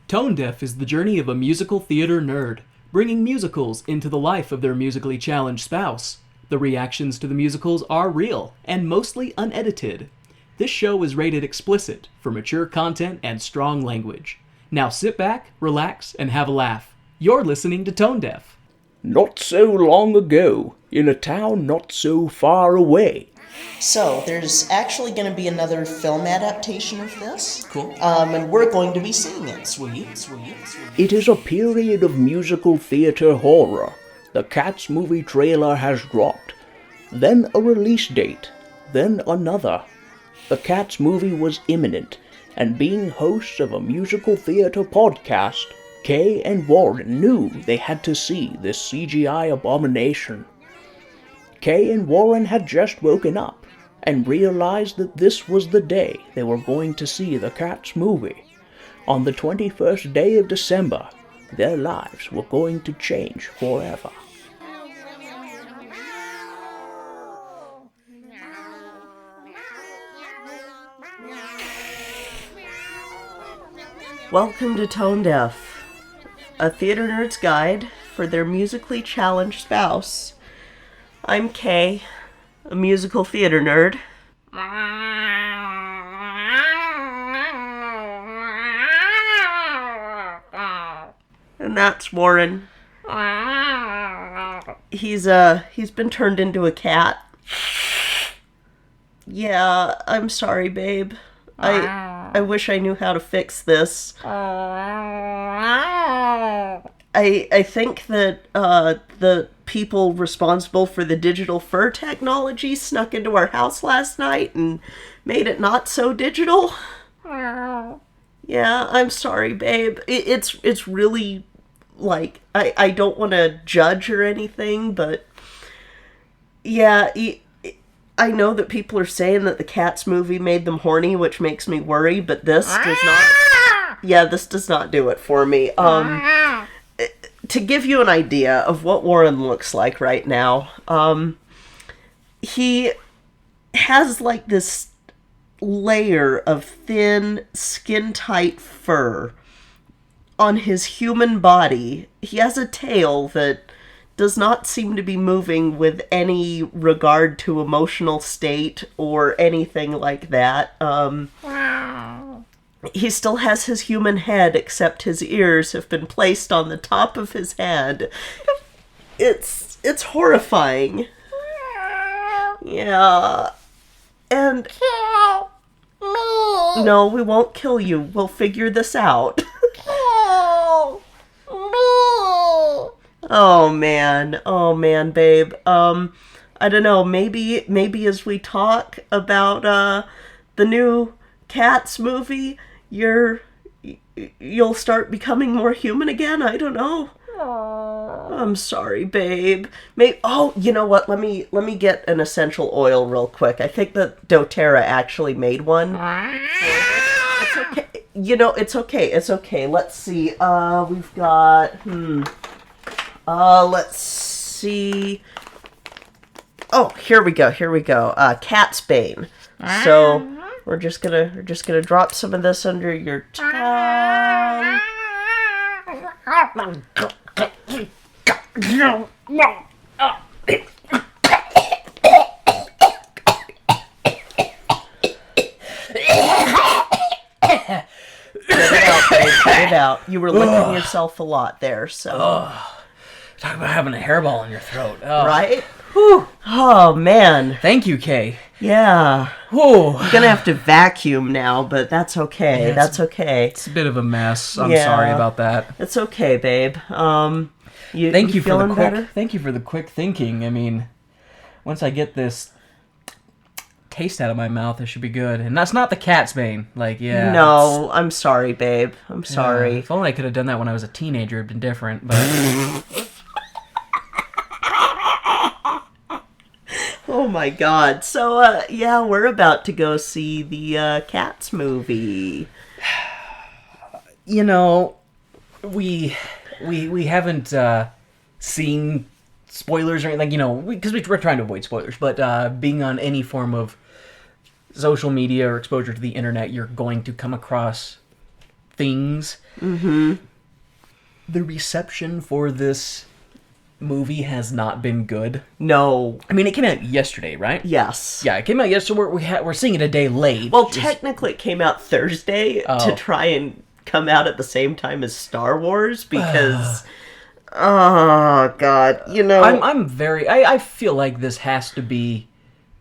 Tone Deaf is the journey of a musical theater nerd, bringing musicals into the life of their musically challenged spouse. The reactions to the musicals are real and mostly unedited. This show is rated explicit for mature content and strong language. Now sit back, relax, and have a laugh. You're listening to Tone Deaf. Not so long ago, in a town not so far away. So, there's actually going to be another film adaptation of this. Cool. And we're going to be seeing it. Sweet. It is a period of musical theater horror. The Cats movie trailer has dropped. Then a release date. Then another. The Cats movie was imminent, and being hosts of a musical theater podcast, Kay and Warren knew they had to see this CGI abomination. Kay and Warren had just woken up and realized that this was the day they were going to see the Cats movie. On the 21st day of December, their lives were going to change forever. Welcome to Tone Deaf, a theater nerd's guide for their musically challenged spouse. I'm Kay, a musical theater nerd. And that's Warren. He's been turned into a cat. Yeah, I'm sorry, babe. I wish I knew how to fix this. I think that the people responsible for the digital fur technology snuck into our house last night and made it not so digital. Yeah, I'm sorry, babe. It's really, like, I don't want to judge or anything, but yeah, I know that people are saying that the Cats movie made them horny, which makes me worry, but this does not. Yeah, this does not do it for me. To give you an idea of what Warren looks like right now, he has like this layer of thin, skin-tight fur on his human body. He has a tail that does not seem to be moving with any regard to emotional state or anything like that. He still has his human head, except his ears have been placed on the top of his head. It's horrifying. Yeah. And kill me. No, we won't kill you. We'll figure this out. Kill me. Oh man, babe. I don't know, maybe as we talk about the new Cats movie, you'll start becoming more human again. I don't know. Aww. I'm sorry, babe. You know what? Let me get an essential oil real quick. I think that doTERRA actually made one. It's okay. You know, it's okay. It's okay. Let's see. We've got let's see. Oh, here we go. Cat's Bane. So we're just gonna drop some of this under your tongue. Get it out. You were licking yourself a lot there, so. Talk about having a hairball in your throat. Oh. Right? Whew. Oh, man. Thank you, Kay. Yeah. Whew. I'm gonna have to vacuum now, but that's okay. That's okay. It's a bit of a mess. I'm sorry about that. It's okay, babe. Thank you for the quick. Better? Thank you for the quick thinking. I mean, once I get this taste out of my mouth, it should be good. And that's not the Cat's Bane. Like, yeah. No, I'm sorry, babe. I'm sorry. Yeah, if only I could have done that when I was a teenager, it'd been different. But. Oh my god. So, yeah, we're about to go see the Cats movie. You know, we haven't seen spoilers or anything, like, you know, because we're trying to avoid spoilers, but being on any form of social media or exposure to the internet, you're going to come across things. Mm-hmm. The reception for this movie has not been good. No. I mean, it came out yesterday, right? Yes. Yeah, it came out yesterday. We're seeing it a day late. Well, technically it came out Thursday to try and come out at the same time as Star Wars because... oh, God. You know... I feel like this has to be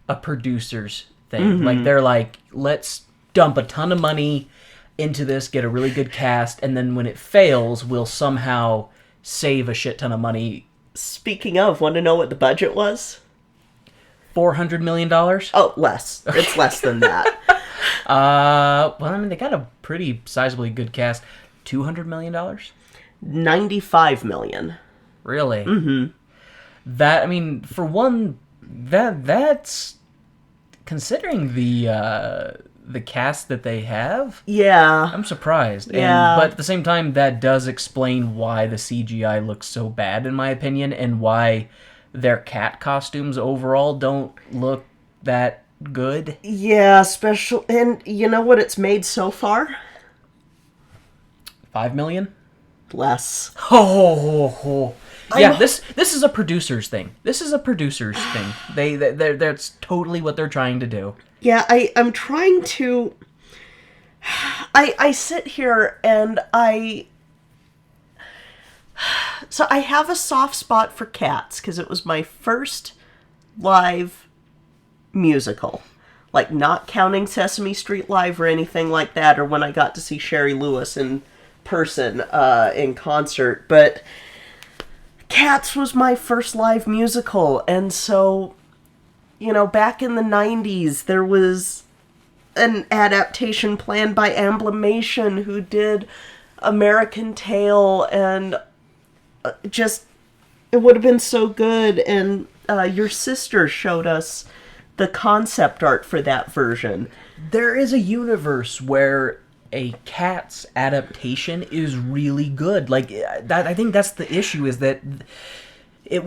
a producer's thing. Mm-hmm. Like, they're like, let's dump a ton of money into this, get a really good cast, and then when it fails, we'll somehow save a shit ton of money. Speaking of, want to know what the budget was? $400 million? Oh, less. It's less than that. Well, I mean, they got a pretty sizably good cast. $200 million? $95 million. Really? Mm-hmm. That, I mean, for one, that's considering the cast that they have. Yeah. I'm surprised. Yeah. But at the same time, that does explain why the CGI looks so bad, in my opinion, and why their cat costumes overall don't look that good. Yeah, and you know what it's made so far? $5 million? Less. Yeah, this is a producer's thing. This is a producer's thing. That's totally what they're trying to do. Yeah, I'm trying to... I sit here and So I have a soft spot for Cats, because it was my first live musical. Like, not counting Sesame Street Live or anything like that, or when I got to see Sherry Lewis in person in concert, but Cats was my first live musical, and so, you know, back in the 90s, there was an adaptation planned by Amblimation, who did American Tail, and just, it would have been so good, and your sister showed us the concept art for that version. There is a universe where a Cats adaptation is really good. Like, that, I think that's the issue, is that I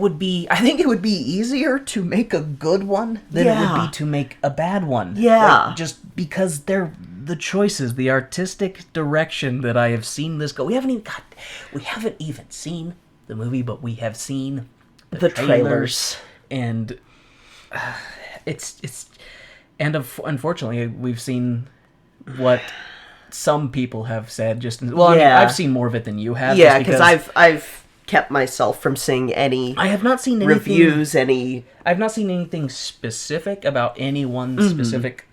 think it would be easier to make a good one than it would be to make a bad one. Yeah. Like, just because they're the choices, the artistic direction that I have seen this go. We haven't even seen the movie, but we have seen the trailers. And unfortunately, we've seen what some people have said. I mean, I've seen more of it than you have. Yeah, because I've kept myself from seeing any. I have not seen reviews. I've not seen anything specific about any one specific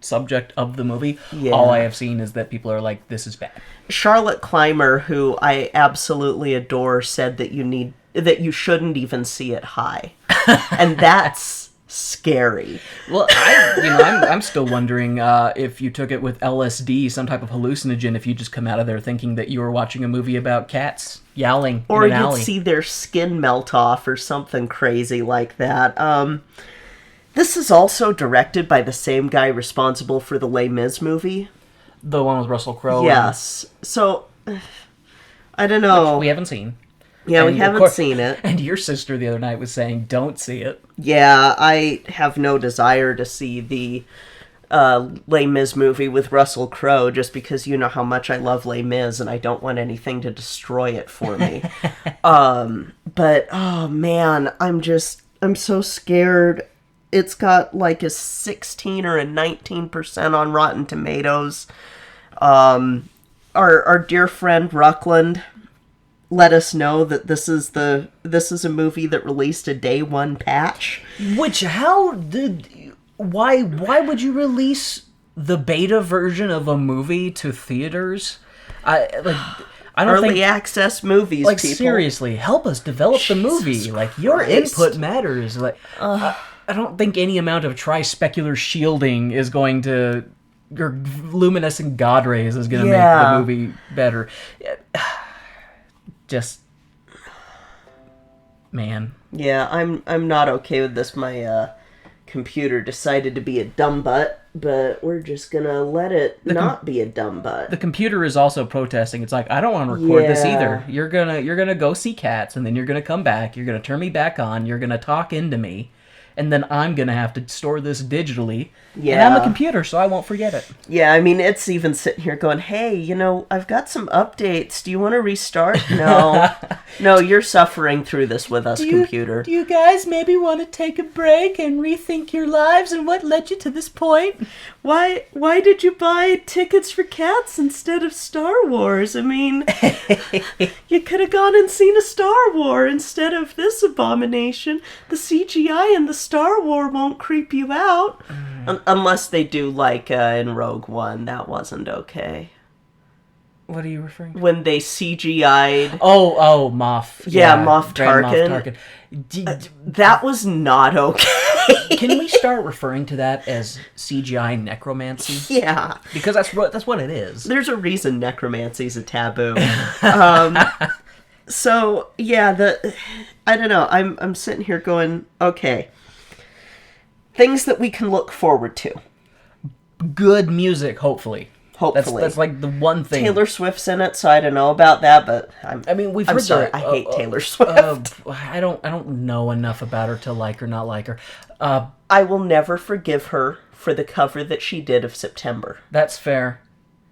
subject of the movie. Yeah. All I have seen is that people are like, "This is bad." Charlotte Clymer, who I absolutely adore, said that you shouldn't even see it high, and that's scary. Well, I'm still wondering if you took it with LSD, some type of hallucinogen, if you just come out of there thinking that you were watching a movie about cats yowling or in an alley. You'd see their skin melt off or something crazy like that. This is also directed by the same guy responsible for the Les Mis movie. The one with Russell Crowe. Yes. So, I don't know. Which we haven't seen. Yeah, we haven't seen it. And your sister the other night was saying, don't see it. Yeah, I have no desire to see the Les Mis movie with Russell Crowe, just because you know how much I love Les Mis, and I don't want anything to destroy it for me. But, oh man, I'm so scared. It's got like a 16 or a 19% on Rotten Tomatoes. Our dear friend Ruckland let us know that this is a movie that released a day one patch. Why would you release the beta version of a movie to theaters? I don't Early think access movies. Like, people. Seriously, help us develop the movie. Like, your input matters. Like, I don't think any amount of tri-specular shielding is going to, or luminescent god rays is going to make the movie better. Just, man. Yeah, I'm not okay with this. My computer decided to be a dumb butt, but we're just gonna let it not be a dumb butt. The computer is also protesting. It's like, I don't want to record this either. You're gonna go see Cats, and then you're gonna come back. You're gonna turn me back on. You're gonna talk into me, and then I'm gonna have to store this digitally. Yeah. And I'm a computer, so I won't forget it. Yeah, I mean, it's even sitting here going, hey, I've got some updates. Do you want to restart? No. No, you're suffering through this with us, computer. Do you guys maybe want to take a break and rethink your lives and what led you to this point? Why did you buy tickets for Cats instead of Star Wars? I mean, you could have gone and seen a Star War instead of this abomination. The CGI in the Star War won't creep you out. Unless they do, like, in Rogue One. That wasn't okay. What are you referring to? When they CGI'd... Oh, Moff. Yeah, Moff Grand Tarkin. Moff Tarkin. That was not okay. Can we start referring to that as CGI necromancy? Yeah. Because that's what it is. There's a reason necromancy's a taboo. So, yeah, I don't know. I'm sitting here going, okay. Things that we can look forward to. Good music, hopefully. Hopefully. That's like the one thing. Taylor Swift's in it, so I don't know about that, but I'm heard sorry, that, I hate Taylor Swift. I don't know enough about her to like or not like her. I will never forgive her for the cover that she did of September. That's fair.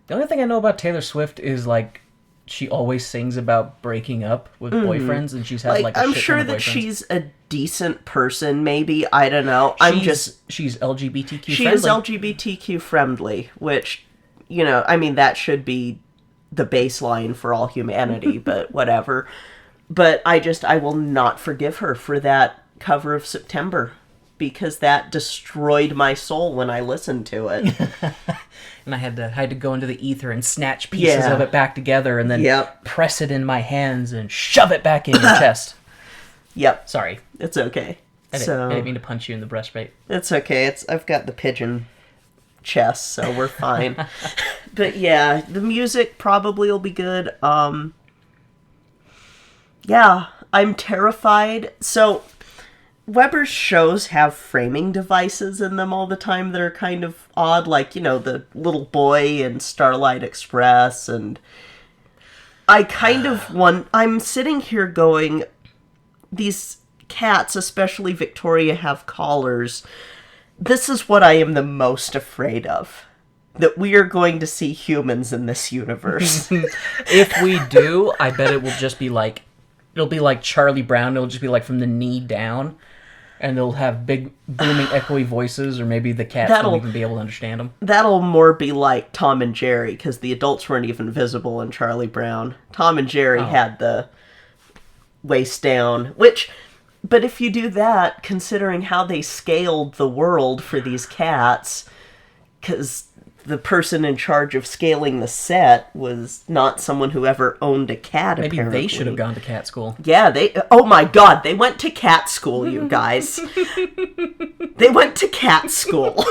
The only thing I know about Taylor Swift is, like, she always sings about breaking up with boyfriends, and she's had, like, a I'm shit sure ton of that boyfriends. she's a decent person, maybe. I don't know. She's LGBTQ She friendly. is LGBTQ friendly, which, I mean, that should be the baseline for all humanity, but whatever. But I will not forgive her for that cover of September, because that destroyed my soul when I listened to it. And I had to go into the ether and snatch pieces of it back together and then press it in my hands and shove it back in your chest. Yep. Sorry. It's okay. I didn't mean to punch you in the breastplate. It's okay. I've got the pigeon chest, so we're fine. But yeah, the music probably will be good. Yeah, I'm terrified. So Weber's shows have framing devices in them all the time that are kind of odd, like, the little boy in Starlight Express, and I kind of I'm sitting here going, these cats, especially Victoria, have collars. This is what I am the most afraid of. That we are going to see humans in this universe. If we do, I bet it will just be like, it'll be like Charlie Brown. It'll just be like from the knee down. And they'll have big, booming, echoey voices, or maybe the cats won't even be able to understand them. That'll more be like Tom and Jerry, because the adults weren't even visible in Charlie Brown. Tom and Jerry had the waist down, but if you do that, considering how they scaled the world for these cats, because the person in charge of scaling the set was not someone who ever owned a cat, Maybe apparently. they should have gone to cat school. Yeah, oh my god, they went to cat school, you guys. They went to cat school.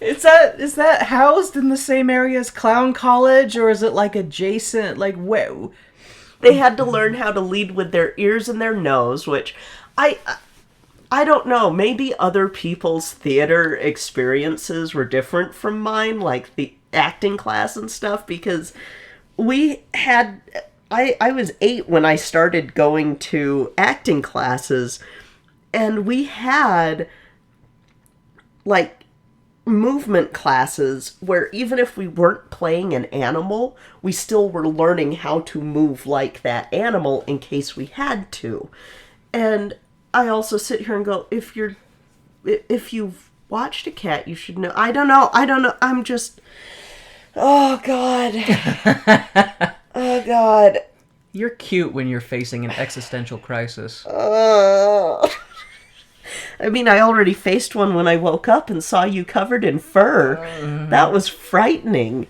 Is that housed in the same area as Clown College, or is it like adjacent, like, whoa? They had to learn how to lead with their ears and their nose, which I don't know, maybe other people's theater experiences were different from mine, like the acting class and stuff, because I was 8 when I started going to acting classes, and we had, like, movement classes where even if we weren't playing an animal, we still were learning how to move like that animal in case we had to. And I also sit here and go, if you've watched a cat, you should know. I don't know. I'm just, oh God. Oh God. You're cute when you're facing an existential crisis. I mean, I already faced one when I woke up and saw you covered in fur. That was frightening.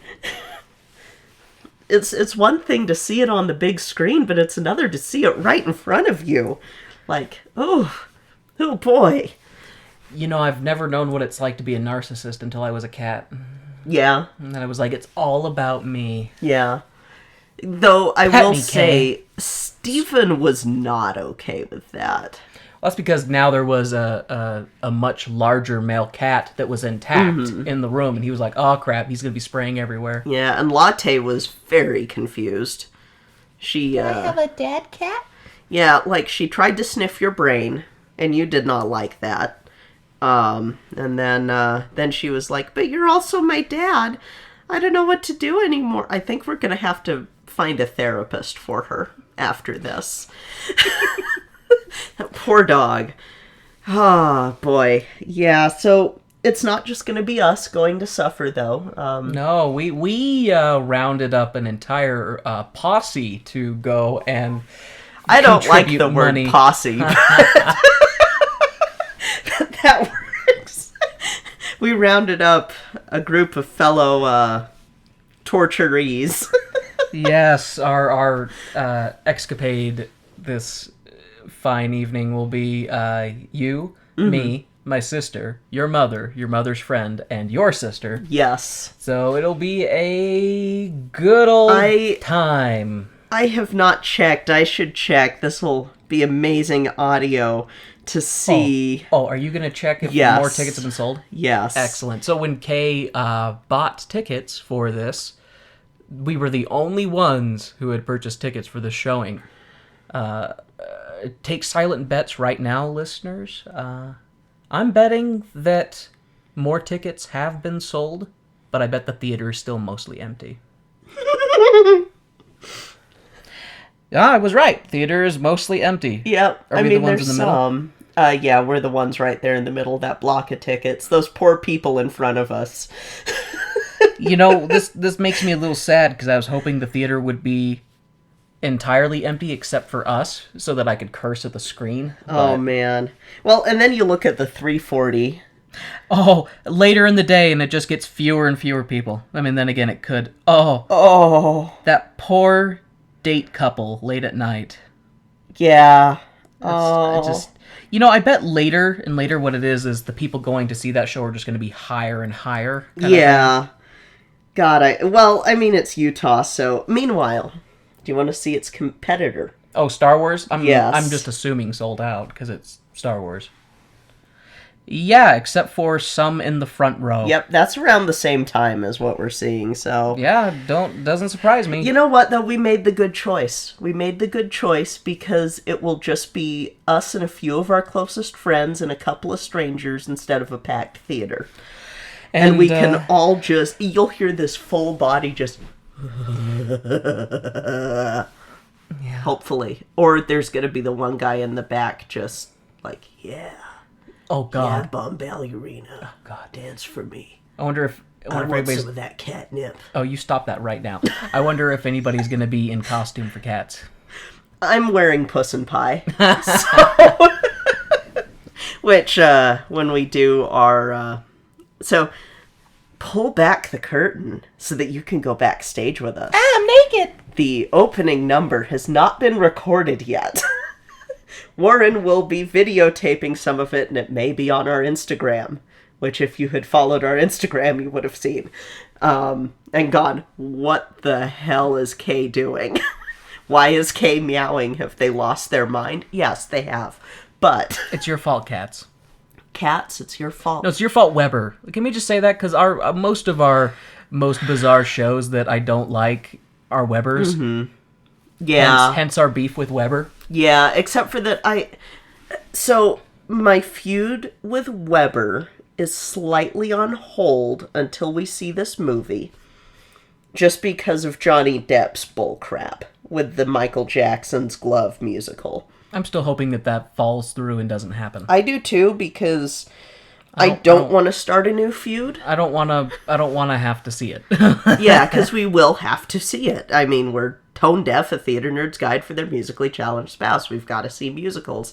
It's one thing to see it on the big screen, but it's another to see it right in front of you. Like, oh boy. I've never known what it's like to be a narcissist until I was a cat. Yeah. And then I was like, it's all about me. Yeah. Though I Pet will me, say, Stephen was not okay with that. Well, that's because now there was a much larger male cat that was intact in the room, and he was like, oh crap, he's going to be spraying everywhere. Yeah, and Latte was very confused. She, I have a dad cat? Yeah, like, she tried to sniff your brain. and you did not like that. And then she was like, but you're also my dad. I don't know what to do anymore. I think we're going to have to find a therapist for her after this. That poor dog. Oh, boy. Yeah, so it's not just going to be us going to suffer, though. No, we rounded up an entire posse to go and I don't like the money. word posse, but that works. We rounded up a group of fellow torturees. Yes, our escapade this fine evening will be you, me, my sister, your mother's friend, and your sister. Yes. So it'll be a good old time. I have not checked. I should check. This will be amazing audio to see. Oh, are you going to check if Yes. more tickets have been sold? Yes. Excellent. So when Kay bought tickets for this, we were the only ones who had purchased tickets for this showing. Take silent bets right now, listeners. I'm betting that more tickets have been sold, but I bet the theater is still mostly empty. Yeah, I was right. Theater is mostly empty. Yep. Are we the ones there's in the middle? some. Yeah, we're the ones right there in the middle of that block of tickets. Those poor people in front of us. You know, this makes me a little sad because I was hoping the theater would be entirely empty except for us so that I could curse at the screen. Oh, man. Well, and then you look at the 340. Oh, later in the day and it just gets fewer and fewer people. I mean, then again, it could. Oh. That poor date couple late at night. Yeah. I just, you know, I bet later what it is the people going to see that show are just going to be higher and higher. Yeah. God, it's Utah, so... Meanwhile, do you want to see its competitor? Oh, Star Wars? Yes. I'm just assuming sold out, because it's Star Wars. Yeah, except for some in the front row. Yep, that's around the same time as what we're seeing, so... Yeah, doesn't surprise me. You know what, though? We made the good choice. We made the good choice because it will just be us and a few of our closest friends and a couple of strangers instead of a packed theater. And we can all just... You'll hear this full body just... Yeah. Hopefully. Or there's going to be the one guy in the back just like, yeah. Oh, God. Yeah, bomb ballerina. Oh, God. Dance for me. I wonder if I want anybody's... some of that catnip. Oh, you stop that right now. I wonder if anybody's going to be in costume for Cats. I'm wearing Puss in Pie. So... Which, when we do our... So, pull back the curtain so that you can go backstage with us. I'm naked! The opening number has not been recorded yet. Warren will be videotaping some of it, and it may be on our Instagram, which if you had followed our Instagram, you would have seen. And gone, what the hell is Kay doing? Why is Kay meowing? Have they lost their mind? Yes, they have. But... It's your fault, Cats. Cats, it's your fault. No, it's your fault, Weber. Can we just say that? Because most of our most bizarre shows that I don't like are Webers. Mm-hmm. Yeah. Hence our beef with Weber. Yeah, except for that So, my feud with Weber is slightly on hold until we see this movie. Just because of Johnny Depp's bullcrap with the Michael Jackson's Glove musical. I'm still hoping that falls through and doesn't happen. I do too, because I don't want to start a new feud. I don't want to have to see it. Yeah, because we will have to see it. I mean, we're tone deaf, a theater nerd's guide for their musically challenged spouse. We've got to see musicals.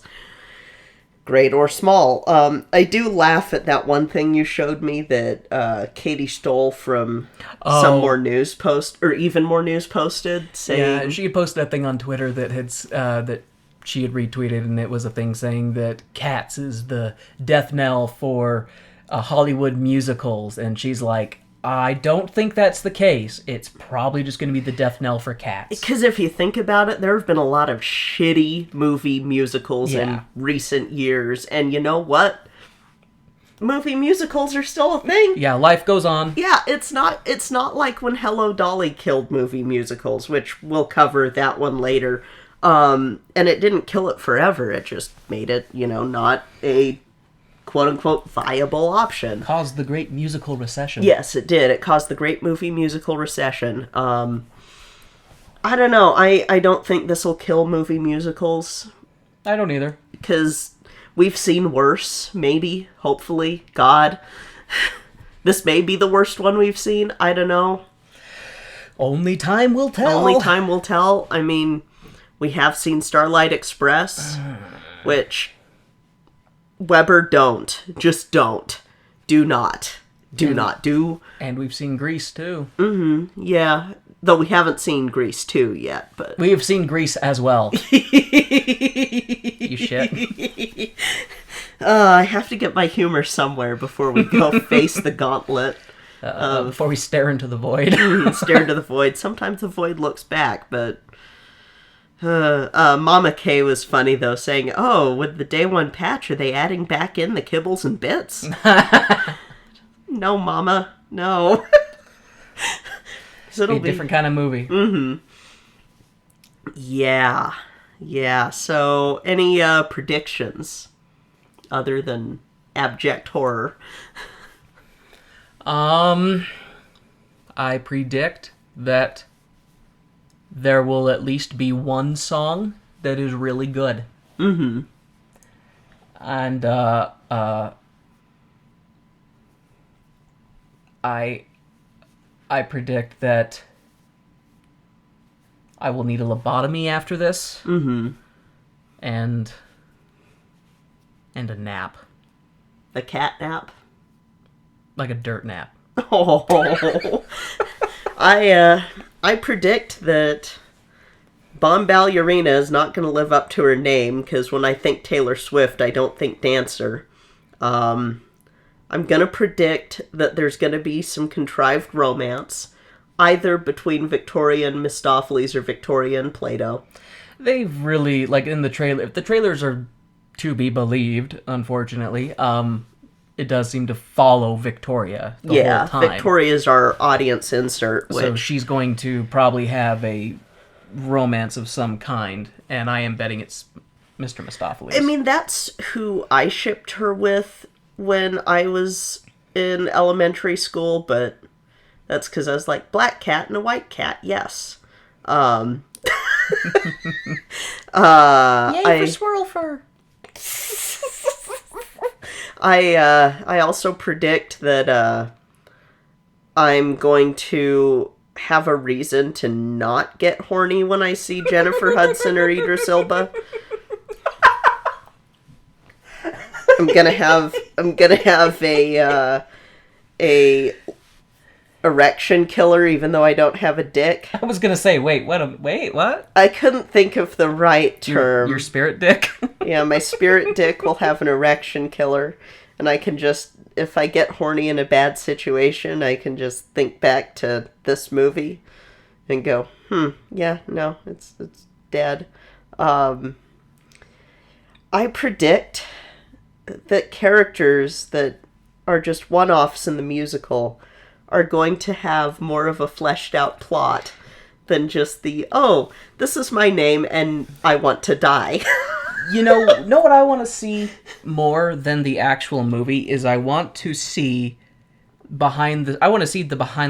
Great or small. I do laugh at that one thing you showed me that Katie stole from some more news post, or even more news posted, saying... Yeah, she had posted that thing on Twitter that had that she had retweeted, and it was a thing saying that Cats is the death knell for Hollywood musicals, and she's like, I don't think that's the case. It's probably just going to be the death knell for Cats. Because if you think about it, there have been a lot of shitty movie musicals in recent years, and you know what? Movie musicals are still a thing. Yeah, life goes on. Yeah, it's not like when Hello Dolly killed movie musicals, which we'll cover that one later. And it didn't kill it forever. It just made it, not a quote-unquote viable option. Caused the great musical recession. Yes, it did. It caused the great movie musical recession. I don't know. I don't think this will kill movie musicals. I don't either. Because we've seen worse, maybe, hopefully. God. This may be the worst one we've seen. I don't know. Only time will tell. Only time will tell. I mean, we have seen Starlight Express, which... Weber, don't. Just don't. Do not. Do not. Do. And we've seen Grease, too. Mm-hmm. Yeah. Though we haven't seen Grease 2 yet, but... We have seen Grease as well. You shit. I have to get my humor somewhere before we go face the gauntlet. Before we stare into the void. Stare into the void. Sometimes the void looks back, but... Mama K was funny, though, saying, "Oh, with the day one patch, are they adding back in the kibbles and bits?" No, Mama. No. It'll be a different kind of movie. Mm-hmm. Yeah. Yeah. So, any predictions other than abject horror? I predict that there will at least be one song that is really good. Mm-hmm. And, I predict that I will need a lobotomy after this. Mm-hmm. And a nap. A cat nap? Like a dirt nap. Oh. I predict that Bomb Ballerina is not going to live up to her name, because when I think Taylor Swift, I don't think dancer. I'm going to predict that there's going to be some contrived romance, either between Victoria and Mistopheles or Victoria and Plato. They've really, like in the trailer, if the trailers are to be believed, unfortunately, it does seem to follow Victoria the whole time. Victoria's our audience insert. So she's going to probably have a romance of some kind, and I am betting it's Mr. Mistopheles. I mean, that's who I shipped her with when I was in elementary school, but that's because I was like, black cat and a white cat, yes. Yay for swirl fur! I also predict that I'm going to have a reason to not get horny when I see Jennifer Hudson or Idris Elba. I'm gonna have a erection killer, even though I don't have a dick. I was gonna say, wait, what? I couldn't think of the right term. Your spirit dick? Yeah, my spirit dick will have an erection killer, and I can just, if I get horny in a bad situation, I can just think back to this movie and go, yeah, no, it's dead. I predict that characters that are just one-offs in the musical are going to have more of a fleshed out plot than just the, oh, this is my name and I want to die. know what I want to see more than the actual movie is I want to see the behind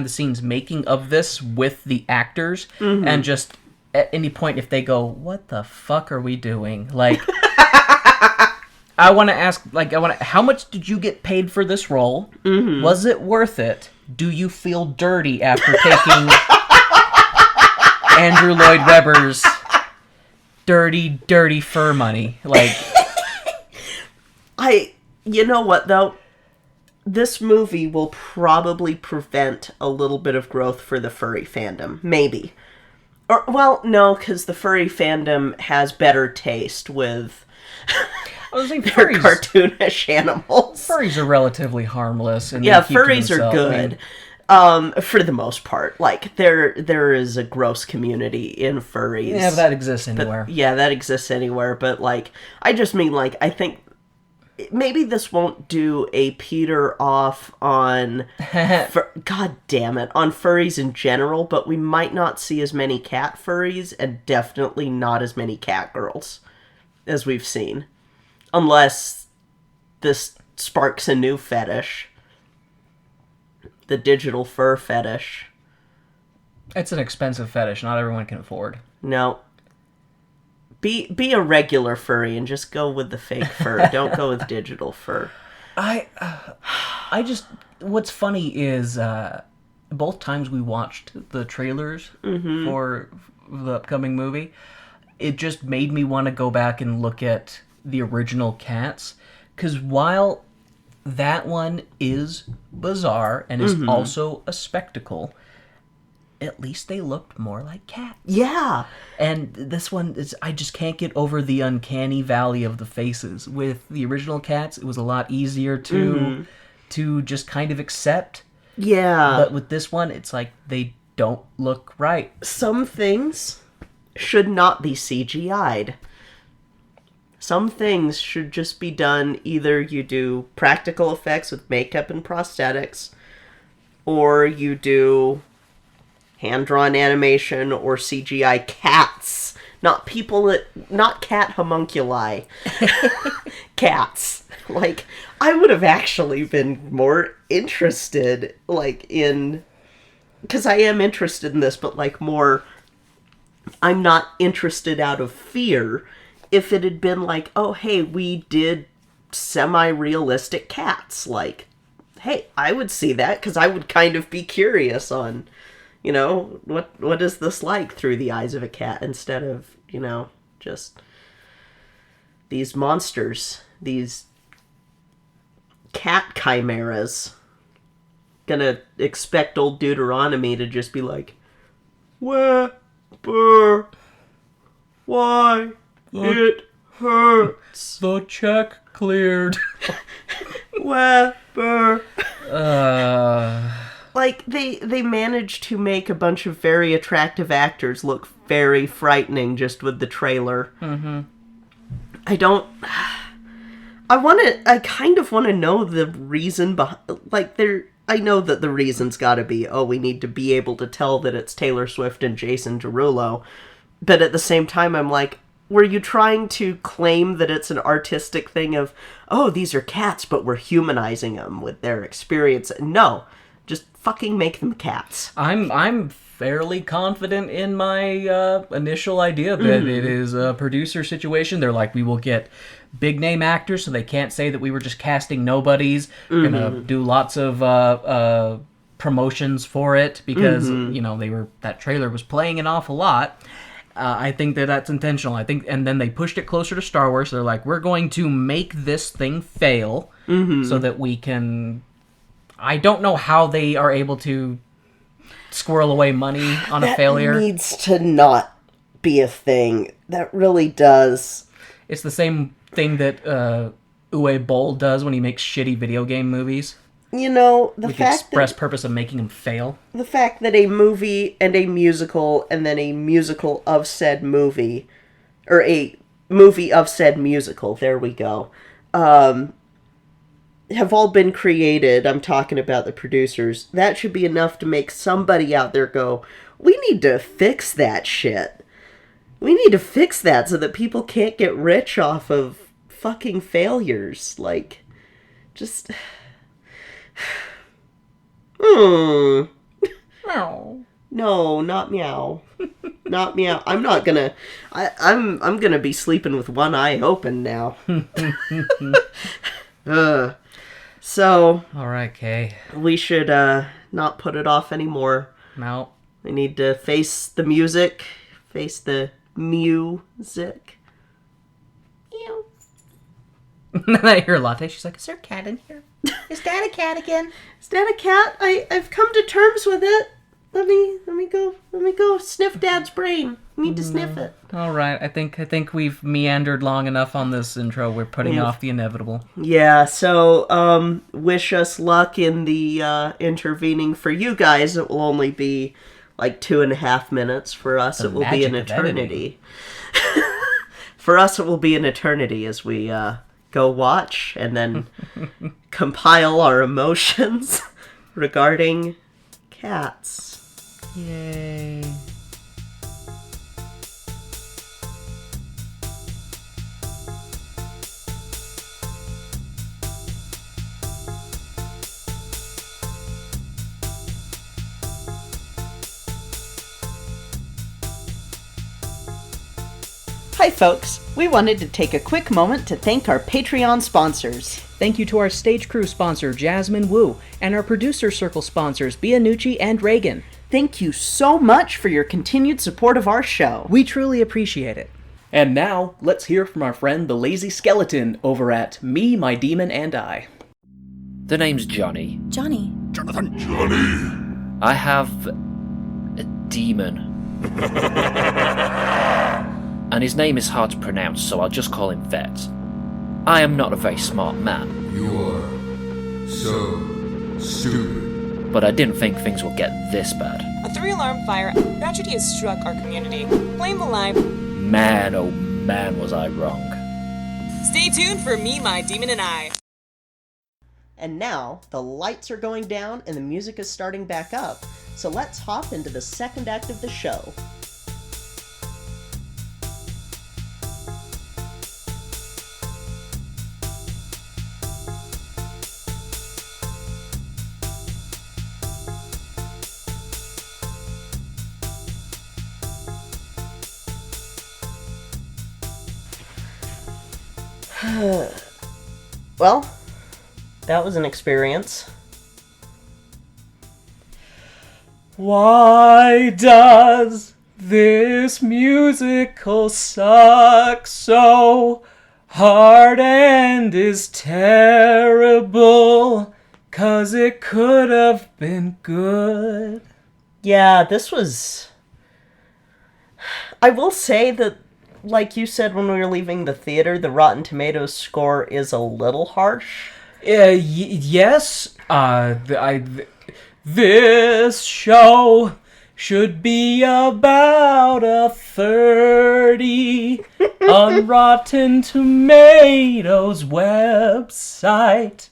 the scenes making of this with the actors, and just at any point if they go, what the fuck are we doing? Like, I want to ask, how much did you get paid for this role? Mm-hmm. Was it worth it? Do you feel dirty after taking Andrew Lloyd Webber's dirty fur money? Like, you know what though? This movie will probably prevent a little bit of growth for the furry fandom. Maybe. Or, well, no, because the furry fandom has better taste with I was thinking their cartoonish animals. Furries are relatively harmless. And furries are good. For the most part. Like, there is a gross community in furries. Yeah, that exists anywhere. That exists anywhere. But, like, I just mean, like, I think maybe this won't do a Peter off on, god damn it, on furries in general, but we might not see as many cat furries and definitely not as many cat girls as we've seen. Unless this sparks a new fetish. The digital fur fetish. It's an expensive fetish. Not everyone can afford. No. Be a regular furry and just go with the fake fur. Don't go with digital fur. I just... What's funny is both times we watched the trailers for the upcoming movie, it just made me want to go back and look at the original Cats. Because while that one is bizarre and is also a spectacle, at least they looked more like cats. Yeah. And this one, I just can't get over the uncanny valley of the faces. With the original Cats, it was a lot easier to just kind of accept. Yeah. But with this one, it's like they don't look right. Some things should not be CGI'd. Some things should just be done, either you do practical effects with makeup and prosthetics, or you do hand-drawn animation or CGI cats. Not cat homunculi. Cats. Like, I would have actually been more interested, like, in... Because I am interested in this, but, like, more... I'm not interested out of fear. If it had been like, oh, hey, we did semi-realistic cats. Like, hey, I would see that, because I would kind of be curious on... You know, what is this like through the eyes of a cat instead of, you know, just these monsters, these cat chimeras. Gonna expect old Deuteronomy to just be like, why it hurts. The check cleared. Like, they managed to make a bunch of very attractive actors look very frightening just with the trailer. Mm-hmm. I kind of want to know the reason behind... Like, I know that the reason's gotta be, oh, we need to be able to tell that it's Taylor Swift and Jason Derulo. But at the same time, I'm like, were you trying to claim that it's an artistic thing of, oh, these are cats, but we're humanizing them with their experience? No. Just fucking make them cats. I'm fairly confident in my initial idea that it is a producer situation. They're like, we will get big name actors, so they can't say that we were just casting nobodies. We're gonna do lots of promotions for it because you know that trailer was playing an awful lot. I think that's intentional. And then they pushed it closer to Star Wars. So they're like, we're going to make this thing fail so that we can. I don't know how they are able to squirrel away money on a failure. That needs to not be a thing. That really does. It's the same thing that Uwe Boll does when he makes shitty video game movies. You know, with the express purpose of making them fail. The fact that a movie and a musical and then a musical of said movie, or a movie of said musical, there we go, have all been created. I'm talking about the producers. That should be enough to make somebody out there go, we need to fix that shit. We need to fix that so that people can't get rich off of fucking failures. Like, just... Meow. No, not meow. Not meow. I'm not gonna... I'm gonna be sleeping with one eye open now. So... Alright, Kay. We should not put it off anymore. No. We need to face the music. Face the mewsic. Meow. I hear Latte. She's like, is there a cat in here? Is Dad a cat again? Is Dad a cat? I've come to terms with it. Let me go sniff Dad's brain. Need to sniff it. All right. I think we've meandered long enough on this intro. We're putting off the inevitable. Yeah. So, wish us luck in the intervening. For you guys, it will only be like 2.5 minutes. For us, it will be an eternity. For us, it will be an eternity as we go watch and then compile our emotions regarding Cats. Yay. Hi folks, we wanted to take a quick moment to thank our Patreon sponsors. Thank you to our stage crew sponsor, Jasmine Wu, and our producer circle sponsors, Bianucci and Reagan. Thank you so much for your continued support of our show. We truly appreciate it. And now, let's hear from our friend the Lazy Skeleton over at Me, My Demon, and I. The name's Johnny. Johnny. Jonathan. Johnny. I have a demon. And his name is hard to pronounce, so I'll just call him Vet. I am not a very smart man. You're so stupid. But I didn't think things would get this bad. A 3-alarm fire tragedy has struck our community. Blame the line. Man, oh man, was I wrong. Stay tuned for Me, My Demon, and I. And now, the lights are going down and the music is starting back up, so let's hop into the second act of the show. Well, that was an experience. Why does this musical suck so hard and is terrible? 'Cause it could have been good. Yeah, this was... I will say that, like you said when we were leaving the theater, the Rotten Tomatoes score is a little harsh. Yes. This show should be about a 30 on Rotten Tomatoes website.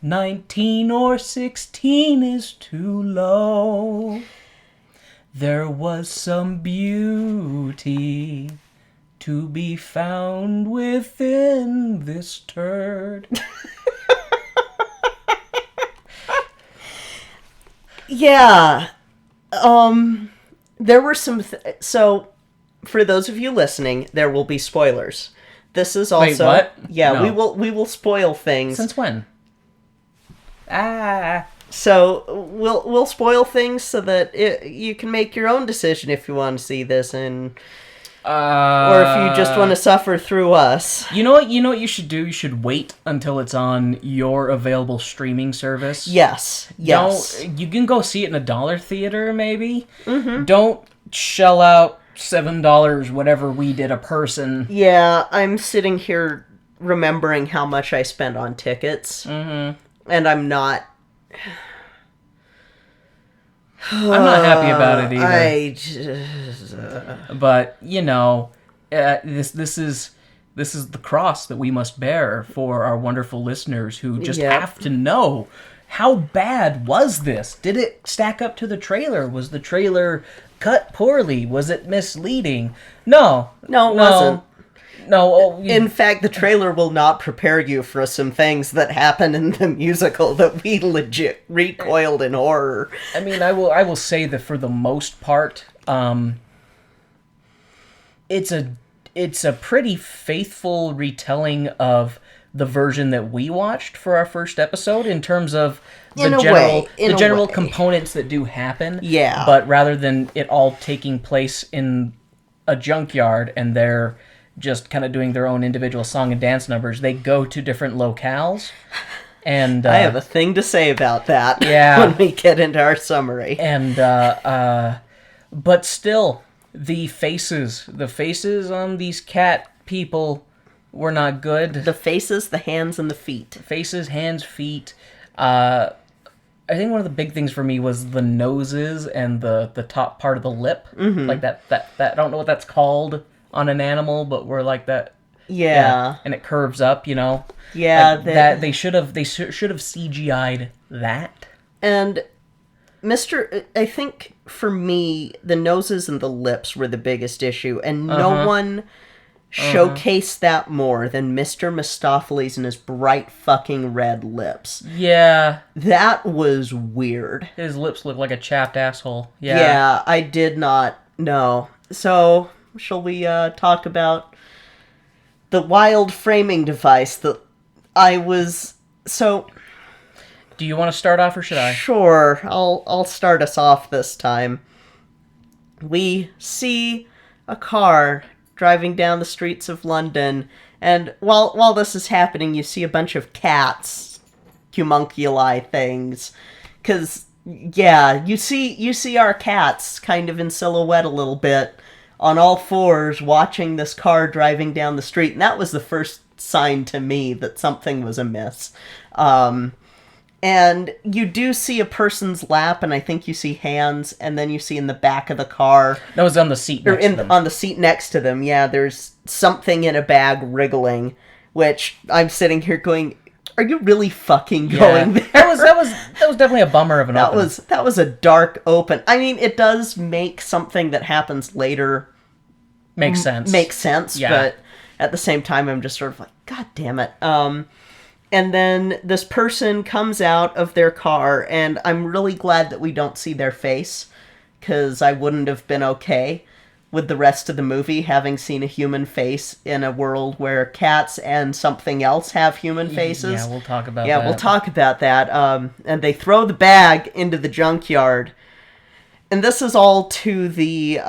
19 or 16 is too low. There was some beauty to be found within this turd. Yeah. There were some... So, for those of you listening, there will be spoilers. This is also... Wait, what? Yeah, No. we will spoil things. Since when? So, we'll spoil things so that you can make your own decision if you want to see this, and... or if you just want to suffer through us. You know what you should do? You should wait until it's on your available streaming service. Yes. You can go see it in a dollar theater, maybe. Mm-hmm. Don't shell out $7, whatever we did a person. Yeah, I'm sitting here remembering how much I spent on tickets. Mm-hmm. And I'm not... I'm not happy about it either. I just... But this is the cross that we must bear for our wonderful listeners who just have to know, how bad was this? Did it stack up to the trailer? Was the trailer cut poorly? Was it misleading? No, it wasn't. No. In fact, the trailer will not prepare you for some things that happen in the musical that we legit recoiled in horror. I mean, I will say that for the most part, it's a pretty faithful retelling of the version that we watched for our first episode in terms of the general components that do happen. Yeah. But rather than it all taking place in a junkyard and they're just kind of doing their own individual song and dance numbers, they go to different locales. And I have a thing to say about that when we get into our summary. And but still, the faces on these cat people were not good. The faces, the hands, and the feet. Faces, hands, feet. I think one of the big things for me was the noses and the top part of the lip. Mm-hmm. Like that I don't know what that's called on an animal, but we're like that. Yeah. And it curves up, you know. Yeah, Like, that they should have CGI'd that. And I think for me, the noses and the lips were the biggest issue, and no one showcased that more than Mr. Mistopheles and his bright fucking red lips. Yeah. That was weird. His lips look like a chapped asshole. Yeah, I did not know. So, shall we talk about the wild framing device that I was... So... Do you want to start off or should I? Sure, I'll start us off this time. We see a car driving down the streets of London, and while this is happening, you see a bunch of cats, homunculi things, because yeah, you see our cats kind of in silhouette a little bit on all fours watching this car driving down the street, and that was the first sign to me that something was amiss. And you do see a person's lap, and I think you see hands, and then you see in the back of the car... That was on the seat next to them. On the seat next to them, yeah, there's something in a bag wriggling, which I'm sitting here going, are you really fucking going there? That was definitely a bummer of an open. That was a dark open. I mean, it does make something that happens later... Makes sense. Yeah. But at the same time, I'm just sort of like, God damn it. And then this person comes out of their car, and I'm really glad that we don't see their face, because I wouldn't have been okay with the rest of the movie having seen a human face in a world where cats and something else have human faces. Yeah, we'll talk about that. Yeah, we'll talk about that. And they throw the bag into the junkyard. And this is all to the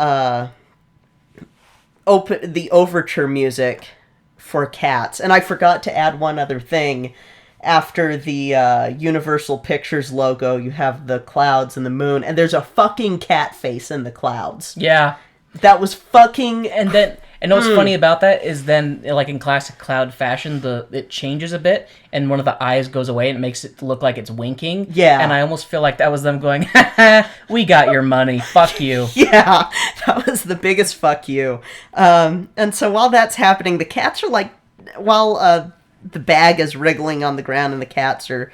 overture music for Cats. And I forgot to add one other thing. After the Universal Pictures logo, you have the clouds and the moon, and there's a fucking cat face in the clouds. Yeah. That was fucking... And what's funny about that is then, like in classic Cloud fashion, it changes a bit, and one of the eyes goes away, and it makes it look like it's winking. Yeah. And I almost feel like that was them going, ha ha, we got your money, fuck you. Yeah, that was the biggest fuck you. And so while that's happening, the cats are like... While the bag is wriggling on the ground and the cats are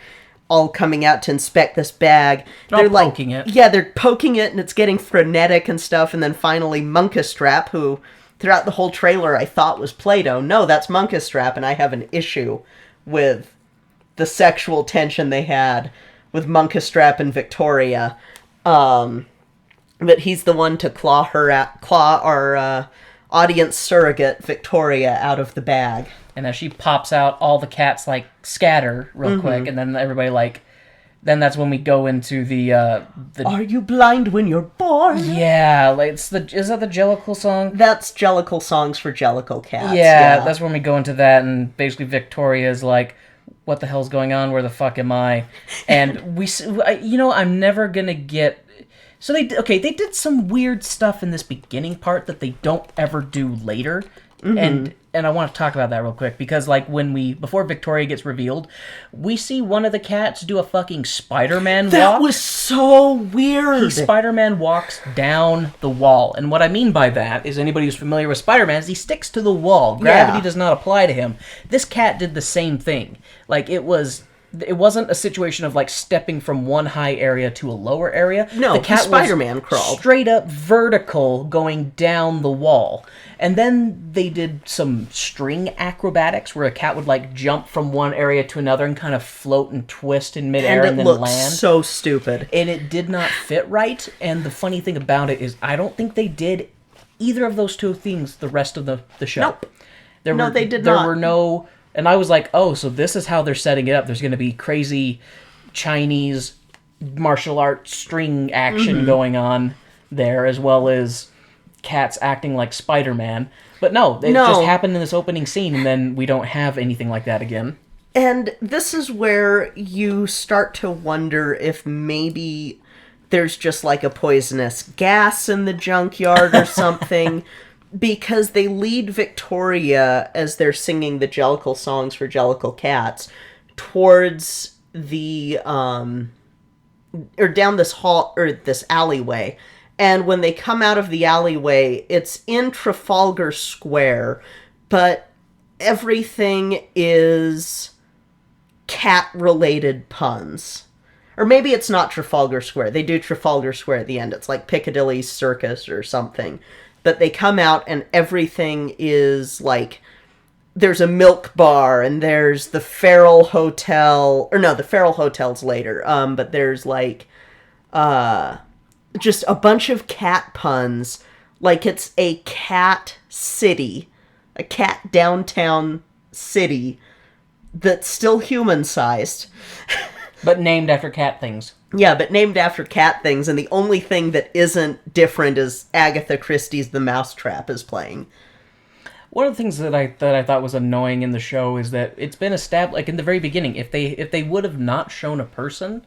all coming out to inspect this bag, They're like poking it. Yeah, they're poking it, and it's getting frenetic and stuff, and then finally Monkastrap, who... Throughout the whole trailer, I thought was Play-Doh. No, that's Monkastrap, and I have an issue with the sexual tension they had with Monkastrap and Victoria. But he's the one to claw our audience surrogate, Victoria, out of the bag. And as she pops out, all the cats, like, scatter real quick, and then everybody, like... Then that's when we go into the Are you blind when you're born? Yeah, like is that the Jellicle song? That's Jellicle songs for Jellicle cats. Yeah, that's when we go into that, and basically Victoria's like, "What the hell's going on? Where the fuck am I?" And I'm never gonna get. So they did some weird stuff in this beginning part that they don't ever do later, and I want to talk about that real quick, because like before Victoria gets revealed, we see one of the cats do a fucking Spider-Man walk. That was so weird. He Spider-Man walks down the wall, and what I mean by that is anybody who's familiar with Spider-Man is he sticks to the wall. Gravity does not apply to him. This cat did the same thing. Like it wasn't a situation of like stepping from one high area to a lower area. No, the cat Spider-Man crawled straight up vertical going down the wall. And then they did some string acrobatics where a cat would like jump from one area to another and kind of float and twist in midair and then land. So stupid. And it did not fit right. And the funny thing about it is I don't think they did either of those two things the rest of the show. Nope. They did not. There were no... And I was like, oh, so this is how they're setting it up. There's going to be crazy Chinese martial arts string action going on there, as well as cats acting like Spider-Man. But no, it just happened in this opening scene, and then we don't have anything like that again. And this is where you start to wonder if maybe there's just like a poisonous gas in the junkyard or something. Because they lead Victoria, as they're singing the Jellicle songs for Jellicle cats, towards the, or down this hall, or this alleyway. And when they come out of the alleyway, it's in Trafalgar Square, but everything is cat-related puns. Or maybe it's not Trafalgar Square. They do Trafalgar Square at the end. It's like Piccadilly Circus or something. But they come out and everything is like... There's a milk bar, and there's the Feral Hotel... Or no, the Feral Hotel's later. But there's like... just a bunch of cat puns. Like it's a cat city. A cat downtown city that's still human-sized. But named after cat things. Yeah, but named after cat things, and the only thing that isn't different is Agatha Christie's The Mousetrap is playing. One of the things that I thought was annoying in the show is that it's been established, like in the very beginning, if they would have not shown a person,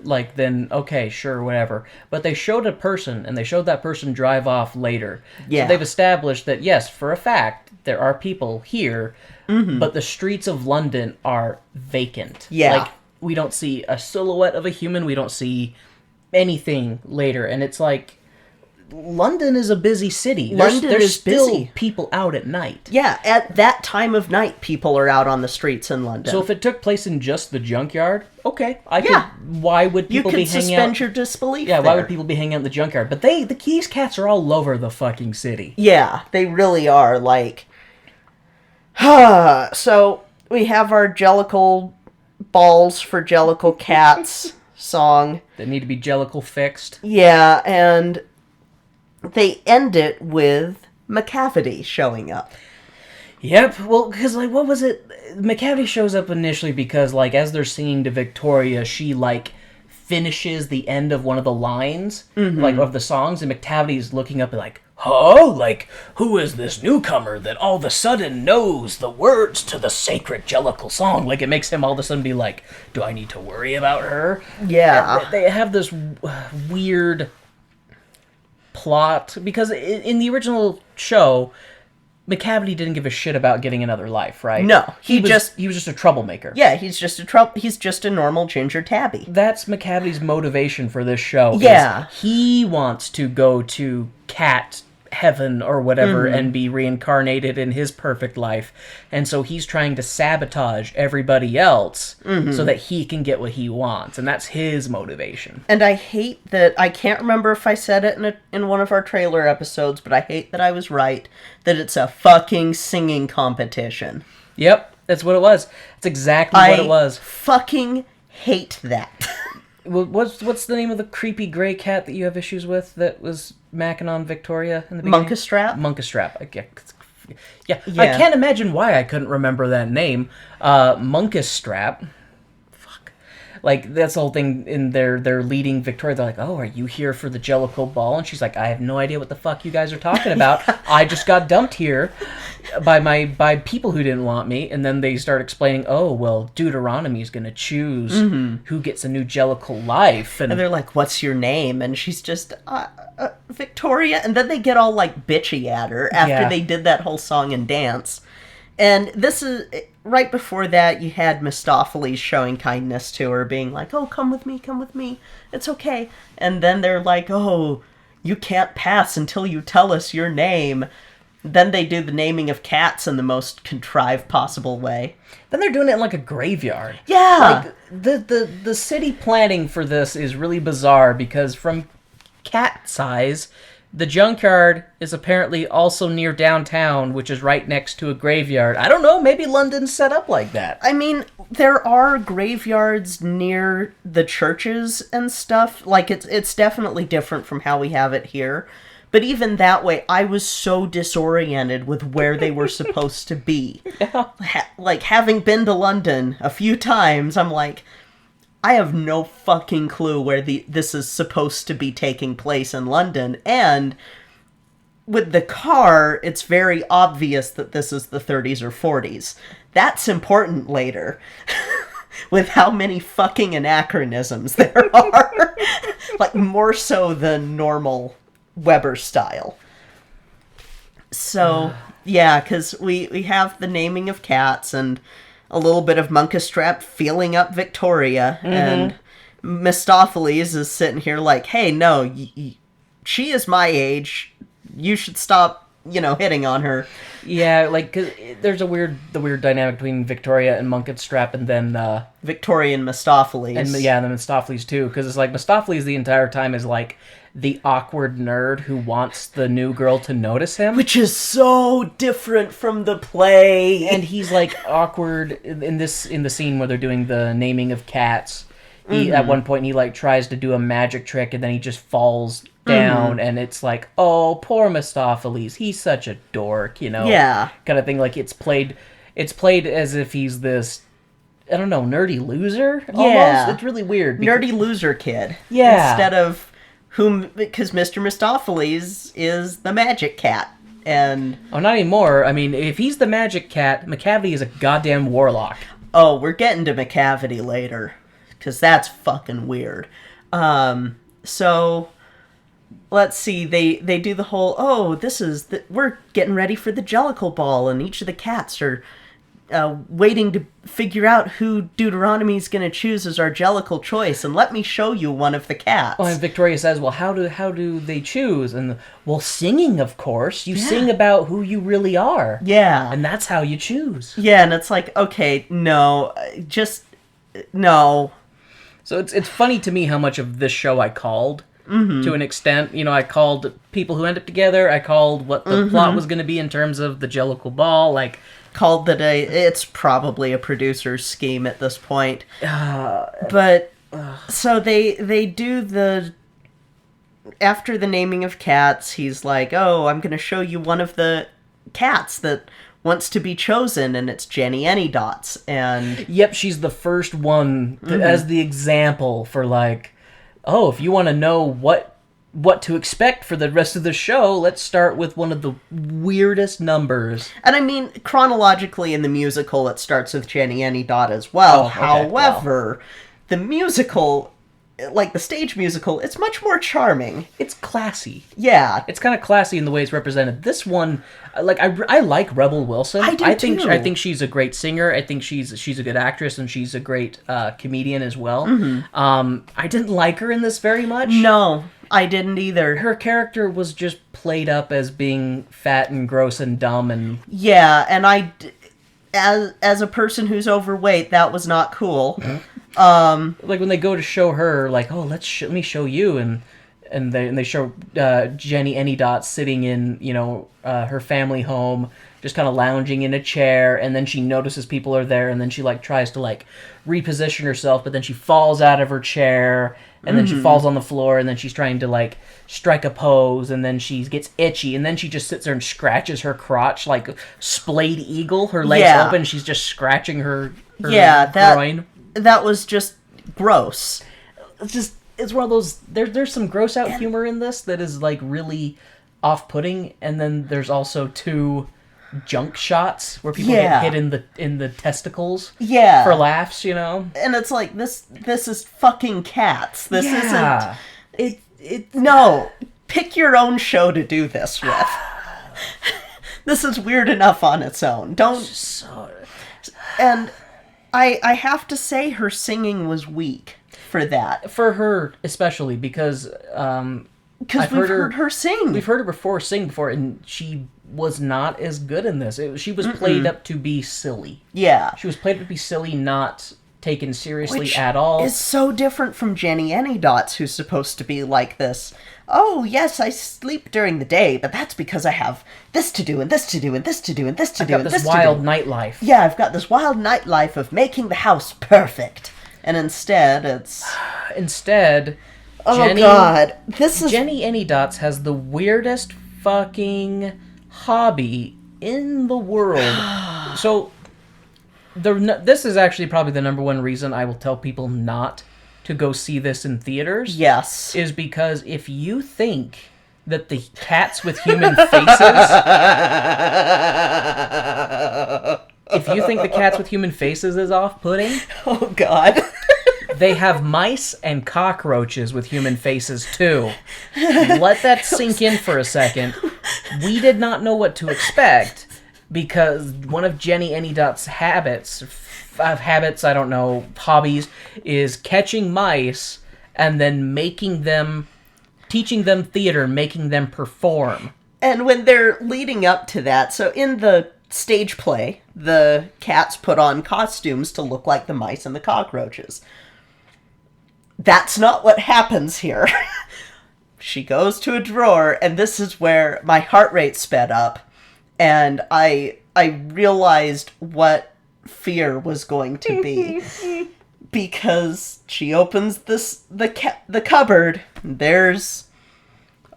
like then okay, sure, whatever. But they showed a person, and they showed that person drive off later. Yeah. So they've established that yes, for a fact, there are people here, but the streets of London are vacant. Yeah. Like we don't see a silhouette of a human. We don't see anything later, and it's like. London is a busy city. There's still busy. People out at night. Yeah, at that time of night, people are out on the streets in London. So if it took place in just the junkyard, okay, why would people be hanging out? You could suspend your disbelief. Yeah, there. why would people be hanging out in the junkyard? But these cats are all over the fucking city. Yeah, they really are. Like, so we have our Jellicle balls for Jellicle cats song. That need to be Jellicle fixed. Yeah, and they end it with McCavity showing up. Yep, well, because, like, what was it? McCavity shows up initially because, like, as they're singing to Victoria, she, like, finishes the end of one of the lines, like, of the songs, and McCavity's looking up and like, huh? Like, who is this newcomer that all of a sudden knows the words to the sacred Jellicle song? Like, it makes him all of a sudden be like, do I need to worry about her? Yeah. And they have this weird plot, because in the original show, McCavity didn't give a shit about getting another life, right? No, he was just a troublemaker. Yeah, he's just a normal ginger tabby. That's McCavity's motivation for this show. Yeah. He wants to go to cat heaven or whatever and be reincarnated in his perfect life. And so he's trying to sabotage everybody else so that he can get what he wants. And that's his motivation. And I hate that, I can't remember if I said it in one of our trailer episodes, but I hate that I was right, that it's a fucking singing competition. Yep, that's what it was. That's exactly what it was. Fucking hate that. What's the name of the creepy gray cat that you have issues with that was macking on Victoria in the beginning? Munkustrap? Munkustrap. Yeah. I can't imagine why I couldn't remember that name. Munkustrap. Fuck. Like, that's the whole thing in they're leading Victoria. They're like, oh, are you here for the Jellicle ball? And she's like, I have no idea what the fuck you guys are talking about. I just got dumped here by people who didn't want me. And then they start explaining, oh, well, Deuteronomy's going to choose who gets a new Jellicle life. And they're like, what's your name? And she's just, Victoria. And then they get all, like, bitchy at her after they did that whole song and dance. And this is, right before that, you had Mistopheles showing kindness to her, being like, oh, come with me, it's okay. And then they're like, oh, you can't pass until you tell us your name. Then they do the naming of cats in the most contrived possible way. Then they're doing it in, like, a graveyard. Yeah! Like, the city planning for this is really bizarre, because from cat size, the junkyard is apparently also near downtown, which is right next to a graveyard. I don't know, maybe London's set up like that. I mean, there are graveyards near the churches and stuff. Like, it's definitely different from how we have it here. But even that way, I was so disoriented with where they were supposed to be. Yeah. Like, having been to London a few times, I'm like, I have no fucking clue where this is supposed to be taking place in London. And with the car, it's very obvious that this is the 30s or 40s. That's important later. With how many fucking anachronisms there are. Like, more so than normal Weber style. So, yeah, because we have the naming of cats and a little bit of Munkustrap feeling up Victoria, and Mistopheles is sitting here like, hey, no, she is my age. You should stop hitting on her. Yeah, like, 'cause there's the weird dynamic between Victoria and Munkenstrap, and then Victoria and Mistopheles. and then Mistopheles too, because it's like Mistopheles the entire time is like the awkward nerd who wants the new girl to notice him, which is so different from the play. and he's like awkward in the scene where they're doing the naming of cats. At one point he like tries to do a magic trick, and then he just falls down, and it's like, oh, poor Mistopheles, he's such a dork, Yeah. kind of thing. Like it's played as if he's this, I don't know, nerdy loser. Yeah. Almost. It's really weird. Nerdy loser kid. Yeah. Instead of because Mr. Mistopheles is the magic cat. And Oh, not anymore. I mean, if he's the magic cat, McCavity is a goddamn warlock. oh, we're getting to McCavity later, because that's fucking weird. So let's see. They do the whole, we're getting ready for the Jellicle Ball, and each of the cats are waiting to figure out who Deuteronomy's going to choose as our Jellicle choice, and let me show you one of the cats. Oh, and Victoria says, well, how do they choose? And, well, singing, of course. You sing about who you really are. Yeah. And that's how you choose. Yeah, and it's like, okay, no, just, no. So it's funny to me how much of this show I called, to an extent. I called people who end up together. I called what the plot was going to be in terms of the Jellicle Ball, like... Called that it's probably a producer's scheme at this point. But so they do the, after the naming of cats, he's like, oh, I'm going to show you one of the cats that wants to be chosen, and it's Jenny Anydots. And Yep, she's the first one as the example for like, oh, if you want to know what to expect for the rest of the show, let's start with one of the weirdest numbers. And I mean, chronologically in the musical, it starts with Jenny Anydot as well. Oh, okay, However, the musical, like the stage musical, it's much more charming. It's classy. Yeah. It's kind of classy in the way it's represented. This one, like I like Rebel Wilson. I do too. I think she's a great singer. I think she's a good actress, and she's a great comedian as well. I didn't like her in this very much. No, I didn't either. Her character was just played up as being fat and gross and dumb, and Yeah, and as a person who's overweight, that was not cool. like when they go to show her, like, oh, let me show you, and they show Jenny Anydot sitting in her family home, just kind of lounging in a chair, and then she notices people are there, and then she like tries to like reposition herself, but then she falls out of her chair, and then she falls on the floor, and then she's trying to like strike a pose, and then she gets itchy, and then she just sits there and scratches her crotch like splayed eagle, her legs open, she's just scratching her groin. That was just gross. It's one of those, there's some gross out humor in this that is like really off-putting, and then there's also two junk shots where people get hit in the testicles for laughs, And it's like, this is fucking Cats. This isn't... No, pick your own show to do this with. This is weird enough on its own. And I have to say her singing was weak for that. For her especially, because Because we've heard her sing. We've heard her sing before, and she was not as good in this. She was played up to be silly. Yeah. She was played up to be silly, not taken seriously at all. It's so different from Jenny Anydots, who's supposed to be like this. Oh, yes, I sleep during the day, but that's because I have this to do, and this to do, and this to do, and this to do, and this to do. I've got this wild nightlife. Yeah, I've got this wild nightlife of making the house perfect. And instead, it's... Jenny, God. This is... Jenny Anydots has the weirdest fucking hobby in the world. So, this is actually probably the number one reason I will tell people not to go see this in theaters. Yes. Is because if you think that the cats with human faces... if you think the cats with human faces is off-putting... Oh, God. They have mice and cockroaches with human faces, too. Let that sink in for a second. We did not know what to expect, because one of Jenny Anydot's hobbies, is catching mice and then teaching them theater, making them perform. And when they're leading up to that, so in the stage play, the cats put on costumes to look like the mice and the cockroaches. That's not what happens here. She goes to a drawer, and this is where my heart rate sped up, and I realized what fear was going to be. Because she opens the cupboard, and there's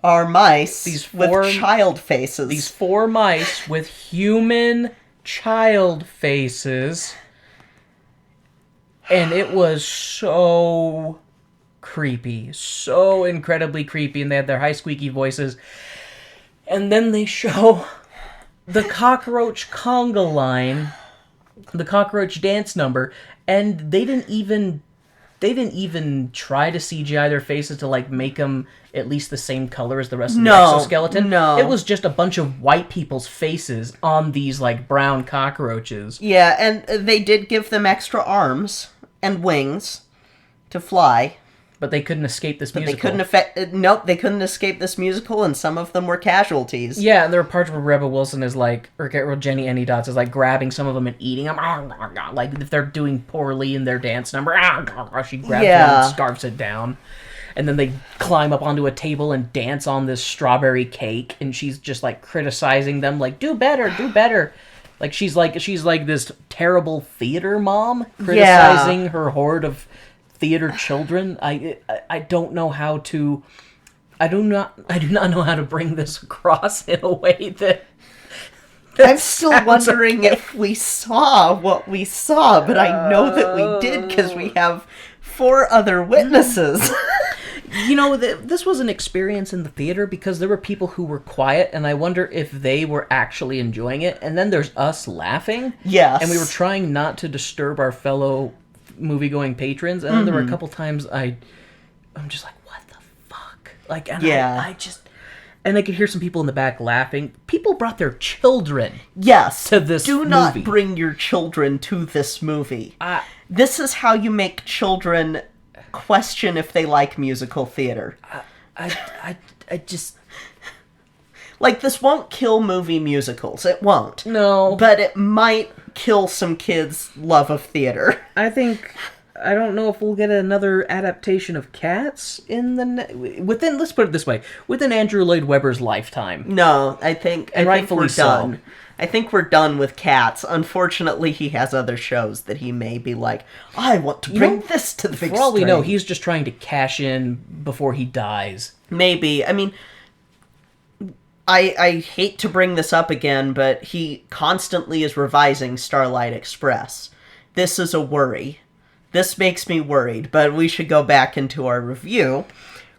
our mice with child faces. These 4 mice with human child faces. And it was so creepy. So incredibly creepy. And they had their high squeaky voices. And then they show the cockroach conga line, the cockroach dance number, and they didn't even try to CGI their faces to like make them at least the same color as the rest of the exoskeleton. No. It was just a bunch of white people's faces on these like brown cockroaches. Yeah, and they did give them extra arms and wings to fly. But they couldn't escape this musical. They couldn't escape this musical, and some of them were casualties. Yeah, and there were parts where Rebel Wilson is like, or Jenny Anydots is like grabbing some of them and eating them. Like if they're doing poorly in their dance number, she grabs one and scarfs it down. And then they climb up onto a table and dance on this strawberry cake, and she's just like criticizing them, like, do better, do better. Like she's like this terrible theater mom criticizing her horde of theater children. I don't know how to. I do not know how to bring this across in a way that I'm still wondering if we saw what we saw, but I know that we did because we have 4 other witnesses. You know, this was an experience in the theater because there were people who were quiet, and I wonder if they were actually enjoying it. And then there's us laughing. Yes. And we were trying not to disturb our fellow movie-going patrons. And then there were a couple times I'm just like, what the fuck? Like, and I just... And I could hear some people in the back laughing. People brought their children to this movie. Do not bring your children to this movie. This is how you make children question if they like musical theater. I just... Like, this won't kill movie musicals. It won't. No. But it might kill some kids' love of theater. I don't know if we'll get another adaptation of Cats in within, let's put it this way, within Andrew Lloyd Webber's lifetime. No, I think rightfully we're done. I think we're done with Cats. Unfortunately, he has other shows that he may be like, I want to bring this to the big screen. For all we know, he's just trying to cash in before he dies. Maybe. I mean, I hate to bring this up again, but he constantly is revising Starlight Express. This is a worry. This makes me worried, but we should go back into our review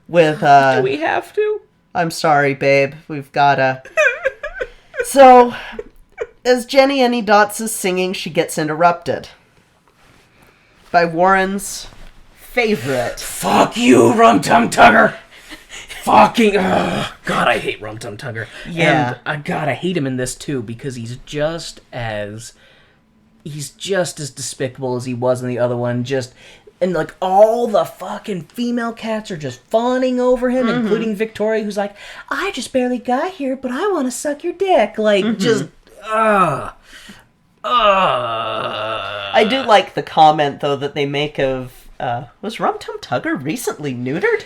with... Do we have to? I'm sorry, babe. We've gotta... So, as Jenny Anydots is singing, she gets interrupted by Warren's favorite. Fuck you, Rum Tum Tugger! Fucking... God, I hate Rum Tum Tugger. Yeah. And, God, I hate him in this, too, because he's just as despicable as he was in the other one. And, like, all the fucking female cats are just fawning over him, including Victoria, who's like, I just barely got here, but I want to suck your dick. Like, just... I do like the comment, though, that they make of... was Rum Tum Tugger recently neutered?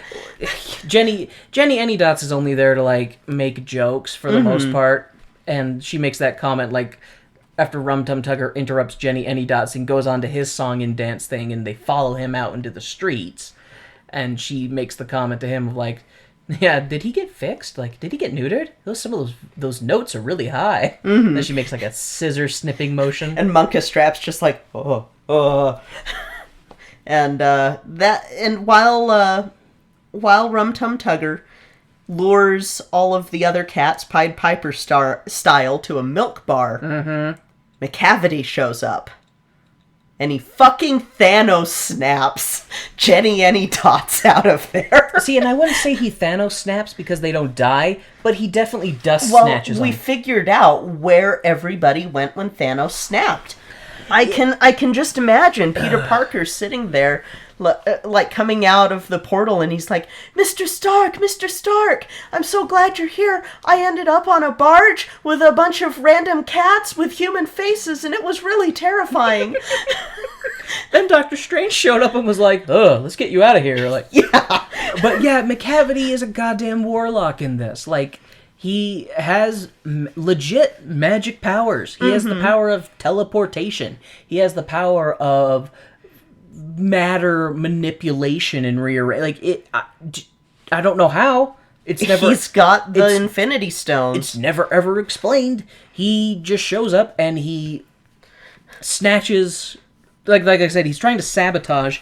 Jenny Anydots is only there to, like, make jokes for the most part, and she makes that comment, like... After Rum Tum Tugger interrupts Jenny Anydots and goes on to his song and dance thing, and they follow him out into the streets, and she makes the comment to him of like, yeah, did he get fixed? Like, did he get neutered? Some of those notes are really high. Then she makes like a scissor snipping motion. And Monka Strap's just like, And while Rum Tum Tugger lures all of the other cats Pied Piper style to a milk bar, McCavity shows up. And he fucking Thanos snaps Jenny Anydots out of there. See, and I wouldn't say he Thanos snaps because they don't die, but he definitely dust snatches them. We figured out where everybody went when Thanos snapped. I can just imagine Peter Parker sitting there like coming out of the portal, and he's like, Mr. Stark, I'm so glad you're here. I ended up on a barge with a bunch of random cats with human faces, and it was really terrifying. Then Doctor Strange showed up and was like, "Ugh, let's get you out of here." Like, Yeah. but yeah, McCavity is a goddamn warlock in this. Like, he has legit magic powers. He has the power of teleportation. He has the power of matter manipulation and rearrange. Like, I don't know how. It's never. He's got the Infinity Stones. It's never ever explained. He just shows up and he snatches. Like I said, he's trying to sabotage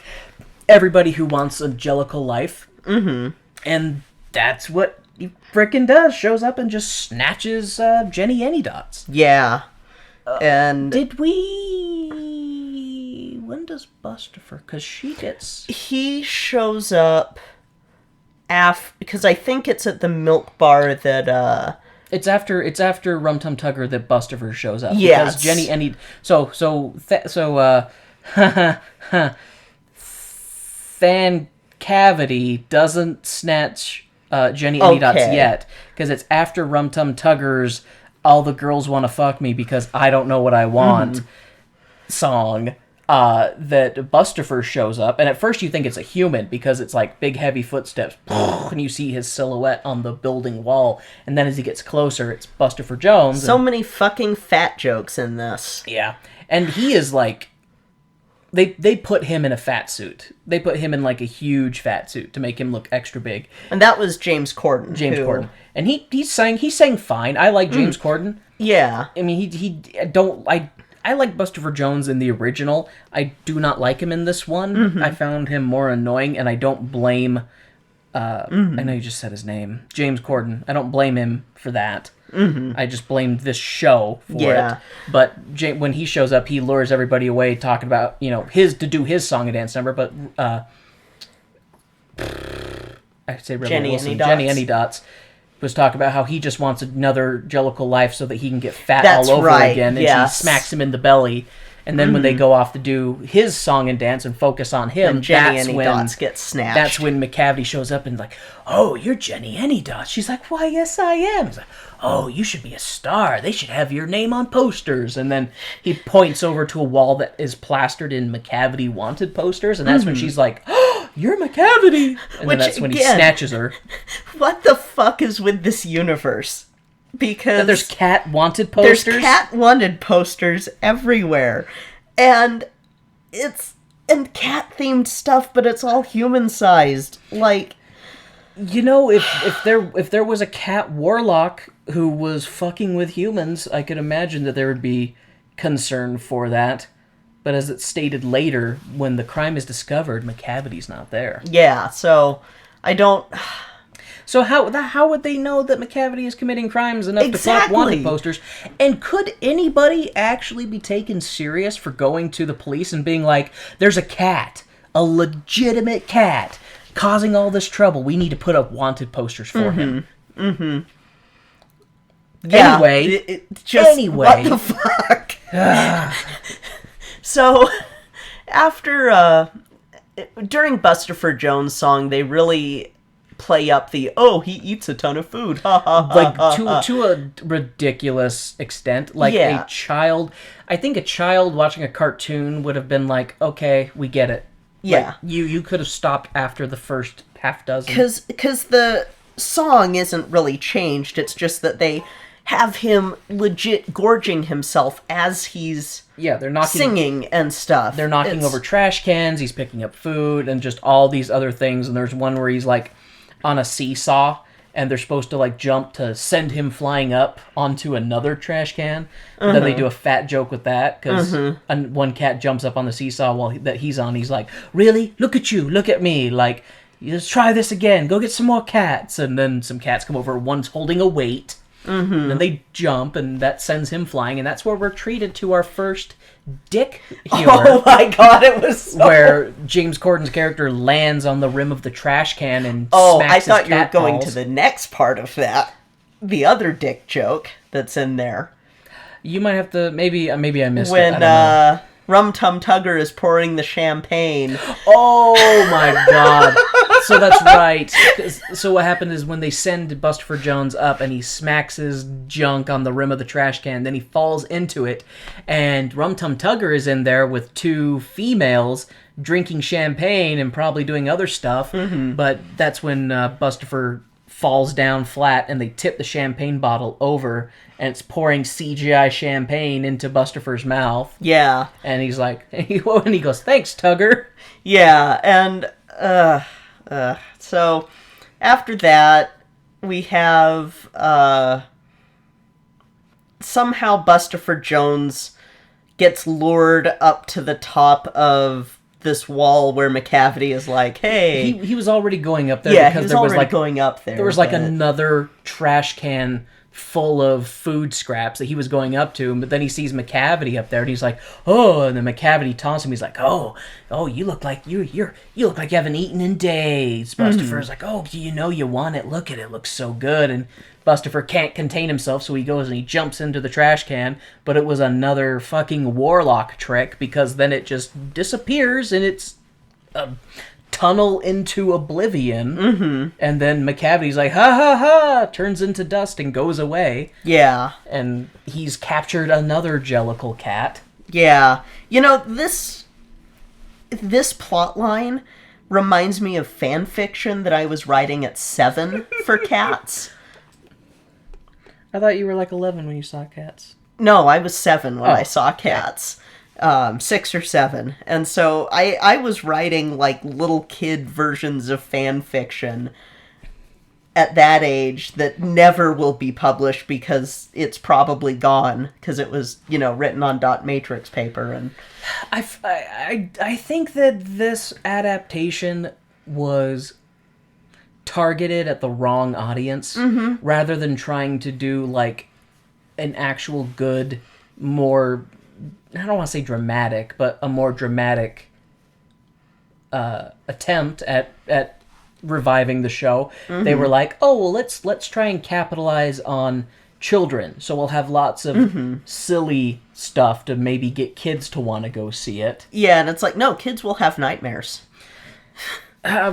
everybody who wants a Jellicle life. Mm-hmm. And that's what he frickin' does. Shows up and just snatches Jenny Anydots. Yeah. And Did we... When does Bustifer... Because she gets... he shows up because I think it's at the milk bar that It's after Rum Tum Tugger that Bustifer shows up. Yes. Because Jenny Any... Fan Cavity doesn't snatch Jenny Anydots yet, because it's after Rum Tum Tugger's "All the Girls Want to Fuck Me Because I Don't Know What I Want" song that Bustifer shows up, and at first you think it's a human because it's like big heavy footsteps, and you see his silhouette on the building wall, and then as he gets closer, it's Bustifer Jones. so many fucking fat jokes in this. Yeah, and he is like. They put him in a fat suit. They put him in like a huge fat suit to make him look extra big. And that was James Corden. Corden. And he sang fine. I like James Corden. Yeah. I mean, I like Bustifer Jones in the original. I do not like him in this one. I found him more annoying, and I don't blame I know you just said his name. James Corden. I don't blame him for that. I just blamed this show for it. But when he shows up, he lures everybody away, talking about, to do his song and dance number. But I say Rebel Jenny Wilson. Anydots. Jenny Anydots was talking about how he just wants another Jellicle life so that he can get fat That's all over right, again. And yes. she smacks him in the belly. And then when they go off to do his song and dance and focus on him, And Jenny that's Anydots gets snatched. That's when McCavity shows up and like, "Oh, you're Jenny Anydots." She's like, "Why, yes, I am." He's like, "Oh, you should be a star. They should have your name on posters." And then he points over to a wall that is plastered in McCavity wanted posters, and that's when she's like, "Oh, you're McCavity." And then that's when he snatches her. What the fuck is with this universe? Because There's cat wanted posters. There's cat wanted posters everywhere. And it's cat themed stuff, but it's all human sized. Like, if there was a cat warlock who was fucking with humans, I could imagine that there would be concern for that. But as it's stated later, when the crime is discovered, McCavity's not there. yeah, so I don't. So how would they know that McCavity is committing crimes enough to put wanted posters? And could anybody actually be taken serious for going to the police and being like, "There's a cat, a legitimate cat, causing all this trouble. We need to put up wanted posters for him." Yeah, Anyway, what the fuck? So, after during Bustifer Jones' song, they really play up the he eats a ton of food, like to a ridiculous extent. Like Yeah. a child, I think a child watching a cartoon would have been like, "Okay, we get it." Yeah. Like, you could have stopped after the first half dozen. because the song isn't really changed. It's just that they have him legit gorging himself as he's they're knocking singing and stuff. They're knocking over trash cans. He's picking up food and just all these other things. And there's one where he's like on a seesaw, and they're supposed to like jump to send him flying up onto another trash can. And then they do a fat joke with that because one cat jumps up on the seesaw that he's on. He's like, "Really? Look at you! Look at me! Like, let's try this again. Go get some more cats." And then some cats come over. One's holding a weight. And then they jump, and that sends him flying, and that's where we're treated to our first dick humor. Oh my god, it was where James Corden's character lands on the rim of the trash can and smacks I thought his you were cat going balls. to the next part of that. The other dick joke that's in there. You might have to... Maybe I missed it. I When don't know. Rum Tum Tugger is pouring the champagne. Oh my god. So that's right. So what happened is when they send Bustopher Jones up and he smacks his junk on the rim of the trash can, then he falls into it, and Rum Tum Tugger is in there with two females drinking champagne and probably doing other stuff, but that's when Bustopher falls down flat and they tip the champagne bottle over and it's pouring CGI champagne into Bustopher's mouth. Yeah. And he's like, and he goes, "Thanks, Tugger." Yeah, and so after that, we have somehow Bustopher Jones gets lured up to the top of this wall where McCavity is like, "Hey." He was already going up there Yeah, because he was there was already like going up there. there was like but- another trash can full of food scraps that he was going up to, but then he sees McCavity up there and he's like, "Oh," and then McCavity taunts him. He's like, "Oh, you look like you look like you haven't eaten in days." Bustopher's like, "Oh, do you know you want it? Look at it, looks so good." And Bustopher can't contain himself, so he goes and he jumps into the trash can, but it was another fucking warlock trick because then it just disappears and it's a tunnel into oblivion, and then McCavity's like, "Ha ha ha," turns into dust and goes away, Yeah. and he's captured another Jellicle cat. Yeah. You know, this plot line reminds me of fan fiction that I was writing at 7 for Cats. I thought you were like 11 when you saw Cats. No, I was 7 when Oh, I saw Cats. 6 or 7. And so I was writing like little kid versions of fan fiction at that age that never will be published because it's probably gone because it was, written on dot matrix paper. And I think that this adaptation was targeted at the wrong audience rather than trying to do like an actual good, more, I don't want to say dramatic, but a more dramatic attempt at reviving the show. They were like, "Oh, well, let's try and capitalize on children, so we'll have lots of silly stuff to maybe get kids to want to go see it." yeah, and it's like, no, kids will have nightmares.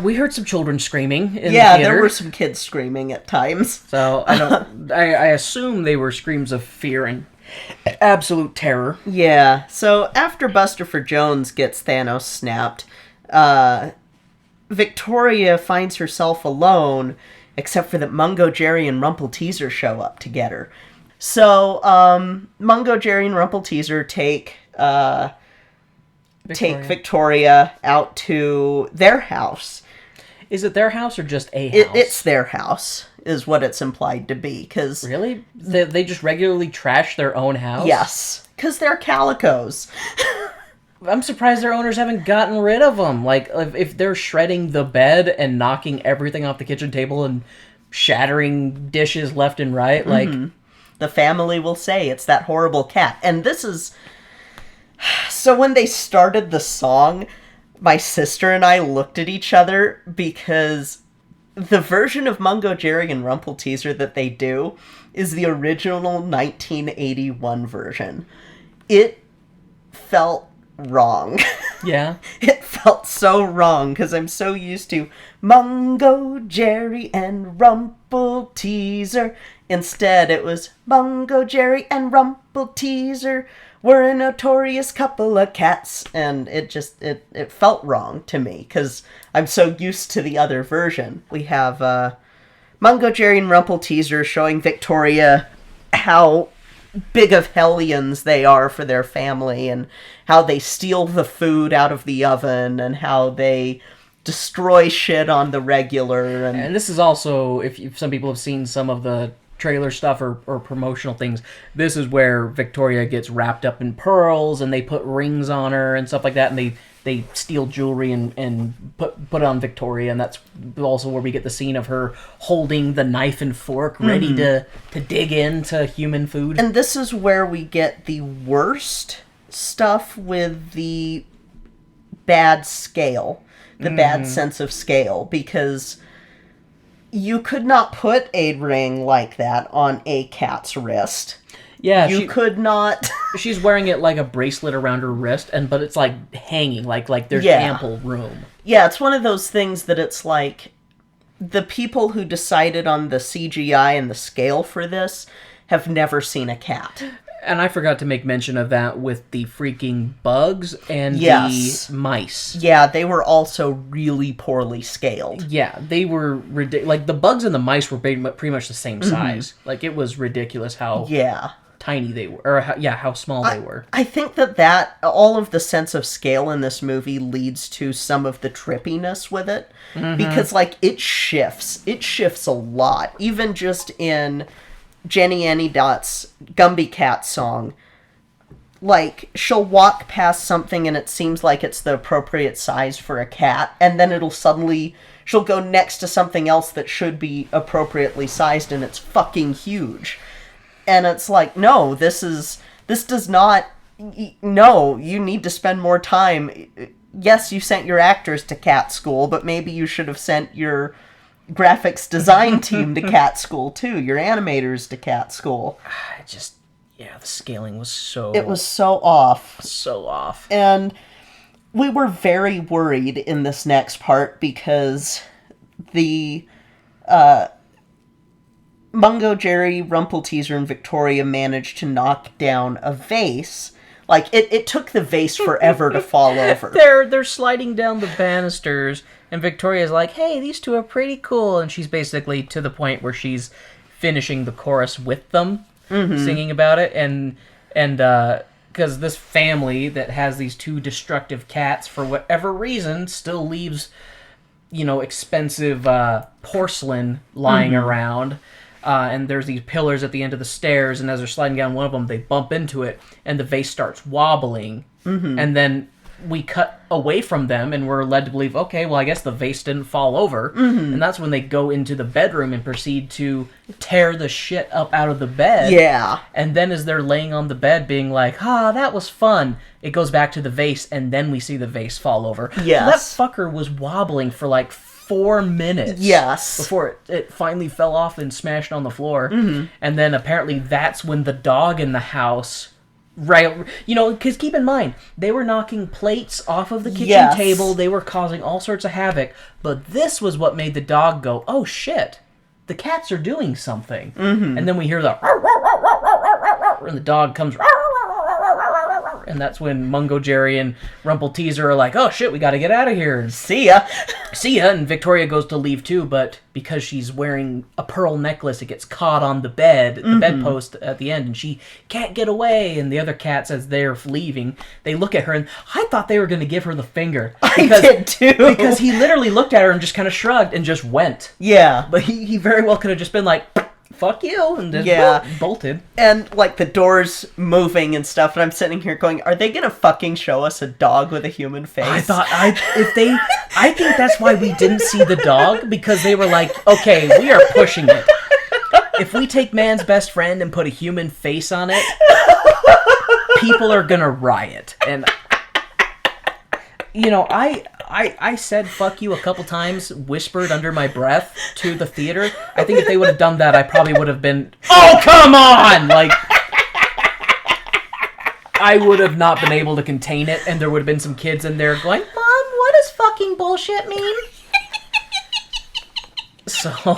We heard some children screaming in the Yeah, theater. there were some kids screaming at times. So I assume they were screams of fear and absolute terror. Yeah, so after Bustopher Jones gets Thanos snapped, Victoria finds herself alone, except for that Mungo, Jerry, and Rumpelteazer show up to get her. So, Mungo, Jerry, and Rumpelteazer take Victoria out to their house. Is it their house or just a house? It's their house, is what it's implied to be, because... Really? They just regularly trash their own house? Yes, because they're calicos. I'm surprised their owners haven't gotten rid of them. Like, if they're shredding the bed and knocking everything off the kitchen table and shattering dishes left and right, like... The family will say it's that horrible cat. And this is... So when they started the song, my sister and I looked at each other because the version of Mungo, Jerry, and Rumpelteazer that they do is the original 1981 version. It felt wrong. Yeah. It felt so wrong because I'm so used to Mungo, Jerry, and Rumpelteazer. Instead, it was Mungo, Jerry, and Rumpelteazer. We're a notorious couple of cats. And it just, it felt wrong to me because I'm so used to the other version. We have Mungo, Jerry, and Rumpelteazer showing Victoria how big of hellions they are for their family and how they steal the food out of the oven and how they destroy shit on the regular. And this is also, if some people have seen some of the trailer stuff or promotional things, this is where Victoria gets wrapped up in pearls and they put rings on her and stuff like that, and they steal jewelry and put it on Victoria, and that's also where we get the scene of her holding the knife and fork ready to dig into human food. And this is where we get the worst stuff with the bad scale, the bad sense of scale, because you could not put a ring like that on a cat's wrist. Yeah, You could not... she's wearing it like a bracelet around her wrist, but it's like hanging, like there's Yeah. ample room. Yeah, it's one of those things that it's like the people who decided on the CGI and the scale for this have never seen a cat. And I forgot to make mention of that with the freaking bugs and Yes. the mice. Yeah, they were also really poorly scaled. Yeah, they were ridiculous. Like, the bugs and the mice were pretty much the same size. Like, it was ridiculous how Yeah. tiny they were. Or, how small they were. I think that all of the sense of scale in this movie leads to some of the trippiness with it. Because, like, it shifts. It shifts a lot. Even just in Jenny Annie Dot's Gumby Cat song, like, she'll walk past something and it seems like it's the appropriate size for a cat, and then she'll go next to something else that should be appropriately sized and it's fucking huge. And it's like, no, this does not, no, you need to spend more time. Yes, you sent your actors to cat school, but maybe you should have sent your graphics design team to cat school too, your animators to cat school. The scaling was so... It was so off. so off. And we were very worried in this next part because the Mungo, Jerry, Rumpelteazer, and Victoria managed to knock down a vase. Like, it took the vase forever to fall over. They're sliding down the banisters, and Victoria's like, hey, these two are pretty cool. And she's basically to the point where she's finishing the chorus with them, singing about it. And because this family that has these two destructive cats, for whatever reason, still leaves, expensive porcelain lying around. And there's these pillars at the end of the stairs, and as they're sliding down one of them, they bump into it, and the vase starts wobbling. And then we cut away from them, and we're led to believe, okay, well, I guess the vase didn't fall over. And that's when they go into the bedroom and proceed to tear the shit up out of the bed. Yeah. And then as they're laying on the bed being like, that was fun, it goes back to the vase, and then we see the vase fall over. Yes. So that fucker was wobbling for like 4 minutes. Yes. Before it finally fell off and smashed on the floor. And then apparently that's when the dog in the house... Right, because keep in mind, they were knocking plates off of the kitchen table, they were causing all sorts of havoc, but this was what made the dog go, oh shit, the cats are doing something. And then we hear the and the dog comes, and that's when Mungo, Jerry, and Rumpelteazer are like, oh shit, we gotta get out of here. And See ya. and Victoria goes to leave too, but because she's wearing a pearl necklace, it gets caught on the bed, the bedpost at the end, and she can't get away. And the other cats, as they're leaving, they look at her, and I thought they were going to give her the finger. I did too. Because he literally looked at her and just kind of shrugged and just went. Yeah. But he very well could have just been like, fuck you, and just bolted. And, like, the doors moving and stuff, and I'm sitting here going, are they gonna fucking show us a dog with a human face? I think that's why we didn't see the dog, because they were like, okay, we are pushing it. If we take man's best friend and put a human face on it, people are gonna riot. And, I said fuck you a couple times, whispered under my breath to the theater. I think if they would have done that, I probably would have been, oh, come on! Like, I would have not been able to contain it, and there would have been some kids in there going, Mom, what does fucking bullshit mean? So,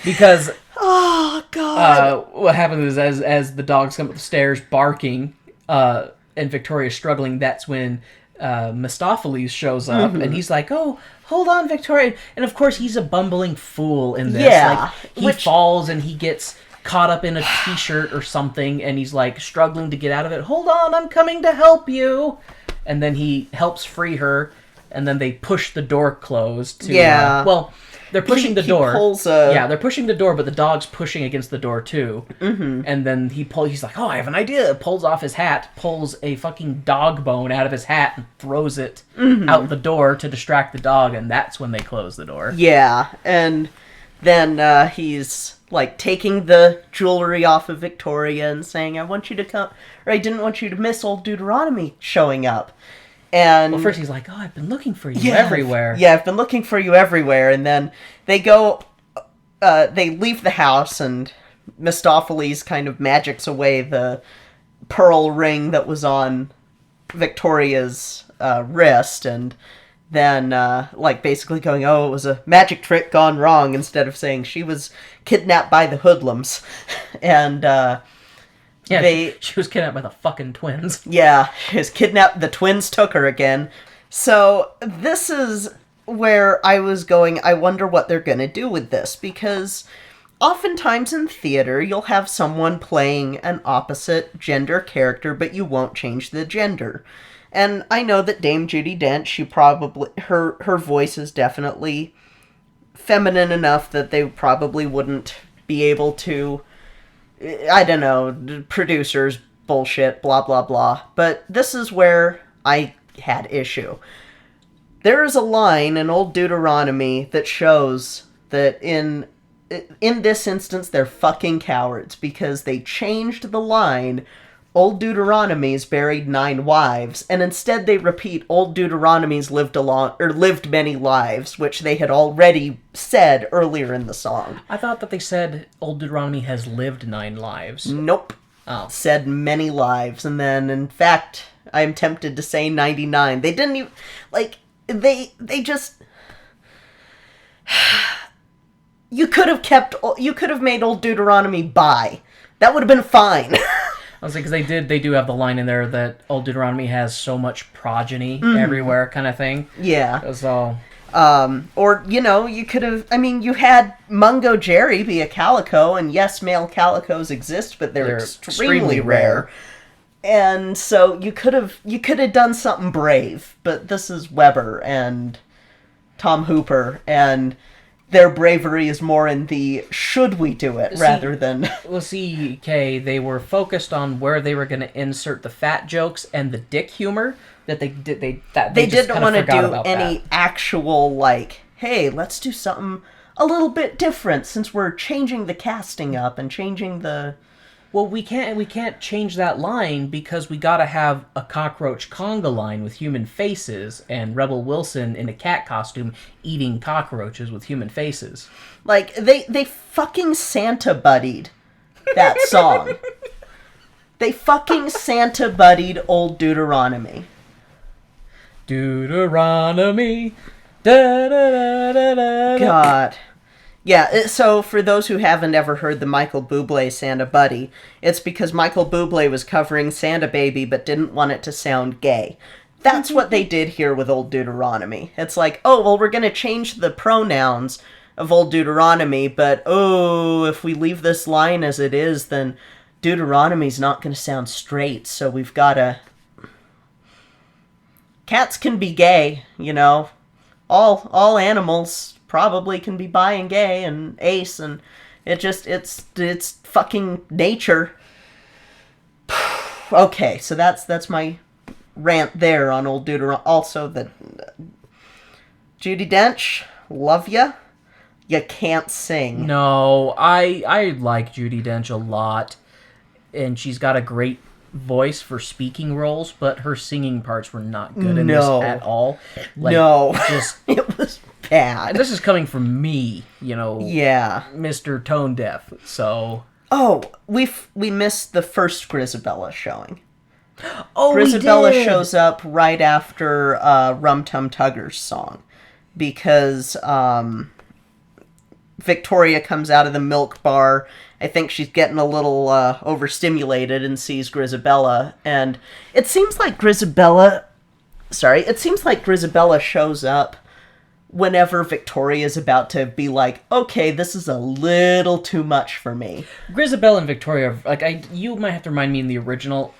because... Oh, God. What happens is, as the dogs come up the stairs barking, and Victoria's struggling, that's when... Mistopheles shows up, and he's like, oh, hold on, Victoria. And of course, he's a bumbling fool in this. Yeah. Like, he falls and he gets caught up in a t-shirt or something, and he's like struggling to get out of it. Hold on, I'm coming to help you. And then he helps free her, and then they push the door closed. They're pushing the door. They're pushing the door, but the dog's pushing against the door too. And then he's like, oh, I have an idea. Pulls off his hat, pulls a fucking dog bone out of his hat, and throws it out the door to distract the dog, and that's when they close the door. Yeah, and then he's like taking the jewelry off of Victoria and saying, I didn't want you to miss old Deuteronomy showing up. And first he's like, oh, I've been looking for you everywhere. Yeah, I've been looking for you everywhere. And then they they leave the house, and Mistopheles kind of magics away the pearl ring that was on Victoria's wrist, and then like basically going, oh, it was a magic trick gone wrong, instead of saying she was kidnapped by the hoodlums. And she was kidnapped by the fucking twins. yeah, she was kidnapped. The twins took her again. So this is where I was going, I wonder what they're gonna do with this, because oftentimes in theater, you'll have someone playing an opposite gender character, but you won't change the gender. And I know that Dame Judi Dench, she probably, her voice is definitely feminine enough that they probably wouldn't be able to, I don't know, producers, bullshit, blah, blah, blah. But this is where I had issue. There is a line in Old Deuteronomy that shows that in this instance, they're fucking cowards, because they changed the line, Old Deuteronomy's buried 9 wives, and instead they repeat Old Deuteronomy's lived many lives, which they had already said earlier in the song. I thought that they said Old Deuteronomy has lived 9 lives. Nope. Oh. Said many lives, and then, in fact, I'm tempted to say 99. They didn't even, like, they just... You could have made Old Deuteronomy bi. That would have been fine. I was like, because they do have the line in there that Old Deuteronomy has so much progeny everywhere, kind of thing. Yeah. So, or, you could have, you had Mungo Jerry be a calico, and yes, male calicos exist, but they're extremely rare. And so you could have done something brave, but this is Weber and Tom Hooper, and their bravery is more in the should we do it rather than... Well, see, Kay, they were focused on where they were going to insert the fat jokes and the dick humor that they didn't want to do any actual, like, hey, let's do something a little bit different since we're changing the casting up and changing the... Well, we can't change that line because we gotta have a cockroach conga line with human faces and Rebel Wilson in a cat costume eating cockroaches with human faces. Like, they fucking Santa buddied that song. They fucking Santa buddied Old Deuteronomy. Deuteronomy. Da, da, da, da, da. God. Yeah, so for those who haven't ever heard the Michael Bublé Santa Buddy, it's because Michael Bublé was covering Santa Baby but didn't want it to sound gay. That's what they did here with Old Deuteronomy. It's like, oh, well, we're going to change the pronouns of Old Deuteronomy, but, oh, if we leave this line as it is, then Deuteronomy's not going to sound straight, so we've got to... Cats can be gay, All animals probably can be bi and gay and ace, and it's fucking nature. Okay, so that's my rant there on Old Deuteronomy. Also, that Judi Dench, love ya. You can't sing. No, I like Judi Dench a lot, and she's got a great voice for speaking roles, but her singing parts were not good in this at all. Like, no, just it was bad. And this is coming from me, Yeah, Mr. Tone Deaf. So, we missed the first Grisabella showing. Oh, Grisabella we did. shows up right after Rum Tum Tugger's song, because Victoria comes out of the milk bar. I think she's getting a little overstimulated and sees Grisabella, and it seems like Grisabella shows up whenever Victoria's about to be like, okay, this is a little too much for me. Grisabella and Victoria, you might have to remind me in the original,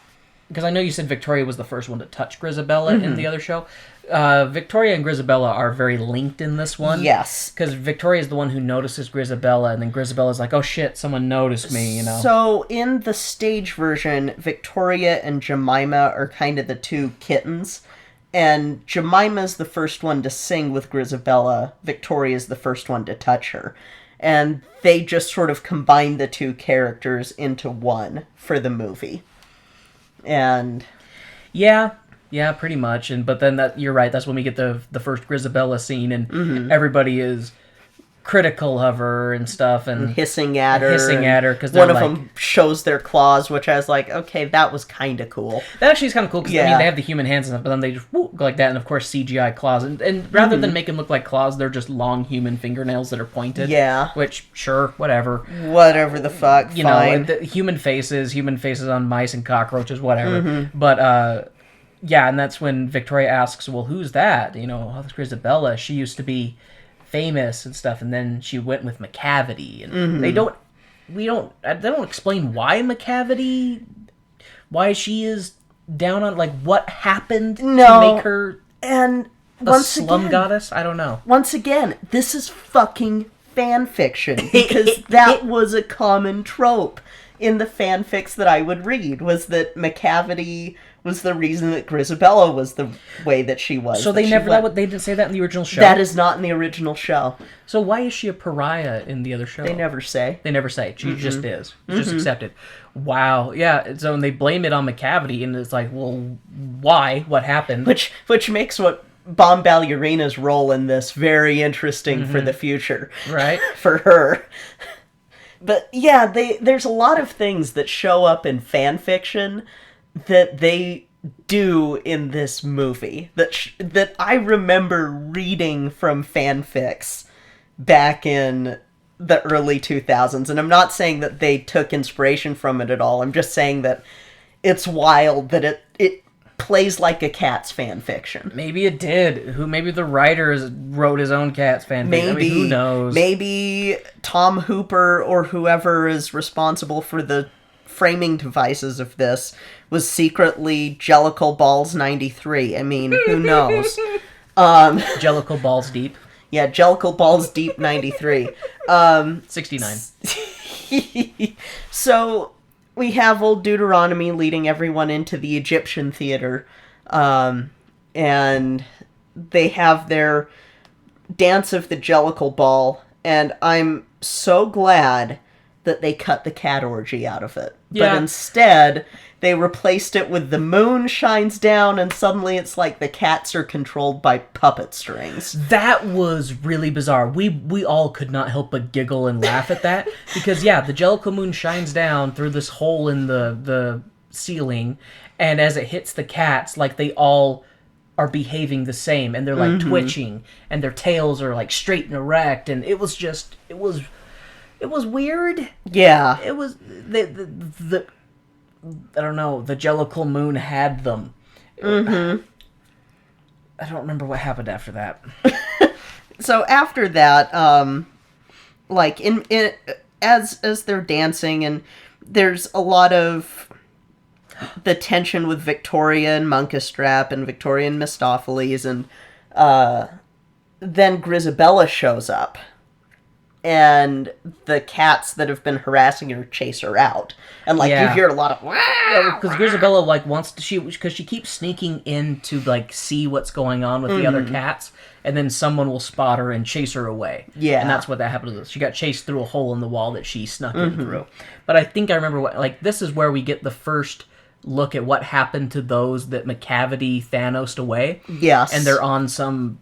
because I know you said Victoria was the first one to touch Grisabella in the other show. Victoria and Grisabella are very linked in this one. Yes. Because Victoria is the one who notices Grisabella, and then Grisabella's like, oh shit, someone noticed me, So, in the stage version, Victoria and Jemima are kind of the two kittens, and Jemima's the first one to sing with Grisabella, Victoria's the first one to touch her. And they just sort of combine the two characters into one for the movie. And... Yeah, pretty much. But then you're right. That's when we get the first Grisabella scene, and everybody is critical of her and stuff, and hissing at her. Because one of them shows their claws, which I was like, okay, that was kind of cool. That actually is kind of cool because I Yeah. mean they have the human hands and stuff, but then they just go like that, and of course CGI claws, and rather than make them look like claws, they're just long human fingernails that are pointed. Yeah. Which sure, whatever. Whatever the fuck, You fine. know, the human faces on mice and cockroaches, whatever. But yeah, and that's when Victoria asks, "Well, who's that?" You know, oh, that's Grisabella. She used to be famous and stuff, and then she went with McCavity, and they don't explain why she is down on, like, what happened to make her and a once slum again, goddess. I don't know. Once again, this is fucking fan fiction, because that was a common trope in the fanfics that I would read, was that McCavity was the reason that Grisabella was the way that she was. So they didn't say that in the original show. That is not in the original show. So why is she a pariah in the other show? They never say. They never say. She just is. Just accepted. Wow. Yeah. So they blame it on McCavity, and it's like, well, why? What happened? Which makes what Bomb Ballerina's role in this very interesting for the future. Right. For her. But yeah, there's a lot of things that show up in fan fiction that they do in this movie that I remember reading from fanfics back in the early 2000s. And I'm not saying that they took inspiration from it at all. I'm just saying that it's wild that it plays like a Cats fan fiction. Maybe it did. Maybe the writer wrote his own Cats fan fiction. Maybe, I mean, who knows? Maybe Tom Hooper or whoever is responsible for the framing devices of this was secretly Jellicle Balls 93. I mean, who knows? Jellicle Balls Deep. Yeah, Jellicle Balls Deep 93. 69. So we have old Deuteronomy leading everyone into the Egyptian theater, and they have their dance of the Jellicle Ball, and I'm so glad that they cut the cat orgy out of it. Yeah. But instead, they replaced it with the moon shines down, and suddenly it's like the cats are controlled by puppet strings. That was really bizarre. We all could not help but giggle and laugh at that. Because, yeah, the Jellicle moon shines down through this hole in the ceiling, and as it hits the cats, like, they all are behaving the same, and they're, like, twitching, and their tails are, like, straight and erect, and it was weird. Yeah. It was the I don't know, the Jellicle moon had them. I don't remember what happened after that. So after that, like in as they're dancing, and there's a lot of the tension with Victoria and Munkustrap and Victoria and Mistopheles, and then Grisabella shows up. And the cats that have been harassing her chase her out, and like you hear a lot of because Grisabella like wants to because she keeps sneaking in to like see what's going on with the other cats, and then someone will spot her and chase her away. Yeah, and that's what that happened to us. She got chased through a hole in the wall that she snuck in through. But I think I remember this is where we get the first look at what happened to those that McCavity Thanos'd away. Yes, and they're on some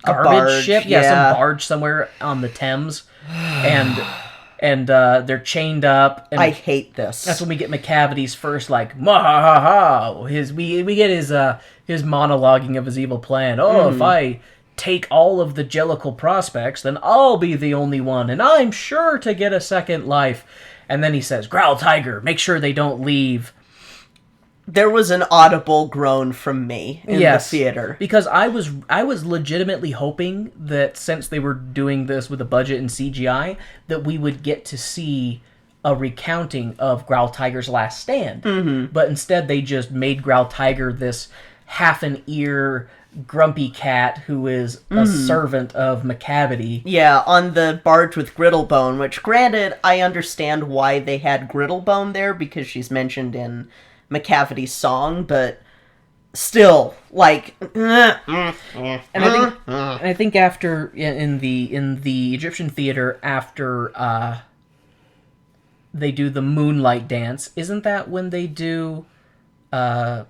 garbage ship, some barge somewhere on the Thames, and they're chained up. And I hate this. That's when we get McCavity's first like ha. We get his monologuing of his evil plan. Oh, if I take all of the Jellicle prospects, then I'll be the only one, and I'm sure to get a second life. And then he says, "Growl, tiger, make sure they don't leave." There was an audible groan from me in the theater. Because I was legitimately hoping that since they were doing this with a budget and CGI, that we would get to see a recounting of Growl Tiger's last stand. But instead they just made Growl Tiger this half an ear grumpy cat who is a servant of McCavity. Yeah, on the barge with Griddlebone, which granted, I understand why they had Griddlebone there because she's mentioned in McCavity's song, but still, like, and I think after in the Egyptian theater, after they do the moonlight dance, isn't that when they do what's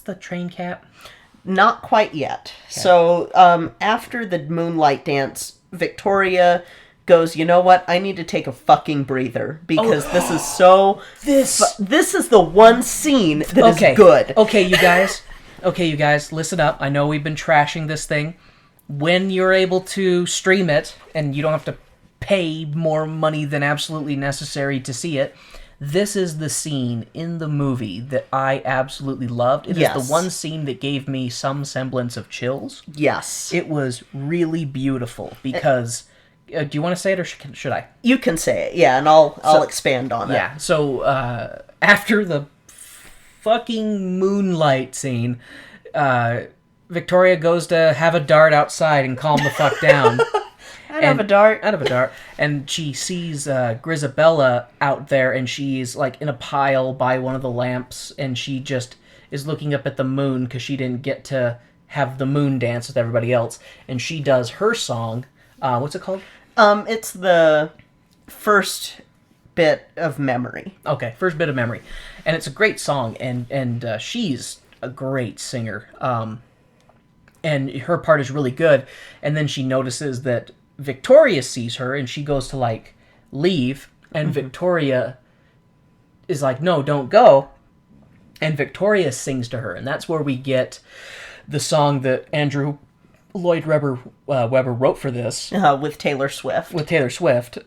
the train cat? Not quite yet. So, after the moonlight dance, Victoria goes, you know what? I need to take a fucking breather because this is so... This is the one scene that is good. Okay, you guys, listen up. I know we've been trashing this thing. When you're able to stream it, and you don't have to pay more money than absolutely necessary to see it, this is the scene in the movie that I absolutely loved. It is the one scene that gave me some semblance of chills. Yes. It was really beautiful because... do you want to say it or should I? You can say it, yeah, and I'll expand on it. Yeah, so after the fucking moonlight scene, Victoria goes to have a dart outside and calm the fuck down. I'd have a dart. And she sees Grisabella out there, and she's like in a pile by one of the lamps, and she just is looking up at the moon because she didn't get to have the moon dance with everybody else. And she does her song. What's it called? It's the first bit of memory. Okay, first bit of memory. And it's a great song, and she's a great singer. And her part is really good. And then she notices that Victoria sees her, and she goes to, like, leave, and Victoria is like, no, don't go. And Victoria sings to her, and that's where we get the song that Andrew Lloyd Webber wrote for this. With Taylor Swift.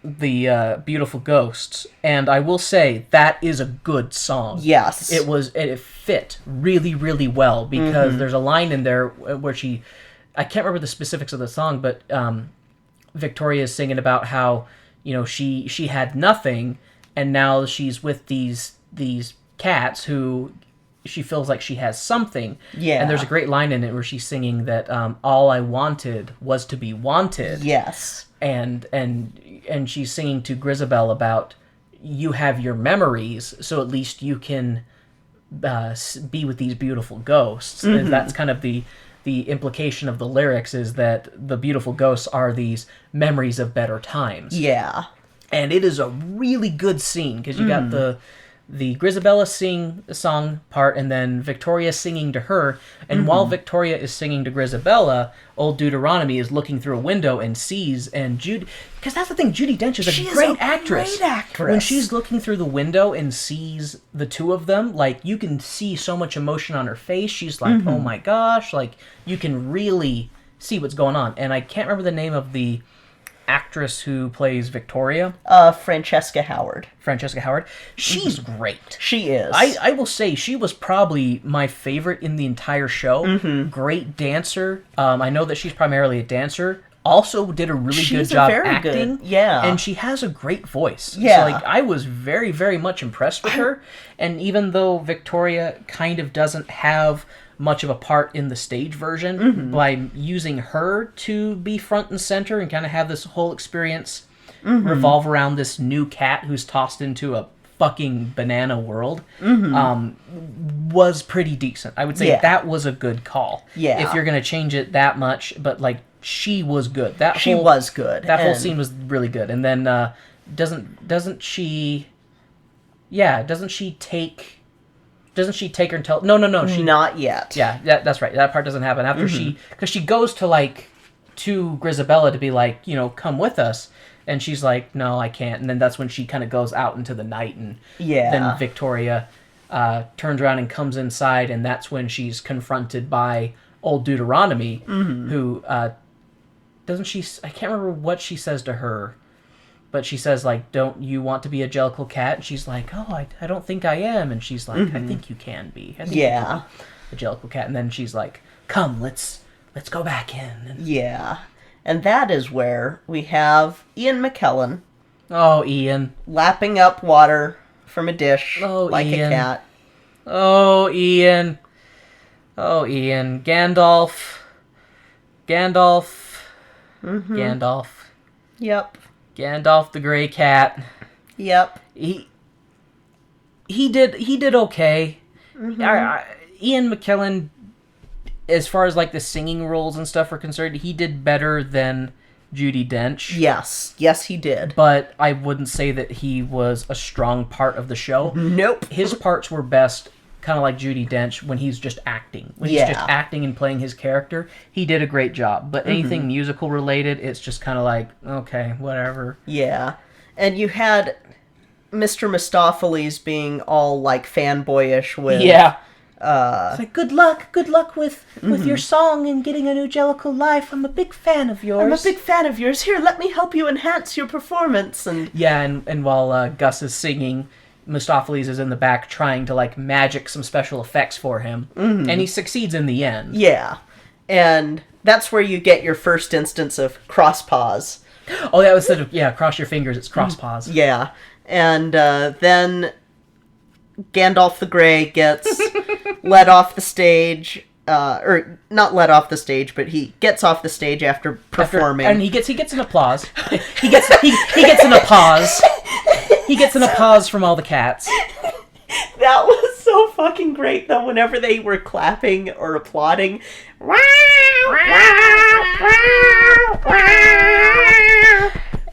The Beautiful Ghosts. And I will say, that is a good song. Yes. It fit really, really well, because there's a line in there where I can't remember the specifics of the song, but Victoria is singing about how, you know, she had nothing, and now she's with these cats who she feels like she has something. Yeah. And there's a great line in it where she's singing that all I wanted was to be wanted. Yes. And she's singing to Grisabelle about, you have your memories, so at least you can be with these beautiful ghosts. And that's kind of the implication of the lyrics, is that the beautiful ghosts are these memories of better times. Yeah. And it is a really good scene, because you got the Grisabella sing song part, and then Victoria singing to her. And while Victoria is singing to Grisabella, old Deuteronomy is looking through a window and sees, and Judy... Because that's the thing, Judi Dench is a great actress. When she's looking through the window and sees the two of them, like, you can see so much emotion on her face. She's like, oh my gosh, like, you can really see what's going on. And I can't remember the name of the actress who plays Victoria. Francesca Howard. She's great. She is. I will say she was probably my favorite in the entire show. Great dancer. I know that she's primarily a dancer. Also did a really good job acting. Good. Yeah. And she has a great voice. Yeah. So, like, I was very, very much impressed with her. And even though Victoria kind of doesn't have much of a part in the stage version, by using her to be front and center and kind of have this whole experience revolve around this new cat who's tossed into a fucking banana world, was pretty decent. I would say that was a good call. Yeah. If you're going to change it that much, but, like, she was good. She was good. That whole scene was really good. And then doesn't she take her and tell... No. Not yet. Yeah, that's right. That part doesn't happen. After because she goes to Grisabella to be like, you know, come with us. And she's like, no, I can't. And then that's when she kind of goes out into the night. And then Victoria turns around and comes inside. And that's when she's confronted by old Deuteronomy, who... doesn't she... I can't remember what she says to her. But she says, like, don't you want to be a Jellicle cat? And she's like, oh, I don't think I am. And she's like, I think you can be. I think you can be a Jellicle cat. And then she's like, come, let's go back in. Yeah. And that is where we have Ian McKellen. Oh, Ian. Lapping up water from a dish like Ian. a cat. Oh, Ian. Gandalf. Yep. Gandalf the Grey Cat. Yep. He did okay. Ian McKellen, as far as, like, the singing roles and stuff are concerned, he did better than Judi Dench. Yes, he did. But I wouldn't say that he was a strong part of the show. Nope. His parts were best kind of like Judi Dench when he's just acting. When he's just acting and playing his character, he did a great job. But anything musical related, it's just kind of like, okay, whatever. Yeah. And you had Mr. Mistopheles being all, like, fanboyish with... Yeah. It's like, good luck with your song and getting a new Jellicle life. I'm a big fan of yours. I'm a big fan of yours. Here, let me help you enhance your performance. And yeah, and while Gus is singing, Mistopheles is in the back trying to, like, magic some special effects for him. And he succeeds in the end. Yeah. And that's where you get your first instance of cross paws. Oh, that was cross your fingers, it's cross paws. Yeah. And then Gandalf the Grey gets let off the stage, or not let off the stage, but he gets off the stage after performing. And he gets an applause. he gets an applause. He gets an applause from all the cats. That was so fucking great, though, whenever they were clapping or applauding.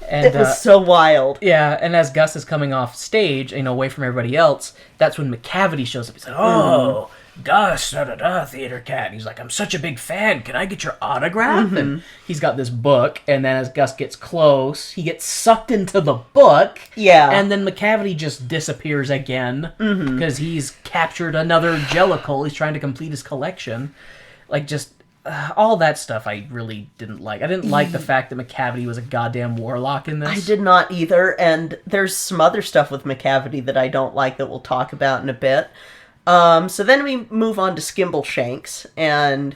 And, it was so wild. Yeah, and as Gus is coming off stage, away from everybody else, that's when McCavity shows up. He's like, oh, Gus, theater cat. And he's like, I'm such a big fan. Can I get your autograph? And he's got this book, and then as Gus gets close, he gets sucked into the book. Yeah. And then McCavity just disappears again, because he's captured another Jellicle. He's trying to complete his collection. Like, just... all that stuff I really didn't like. I didn't like the fact that McCavity was a goddamn warlock in this. I did not either, and there's some other stuff with McCavity that I don't like that we'll talk about in a bit. So then we move on to Skimbleshanks, and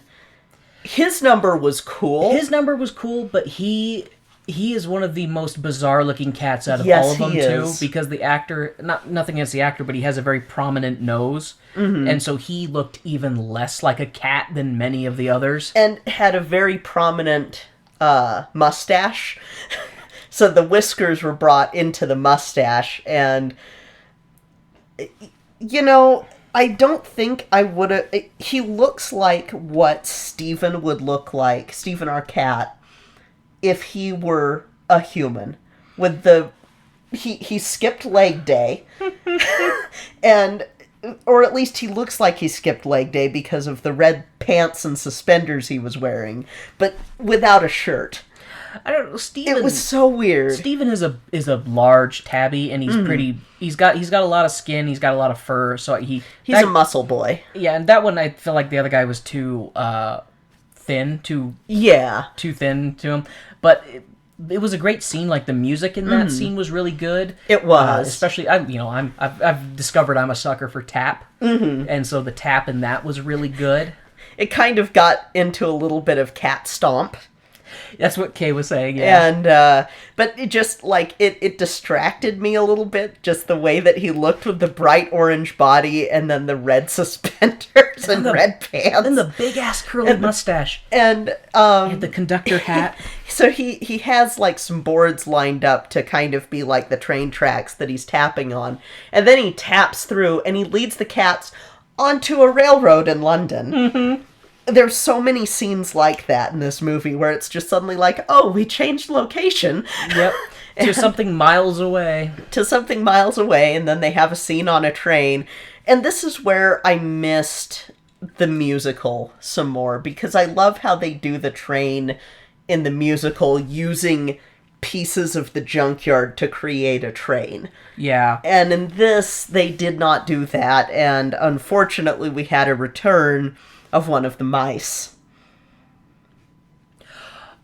his number was cool. His number was cool, but he is one of the most bizarre-looking cats out of all of them, too, because the actor, nothing against the actor, but he has a very prominent nose, and so he looked even less like a cat than many of the others. And had a very prominent mustache. So the whiskers were brought into the mustache, and, I don't think I would have... He looks like what Steven would look like, Steven our cat, if he were a human. With the... He skipped leg day. And... Or at least he looks like he skipped leg day because of the red pants and suspenders he was wearing. But without a shirt. I don't know, Steven... It was so weird. Steven is a large tabby, and he's pretty... He's got a lot of skin, he's got a lot of fur, so he's a muscle boy. Yeah, and that one I feel like the other guy was too thin, too thin to him. But it was a great scene. Like, the music in that scene was really good. It was. Especially, I've discovered I'm a sucker for tap, and so the tap in that was really good. It kind of got into a little bit of cat stomp. That's what Kay was saying, yeah. And, but it just, like, it distracted me a little bit, just the way that he looked with the bright orange body and then the red suspenders and red pants. And the big-ass curly mustache. And, the conductor hat. So he has, like, some boards lined up to kind of be like the train tracks that he's tapping on. And then he taps through and he leads the cats onto a railroad in London. There's so many scenes like that in this movie where it's just suddenly like, oh, we changed location. Yep. To something miles away. And then they have a scene on a train. And this is where I missed the musical some more, because I love how they do the train in the musical using pieces of the junkyard to create a train. Yeah. And in this, they did not do that, and unfortunately we had a return of one of the mice.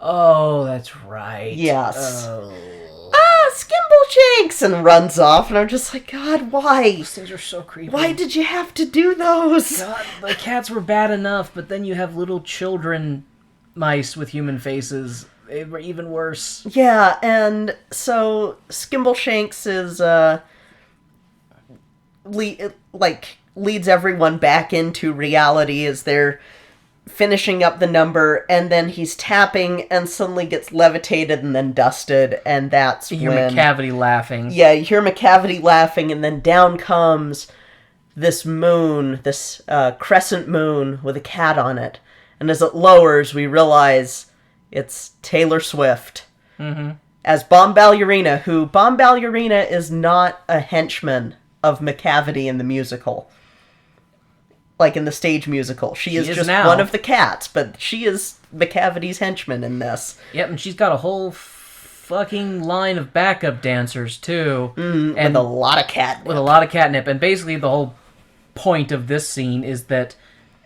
Oh, that's right. Yes. Oh. Skimbleshanks! And runs off, and I'm just like, God, why? Those things are so creepy. Why did you have to do those? God, the cats were bad enough, but then you have little children mice with human faces. They were even worse. Yeah, and so Skimbleshanks is, leads everyone back into reality as they're finishing up the number, and then he's tapping and suddenly gets levitated and then dusted, and that's you hear when... McCavity laughing. Yeah, you hear McCavity laughing, and then down comes this moon, this crescent moon with a cat on it. And as it lowers, we realize it's Taylor Swift. As Bomb Ballerina, who Bomb Ballerina is not a henchman of McCavity in the musical. like in the stage musical. She is just now one of the cats, but she is McCavity's henchman in this. Yep, and she's got a whole fucking line of backup dancers too, And with a lot of catnip. with a lot of catnip. And basically, the whole point of this scene is that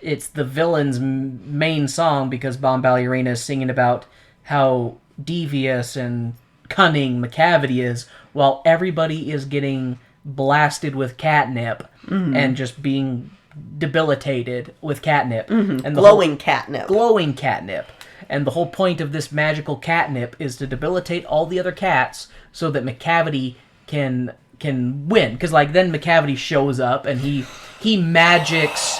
it's the villain's main song because Bomb Ballerina is singing about how devious and cunning McCavity is, while everybody is getting blasted with catnip and just being debilitated with catnip. And the Glowing catnip. glowing catnip. And the whole point of this magical catnip is to debilitate all the other cats so that McCavity can win. Because like then McCavity shows up and he magics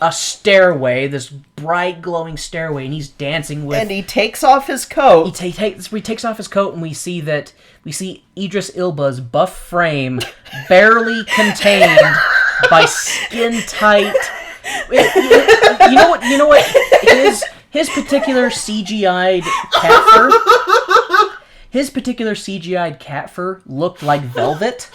a stairway, this bright glowing stairway, and he's dancing with. And he takes off his coat. He takes off his coat, and we see Idris Elba's buff frame barely contained by skin tight. You know what? His particular CGI'd cat fur. His particular CGI'd cat fur looked like velvet.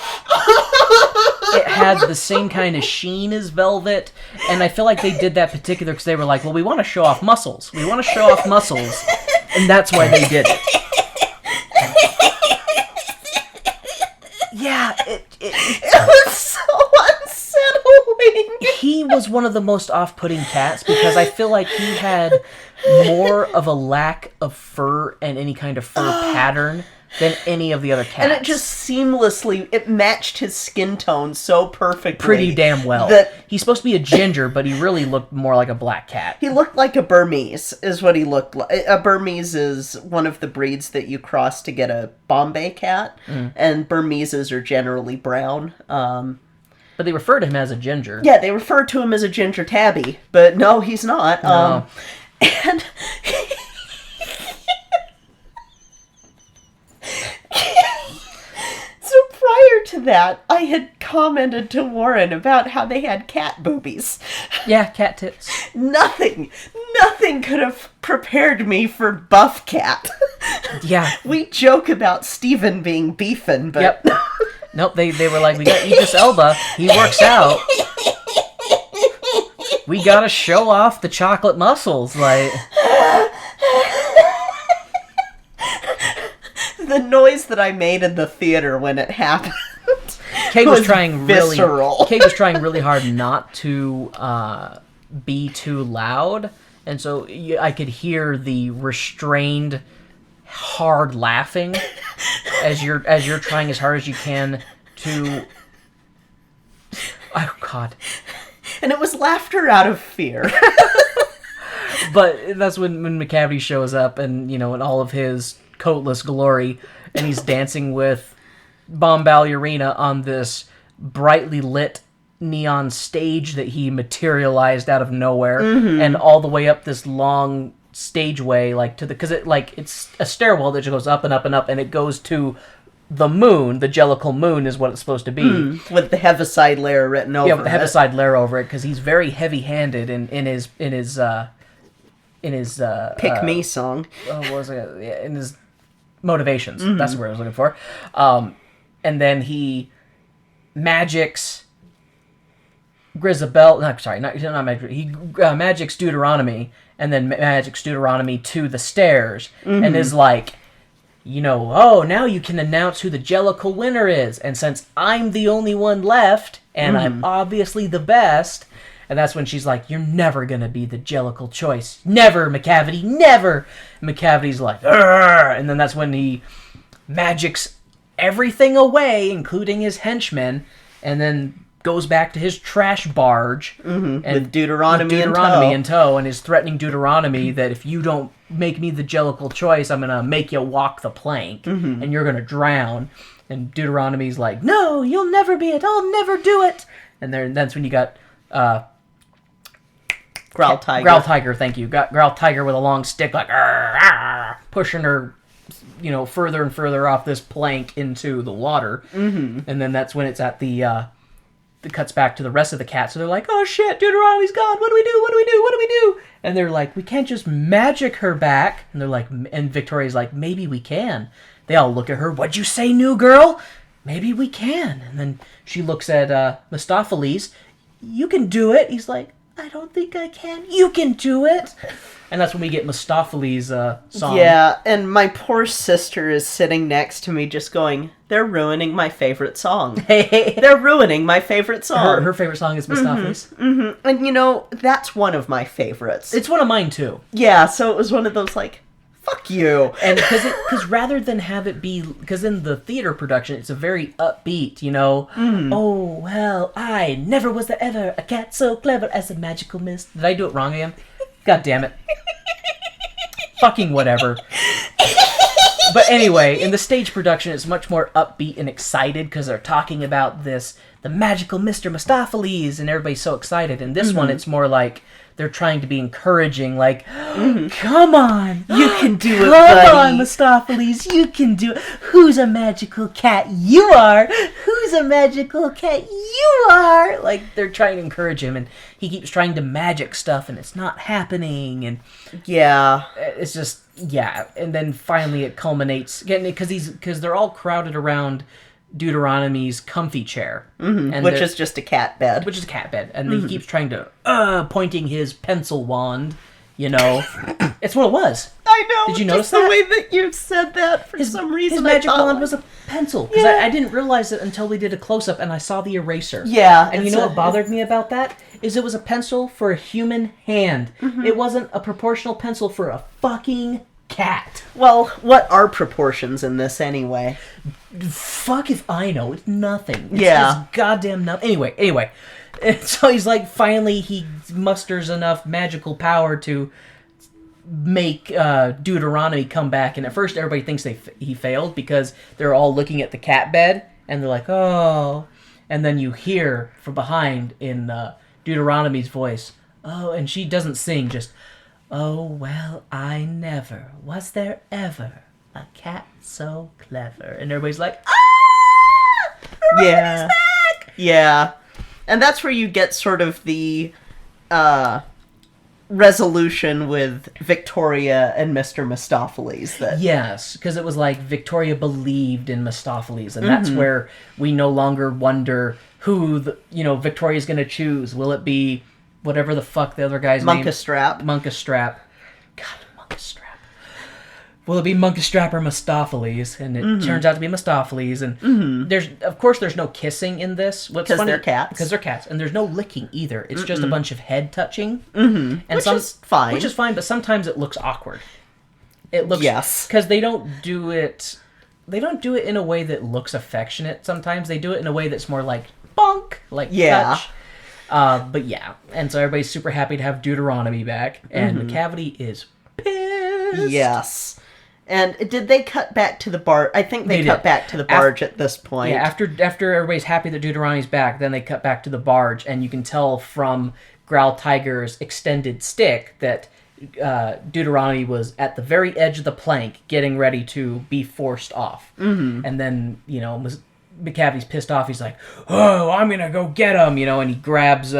It had the same kind of sheen as velvet, and I feel like they did that particular because they were like, well, we want to show off muscles. We want to show off muscles, and that's why they did it. Yeah, It was so unsettling. he was one of the most off-putting cats because I feel like he had more of a lack of fur and any kind of fur pattern than any of the other cats. And it just seamlessly, it matched his skin tone so perfectly. pretty damn well. That He's supposed to be a ginger, but he really looked more like a black cat. he looked like a Burmese, is what he looked like. A Burmese is one of the breeds that you cross to get a Bombay cat, and Burmeses are generally brown. But they refer to him as a ginger. Yeah, they refer to him as a ginger tabby, but no, he's not. No. And so prior to that, I had commented to Warren about how they had cat boobies. Yeah, cat tits. Nothing could have prepared me for buff cat. Yeah. We joke about Steven being beefin', but Yep. Nope, they were like, we got Idris Elba. He works out. We gotta show off the chocolate muscles. Like, the noise that I made in the theater when it happened. Kate was trying visceral. really hard not to be too loud, and so I could hear the restrained, hard laughing as you're trying as hard as you can to. Oh God! And it was laughter out of fear. But that's when McCavity shows up, and in all of his coatless glory, and he's dancing with Bomb Ballerina on this brightly lit neon stage that he materialized out of nowhere, and all the way up this long stageway, because it's a stairwell that just goes up and up and up, and it goes to the moon. The Jellicle moon is what it's supposed to be, With the Heaviside layer written over yeah, with the it. Heaviside layer over it, because he's very heavy-handed in his Pick Me song. what was it? Yeah, in his motivations. That's the word I was looking for. And then he magics Grisabelle. No, sorry, not magic. He magics Deuteronomy, and then magics Deuteronomy to the stairs, and is like, oh, now you can announce who the Jellicle winner is. And since I'm the only one left, and I'm obviously the best. And that's when she's like, you're never going to be the Jellicle choice. Never, McCavity, never. And McCavity's like, argh! And then that's when he magics everything away, including his henchmen, and then goes back to his trash barge. And With Deuteronomy in tow. And is threatening Deuteronomy that if you don't make me the Jellicle choice, I'm going to make you walk the plank, and you're going to drown. And Deuteronomy's like, no, you'll never be it. I'll never do it. And that's when you got... Growl Tiger. Growl Tiger, thank you. Got Growl Tiger with a long stick, like, argh, argh, pushing her, further and further off this plank into the water. And then that's when it's at it cuts back to the rest of the cats. So they're like, oh shit, Deuteronomy's gone. What do we do? What do we do? What do we do? And they're like, we can't just magic her back. And they're like, and Victoria's like, maybe we can. They all look at her. What'd you say, new girl? Maybe we can. And then she looks at Mistopheles. You can do it. He's like, I don't think I can. You can do it. And that's when we get Mistopheles' song. Yeah, and my poor sister is sitting next to me just going, they're ruining my favorite song. They're ruining my favorite song. Her favorite song is Mistopheles. And you know, that's one of my favorites. It's one of mine, too. Yeah, so it was one of those, like, fuck you. And because rather than have it be, because in the theater production, it's a very upbeat, you know, oh, well, I never was there ever a cat so clever as a magical mist. Did I do it wrong again? God damn it. Fucking whatever. But anyway, in the stage production, it's much more upbeat and excited because they're talking about the magical Mr. Mistopheles, and everybody's so excited. In this one, it's more like they're trying to be encouraging, like, come on, You can do it, come buddy. on, Mistopheles, you can do it. Who's a magical cat? You are. Who's a magical cat? You are. Like, they're trying to encourage him, and he keeps trying to magic stuff, and it's not happening, and Yeah. it's just, yeah. And then finally it culminates, because they're all crowded around Deuteronomy's comfy chair. And Which is just a cat bed. which is a cat bed. And he keeps trying to, pointing his pencil wand, you know. It's what it was. I know. Did you notice just that? the way that you said that for some reason? His magic I thought, wand was a pencil. Because Yeah. I didn't realize it until we did a close-up and I saw the eraser. Yeah. And you know what bothered me about that? Is it was a pencil for a human hand. It wasn't a proportional pencil for a fucking cat. Well, what are proportions in this anyway? Fuck if I know. It's nothing. It's Yeah. just goddamn nothing. Anyway. And so he's like, finally he musters enough magical power to make Deuteronomy come back. And at first everybody thinks he failed because they're all looking at the cat bed. And they're like, oh. And then you hear from behind in Deuteronomy's voice, oh, and she doesn't sing, just, oh, well, I never. Was there ever a cat so clever? And everybody's like, ah! Yeah. Yeah. And that's where you get sort of the resolution with Victoria and Mr. Mistopheles. That Yes, because it was like Victoria believed in Mistopheles, and that's where we no longer wonder who Victoria's going to choose. Will it be whatever the fuck the other guy's name? Monkastrap. Monkastrap. God, Monkastrap. Will it be Monkastrap or Mistopheles? And it turns out to be Mistopheles. And there's no kissing in this. Because they're cats. Because they're cats. And there's no licking either. It's just a bunch of head touching. And which is fine. Which is fine, but sometimes it looks awkward. It looks... Yes. Because they don't do it in a way that looks affectionate sometimes. They do it in a way that's more like bonk, like touch. But yeah. And so everybody's super happy to have Deuteronomy back. And McCavity is pissed. Yes. And did they cut back to the barge? I think they cut did. back to the barge at this point. Yeah, after everybody's happy that Deuteronomy's back, then they cut back to the barge, and you can tell from Growl Tiger's extended stick that Deuteronomy was at the very edge of the plank, getting ready to be forced off. And then, McCavity's pissed off. He's like, "Oh, I'm gonna go get him," and he grabs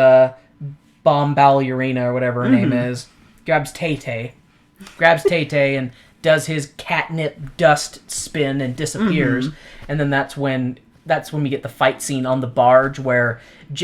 Bombalurina or whatever her name is, grabs Tay-Tay and does his catnip dust spin and disappears. And then that's when we get the fight scene on the barge where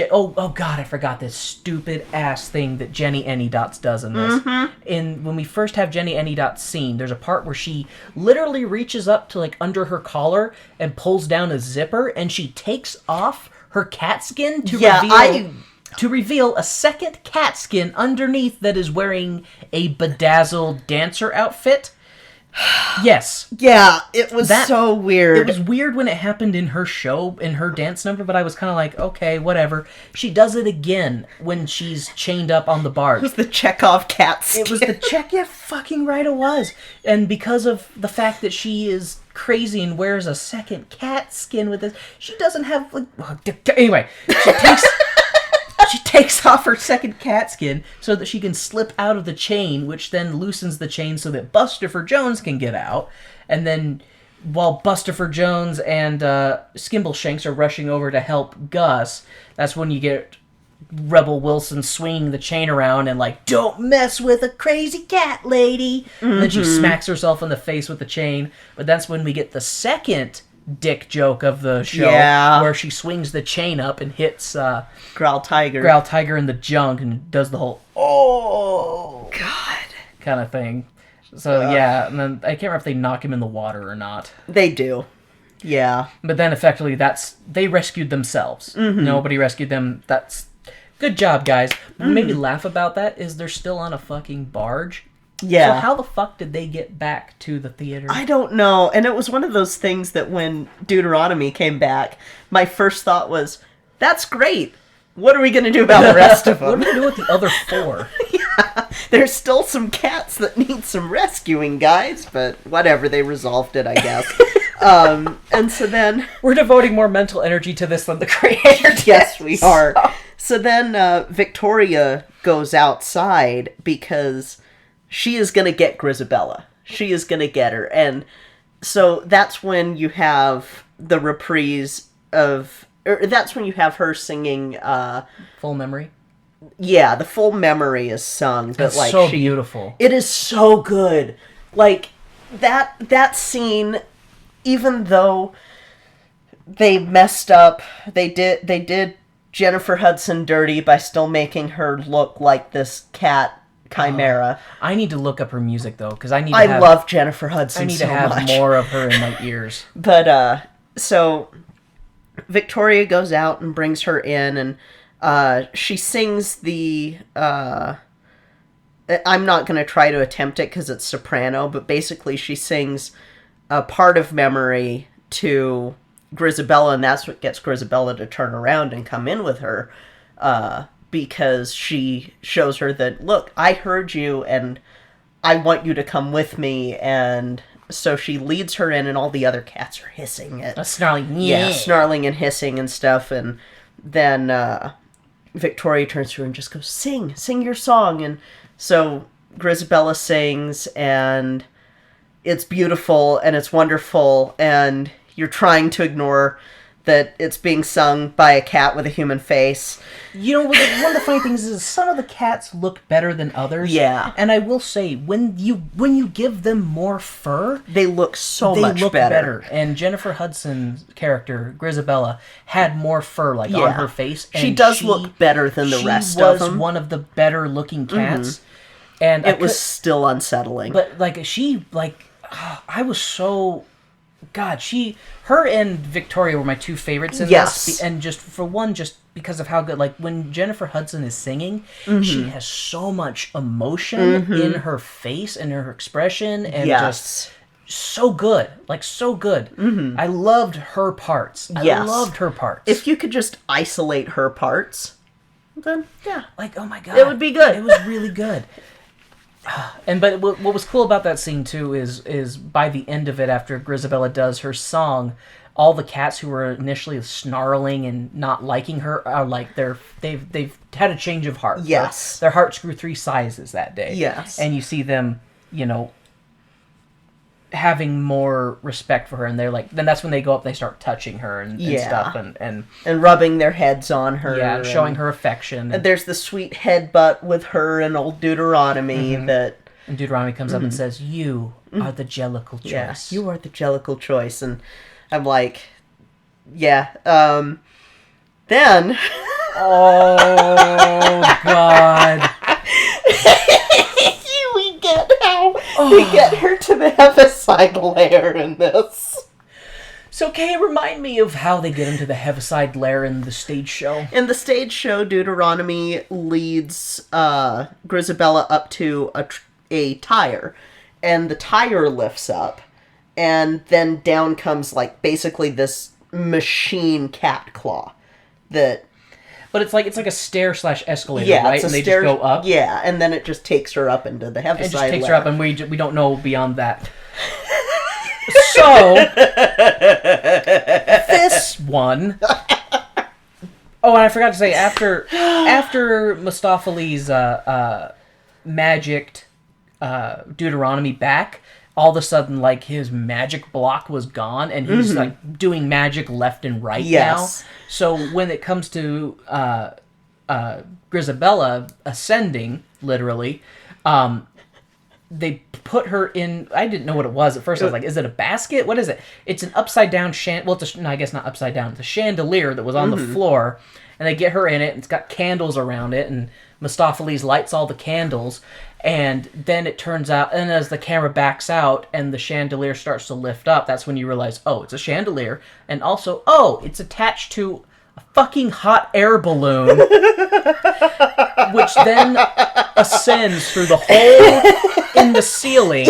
oh god, I forgot this stupid ass thing that Jenny Anydots does in this. When we first have Jenny Anydots scene, there's a part where she literally reaches up to like under her collar and pulls down a zipper, and she takes off her cat skin to reveal a second cat skin underneath that is wearing a bedazzled dancer outfit. Yes. Yeah, it was so weird. It was weird when it happened in her show, in her dance number, but I was kind of like, okay, whatever. She does it again when she's chained up on the barge. It was the Chekhov cat skin. It was the yeah, fucking right it was. And because of the fact that she is crazy and wears a second cat skin with this, she doesn't have, anyway, she takes off her second cat skin so that she can slip out of the chain, which then loosens the chain so that Busterfer Jones can get out. And then while Busterfer Jones and Skimbleshanks are rushing over to help Gus, that's when you get Rebel Wilson swinging the chain around and like, "Don't mess with a crazy cat lady." And then she smacks herself in the face with the chain. But that's when we get the second dick joke of the show, where she swings the chain up and hits Growl Tiger in the junk and does the whole "oh God" kind of thing. So yeah, and then I can't remember if they knock him in the water or not. They do. Yeah. But then effectively they rescued themselves. Nobody rescued them. That's good job, guys. What made me laugh about that is they're still on a fucking barge. Yeah. So how the fuck did they get back to the theater? I don't know. And it was one of those things that when Deuteronomy came back, my first thought was, that's great. What are we going to do about the rest of them? What are we going to do with the other 4? There's still some cats that need some rescuing, guys, but whatever, they resolved it, I guess. And so then... We're devoting more mental energy to this than the creator did. Yes, we are. So then Victoria goes outside because she is going to get Grisabella. She is going to get her. And so that's when you have the reprise of... Or that's when you have her singing... Full memory? Yeah, the full memory is sung. But it's so beautiful. It is so good. Like, that scene, even though they messed up, they did Jennifer Hudson dirty by still making her look like this cat chimera. I need to look up her music, though, because I love Jennifer Hudson so much. I need to have more of her in my ears. But, so... Victoria goes out and brings her in, and she sings the... I'm not going to try to attempt it because it's soprano, but basically she sings a part of memory to Grisabella, and that's what gets Grisabella to turn around and come in with her, because she shows her that, look, I heard you, and I want you to come with me, and... So she leads her in, and all the other cats are hissing at... Snarling. Yeah, snarling and hissing and stuff, and then Victoria turns to her and just goes, sing your song, and so Grisabella sings, and it's beautiful, and it's wonderful, and you're trying to ignore that it's being sung by a cat with a human face. You know, one of the funny things is some of the cats look better than others. Yeah. And I will say, when you give them more fur... They look much better. And Jennifer Hudson's character, Grisabella, had more fur, on her face. And she does look better than the rest of them. She was one of the better looking cats. Mm-hmm. And it was still unsettling. But, I was so... God, her and Victoria were my two favorites in this. And just because of how good, when Jennifer Hudson is singing, she has so much emotion in her face and her expression, and just so good. So good. Mm-hmm. I loved her parts. I loved her parts. If you could just isolate her parts, then, yeah. Oh my God. It would be good. It was really good. But what was cool about that scene too is by the end of it, after Grisabella does her song, all the cats who were initially snarling and not liking her are they've had a change of heart. Yes, their hearts grew 3 sizes that day. Yes, and you see them, having more respect for her, and they're then that's when they go up and they start touching her and stuff and rubbing their heads on her, and showing her affection. And there's the sweet headbutt with her and old Deuteronomy and Deuteronomy comes up and says, "You are the Jellicle choice. Yeah, you are the Jellicle choice." And I'm like, yeah. Then, oh God. We get her to the Heaviside lair in this. So, can you remind me of how they get into the Heaviside lair in the stage show? In the stage show, Deuteronomy leads Grisabella up to a tire, and the tire lifts up, and then down comes, basically this machine cat claw that... But it's like a stair / escalator, right? And they just go up. Yeah, and then it just takes her up into the Heaviside. It just takes her up, and we don't know beyond that. So this one. Oh, and I forgot to say, after Mustafali's magicked Deuteronomy back, all of a sudden, his magic block was gone, and he's, doing magic left and right now. So when it comes to Grisabella ascending, literally, they put her in. I didn't know what it was at first. I was like, "Is it a basket? What is it?" It's an upside down well, no, I guess not upside down. It's a chandelier that was on the floor, and they get her in it. And it's got candles around it, and Mistopheles lights all the candles. And then it turns out, and as the camera backs out and the chandelier starts to lift up, that's when you realize, oh, it's a chandelier, and also, oh, it's attached to a fucking hot air balloon, which then ascends through the hole in the ceiling.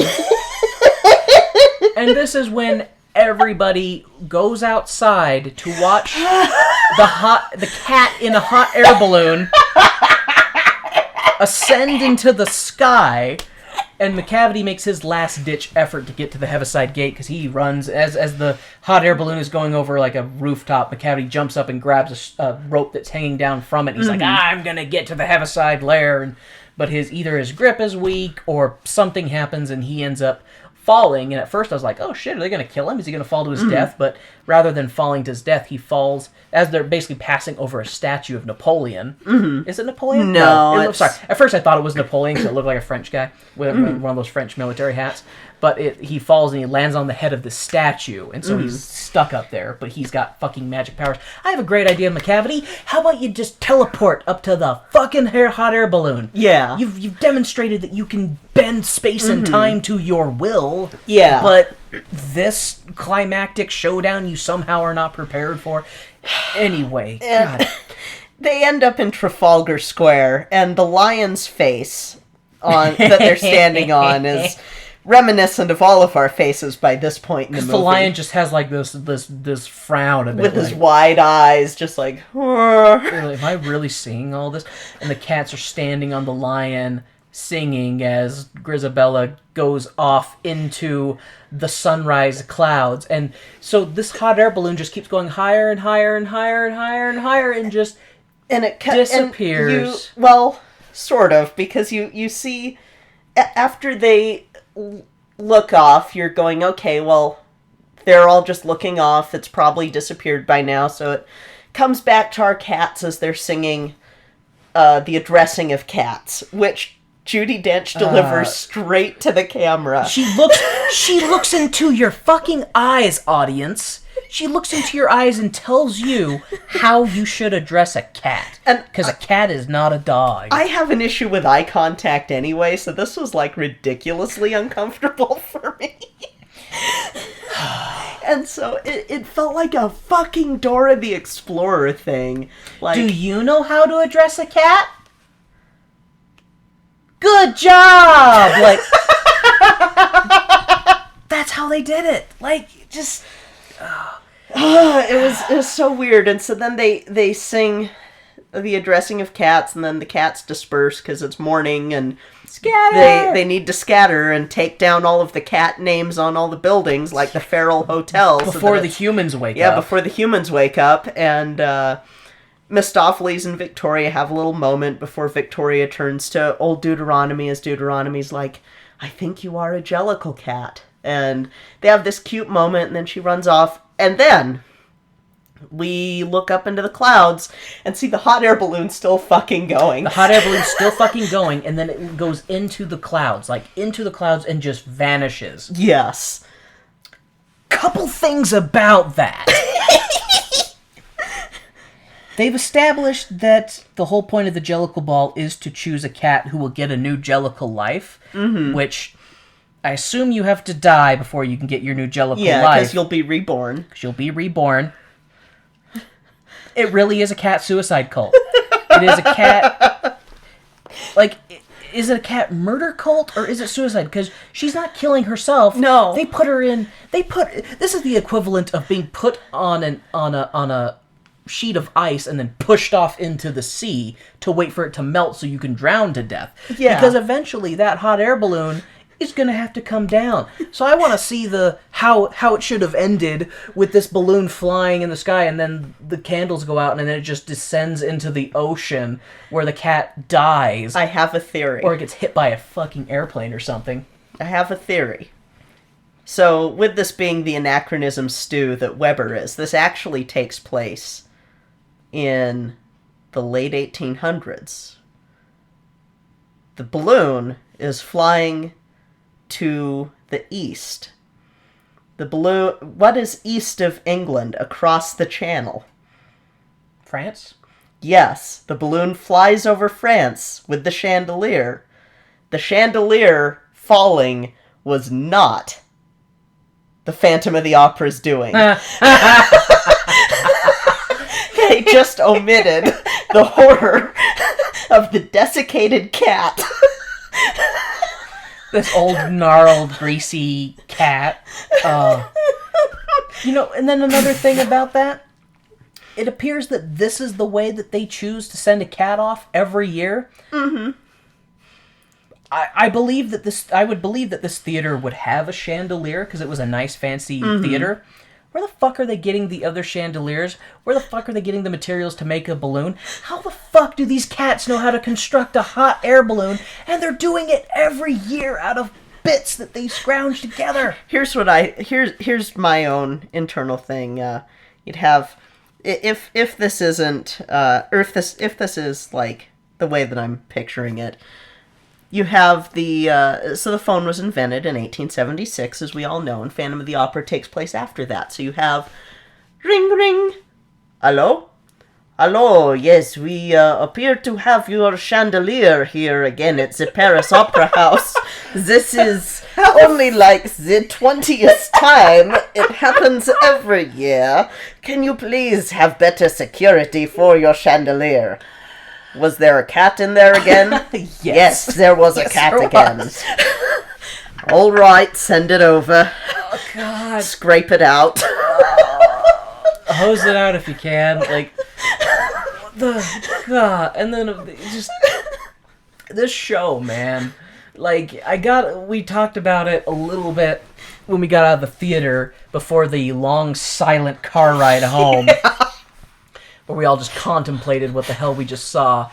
And this is when everybody goes outside to watch the cat in a hot air balloon ascend into the sky, and McCavity makes his last-ditch effort to get to the Heaviside Gate, because he runs, as the hot air balloon is going over like a rooftop, McCavity jumps up and grabs a rope that's hanging down from it, and he's like, I'm gonna get to the Heaviside Lair, but either his grip is weak, or something happens, and he ends up falling, and at first I was like, oh shit, are they gonna kill him? Is he gonna fall to his death? But rather than falling to his death, he falls as they're basically passing over a statue of Napoleon. Is it Napoleon? No, sorry. At first I thought it was Napoleon because it looked like a French guy with one of those French military hats. But he falls and he lands on the head of the statue, and so he's stuck up there, but he's got fucking magic powers. I have a great idea, McCavity. How about you just teleport up to the fucking hot air balloon? Yeah. You've demonstrated that you can bend space and time to your will. Yeah. But this climactic showdown you somehow are not prepared for. Anyway, God. They end up in Trafalgar Square, and the lion's face that they're standing on is reminiscent of all of our faces by this point in the movie. The lion just has like this frown a bit, with his wide eyes, just like, am I really seeing all this? And the cats are standing on the lion, singing as Grisabella goes off into the sunrise clouds. And so this hot air balloon just keeps going higher and higher and higher and higher and higher, and just disappears. Well, sort of, because you see, after they look off, you're going, okay, well, they're all just looking off. It's probably disappeared by now. So it comes back to our cats as they're singing the addressing of cats, which Judi Dench delivers straight to the camera. She looks into your fucking eyes, audience. She looks into your eyes and tells you how you should address a cat. Because a cat is not a dog. I have an issue with eye contact anyway, so this was like ridiculously uncomfortable for me. And so it felt like a fucking Dora the Explorer thing. Like, do you know how to address a cat? Good job! Like, that's how they did it. Like, just... it was so weird. And so then they sing the addressing of cats, and then the cats disperse because it's morning, and scatter! They need to scatter and take down all of the cat names on all the buildings, like the feral hotels. Before the humans wake up. Yeah, before the humans wake up. And Mistopheles and Victoria have a little moment before Victoria turns to old Deuteronomy, as Deuteronomy's like, I think you are a Jellicle cat. And they have this cute moment, and then she runs off, and then we look up into the clouds and see the hot air balloon still fucking going. The hot air balloon's still fucking going, and then it goes into the clouds, and just vanishes. Yes. Couple things about that. They've established that the whole point of the Jellicle Ball is to choose a cat who will get a new Jellicle life, which I assume you have to die before you can get your new Jellicle life. Yeah, because you'll be reborn. Because you'll be reborn. It really is a cat suicide cult. It is a cat... Like, is it a cat murder cult, or is it suicide? Because she's not killing herself. No. They put her in... This is the equivalent of being put on a sheet of ice and then pushed off into the sea to wait for it to melt so you can drown to death. Yeah. Because eventually that hot air balloon is going to have to come down. So I want to see how it should have ended with this balloon flying in the sky, and then the candles go out, and then it just descends into the ocean where the cat dies. I have a theory. Or it gets hit by a fucking airplane or something. I have a theory. So, with this being the anachronism stew that Weber is, this actually takes place in the late 1800s. The balloon is flying to the east. The balloon... What is east of England across the channel? France? Yes, the balloon flies over France with the chandelier. The chandelier falling was not the Phantom of the Opera's doing. They just omitted the horror of the desiccated cat. This old, gnarled, greasy cat. You know, and then another thing about that, it appears that this is the way that they choose to send a cat off every year. Mm-hmm. I believe that this... I would believe that this theater would have a chandelier, because it was a nice, fancy theater. Where the fuck are they getting the other chandeliers? Where the fuck are they getting the materials to make a balloon? How the fuck do these cats know how to construct a hot air balloon? And they're doing it every year out of bits that they scrounge together. Here's here's my own internal thing. You'd have... If this isn't... if this is, like, the way that I'm picturing it... You have the... so the phone was invented in 1876, as we all know, and Phantom of the Opera takes place after that. So you have... Ring, ring. Hello? Hello, yes, we appear to have your chandelier here again at the Paris Opera House. This is only like the 20th time. It happens every year. Can you please have better security for your chandelier? Was there a cat in there again? Yes, there was a cat again. All right, send it over. Oh, God. Scrape it out. Hose it out if you can. Like, and then just this show, man. Like, we talked about it a little bit when we got out of the theater before the long, silent car ride home. Yeah. Where we all just contemplated what the hell we just saw.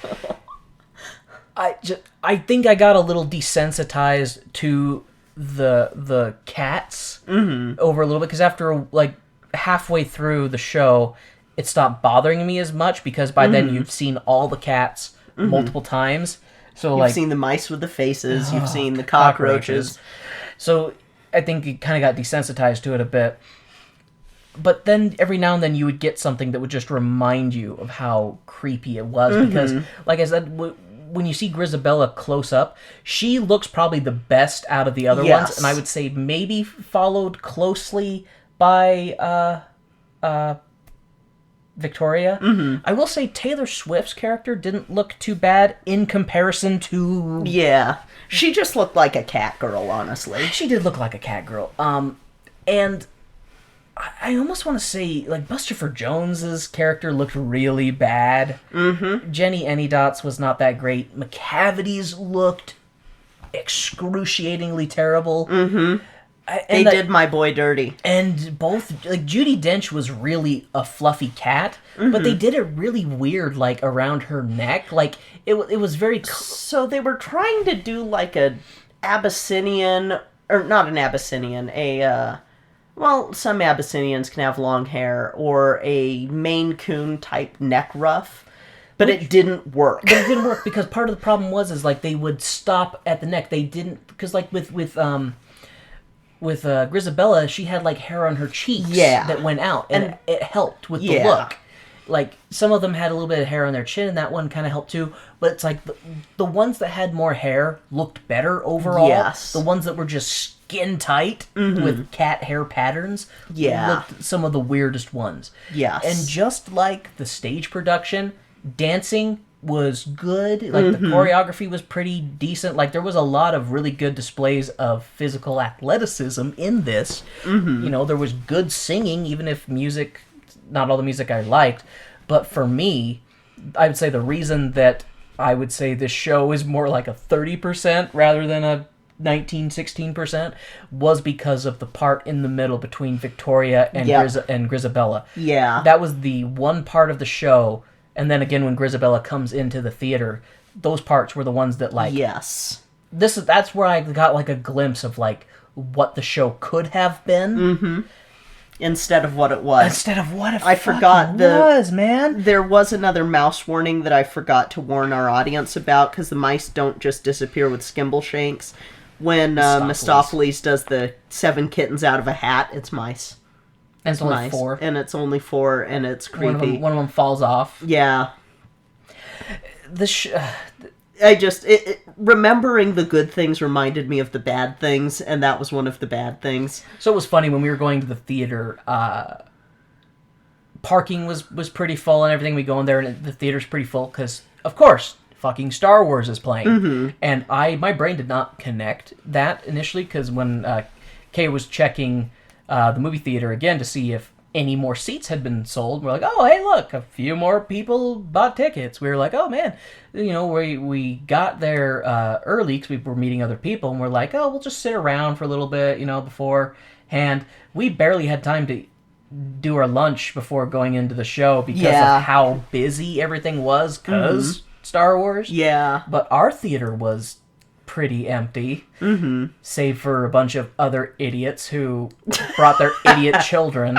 I think I got a little desensitized to the cats over a little bit, because after like halfway through the show, it stopped bothering me as much, because by then you've seen all the cats multiple times. So you've seen the mice with the faces, you've seen the cockroaches. So I think you kind of got desensitized to it a bit. But then every now and then you would get something that would just remind you of how creepy it was. Because, like I said, when you see Grisabella close up, she looks probably the best out of the other ones. And I would say maybe followed closely by Victoria. I will say Taylor Swift's character didn't look too bad in comparison to... Yeah. She just looked like a cat girl, honestly. She did look like a cat girl. And... I almost want to say, like, Bustopher Jones's character looked really bad. Jenny Anydots was not that great. McCavity's looked excruciatingly terrible. They did my boy dirty. And both, like, Judi Dench was really a fluffy cat, but they did it really weird, like, around her neck. Like, it was very... So they were trying to do, like, a Abyssinian... Or not an Abyssinian, well, some Abyssinians can have long hair, or a Maine Coon type neck ruff, but it didn't work. But it didn't work because part of the problem was like they would stop at the neck. They didn't, because like with Grisabella, she had like hair on her cheeks that went out, and it helped with the look. Like some of them had a little bit of hair on their chin, and that one kind of helped too. But it's like the ones that had more hair looked better overall. Yes. The ones that were just skin tight with cat hair patterns looked some of the weirdest ones. Yes. And just like the stage production, dancing was good. Like the choreography was pretty decent. Like there was a lot of really good displays of physical athleticism in this. You know, there was good singing, even if music, not all the music I liked. But for me, I would say the reason that I would say this show is more like a 30% rather than a 16% was because of the part in the middle between Victoria and and Grisabella. Yeah. That was the one part of the show, and then again when Grisabella comes into the theater, those parts were the ones that like... Yes. That's where I got like a glimpse of like what the show could have been. Instead of what it was. Instead of what it I forgot was, man. There was another mouse warning that I forgot to warn our audience about, because the mice don't just disappear with skimble shanks. when Mistopheles does the 7 kittens out of a hat, it's mice. And it's only mice. 4. And it's only 4, and it's creepy. One of them falls off. Yeah. The remembering the good things reminded me of the bad things, and that was one of the bad things. So it was funny when we were going to the theater. Parking was pretty full and everything. We go in there and the theater's pretty full because, of course, fucking Star Wars is playing. Mm-hmm. And my brain did not connect that initially because when Kay was checking the movie theater again to see if any more seats had been sold, we're like, oh, hey, look, a few more people bought tickets. We were like, oh, man, we got there early because we were meeting other people, and we're like, oh, we'll just sit around for a little bit, beforehand. We barely had time to do our lunch before going into the show because of how busy everything was because Star Wars. Yeah. But our theater was pretty empty, save for a bunch of other idiots who brought their idiot children.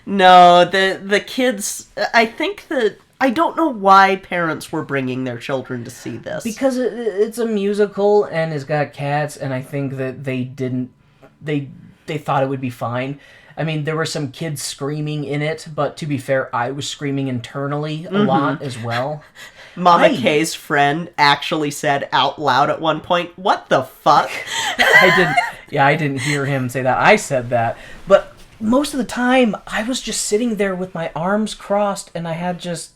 No, the kids, I think that, I don't know why parents were bringing their children to see this. Because it's a musical and it's got cats, and I think that they thought it would be fine. I mean, there were some kids screaming in it, but to be fair, I was screaming internally a lot as well. Mama Kay's friend actually said out loud at one point, "What the fuck?" I didn't hear him say that. I said that. But most of the time, I was just sitting there with my arms crossed, and I had just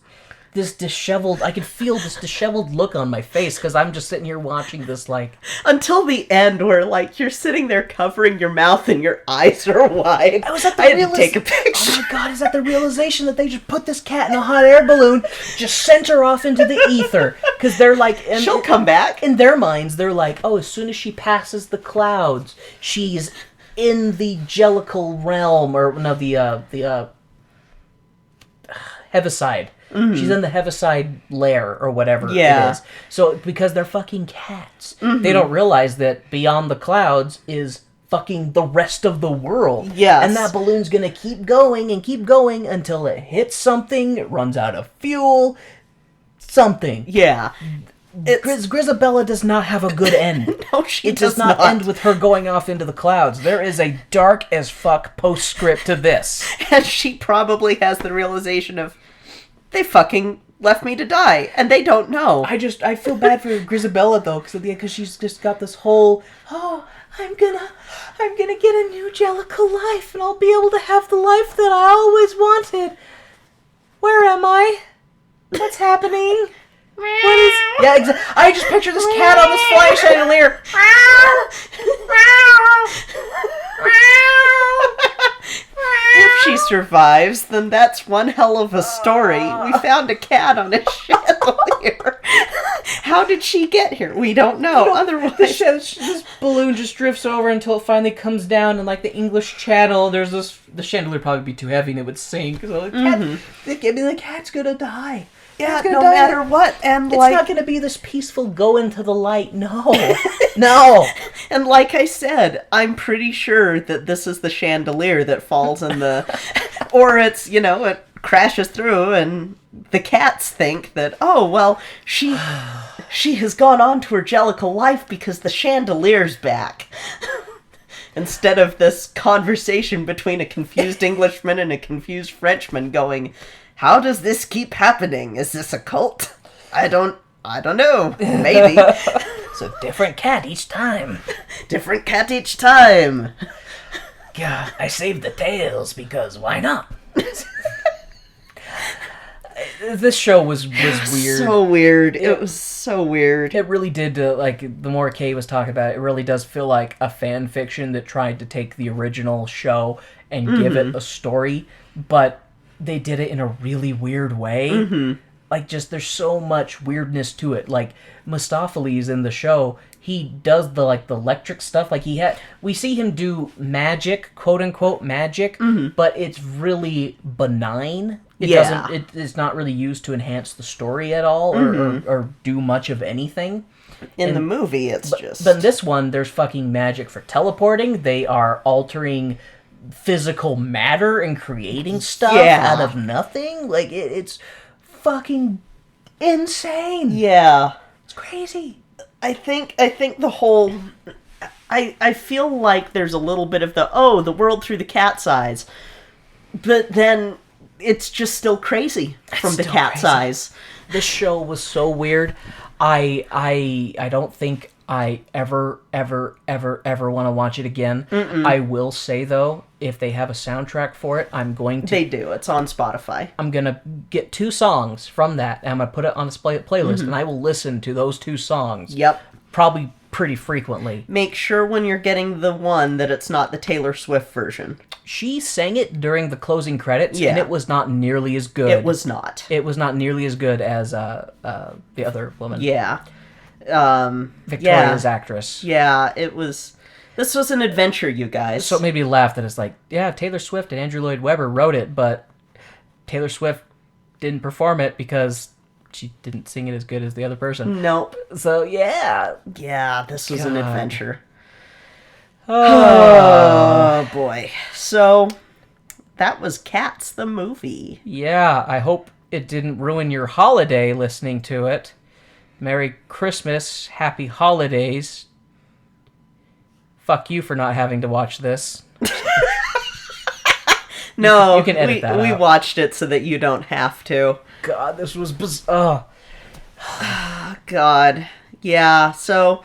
I could feel this disheveled look on my face, because I'm just sitting here watching this, like... Until the end, where, like, you're sitting there covering your mouth and your eyes are wide. I had to take a picture. Oh my god, is that the realization that they just put this cat in a hot air balloon, just sent her off into the ether? Because they're like... She'll come back. In their minds, they're like, oh, as soon as she passes the clouds, she's in the Jellicle realm, or, no, the Heaviside. Mm-hmm. She's in the Heaviside lair, or whatever it is. So, because they're fucking cats. Mm-hmm. They don't realize that beyond the clouds is fucking the rest of the world. Yes. And that balloon's gonna keep going until it hits something, it runs out of fuel, something. Yeah. Grisabella does not have a good end. No, she does not end with her going off into the clouds. There is a dark as fuck postscript to this. And she probably has the realization of, they fucking left me to die, and they don't know. I feel bad for Grisabella though, because she's just got this whole, oh, I'm gonna get a new Jellicle life, and I'll be able to have the life that I always wanted. Where am I? What's happening? What is... Yeah, exactly. I just picture this cat on this flying chandelier. If she survives, then that's one hell of a story. We found a cat on a chandelier. How did she get here? We don't know. Otherwise, this balloon just drifts over until it finally comes down, and like the English Channel, there's this. The chandelier would probably be too heavy and it would sink. So the cat's gonna die. Yeah, no matter what, and it's not going to be this peaceful go into the light. No, no. And like I said, I'm pretty sure that this is the chandelier that falls in the, or it's it crashes through, and the cats think that she has gone on to her Jellicle life because the chandelier's back. Instead of this conversation between a confused Englishman and a confused Frenchman going, how does this keep happening? Is this a cult? I don't know. Maybe. It's a different cat each time. Different cat each time. Yeah, I saved the tails because why not? This show was weird. So weird. It was so weird. It really did, the more Kay was talking about it, it really does feel like a fan fiction that tried to take the original show and give it a story, but they did it in a really weird way. Mm-hmm. Like, just, there's so much weirdness to it. Like, Mistopheles in the show, he does the electric stuff. Like, we see him do magic, quote-unquote magic, but it's really benign. It's not really used to enhance the story at all, or do much of anything. In the movie, but in this one, there's fucking magic for teleporting. They are altering physical matter and creating stuff out of nothing. Like, it's fucking insane. Yeah. It's crazy. I think the whole I feel like there's a little bit of the world through the cat's eyes, but then it's just still crazy from the cat's eyes. This show was so weird. I don't think I ever want to watch it again. I will say, though, if they have a soundtrack for it, I'm going to... They do. It's on Spotify. I'm going to get 2 songs from that, and I'm going to put it on a playlist, and I will listen to those 2 songs. Yep. Probably pretty frequently. Make sure when you're getting the one that it's not the Taylor Swift version. She sang it during the closing credits, Yeah. and it was not nearly as good. It was not. It was not nearly as good as the other woman. Yeah. Victoria's actress. Yeah, it was... This was an adventure, you guys. So it made me laugh that it's like, yeah, Taylor Swift and Andrew Lloyd Webber wrote it, but Taylor Swift didn't perform it because she didn't sing it as good as the other person. Nope. So, yeah. Yeah, this was an God. adventure. Oh, boy. So, that was Cats the movie. Yeah, I hope it didn't ruin your holiday listening to it. Merry Christmas, Happy Holidays. Fuck you for not having to watch this. No, you can edit that we out. watched it so that you don't have to. God, this was bizarre. God. Yeah, so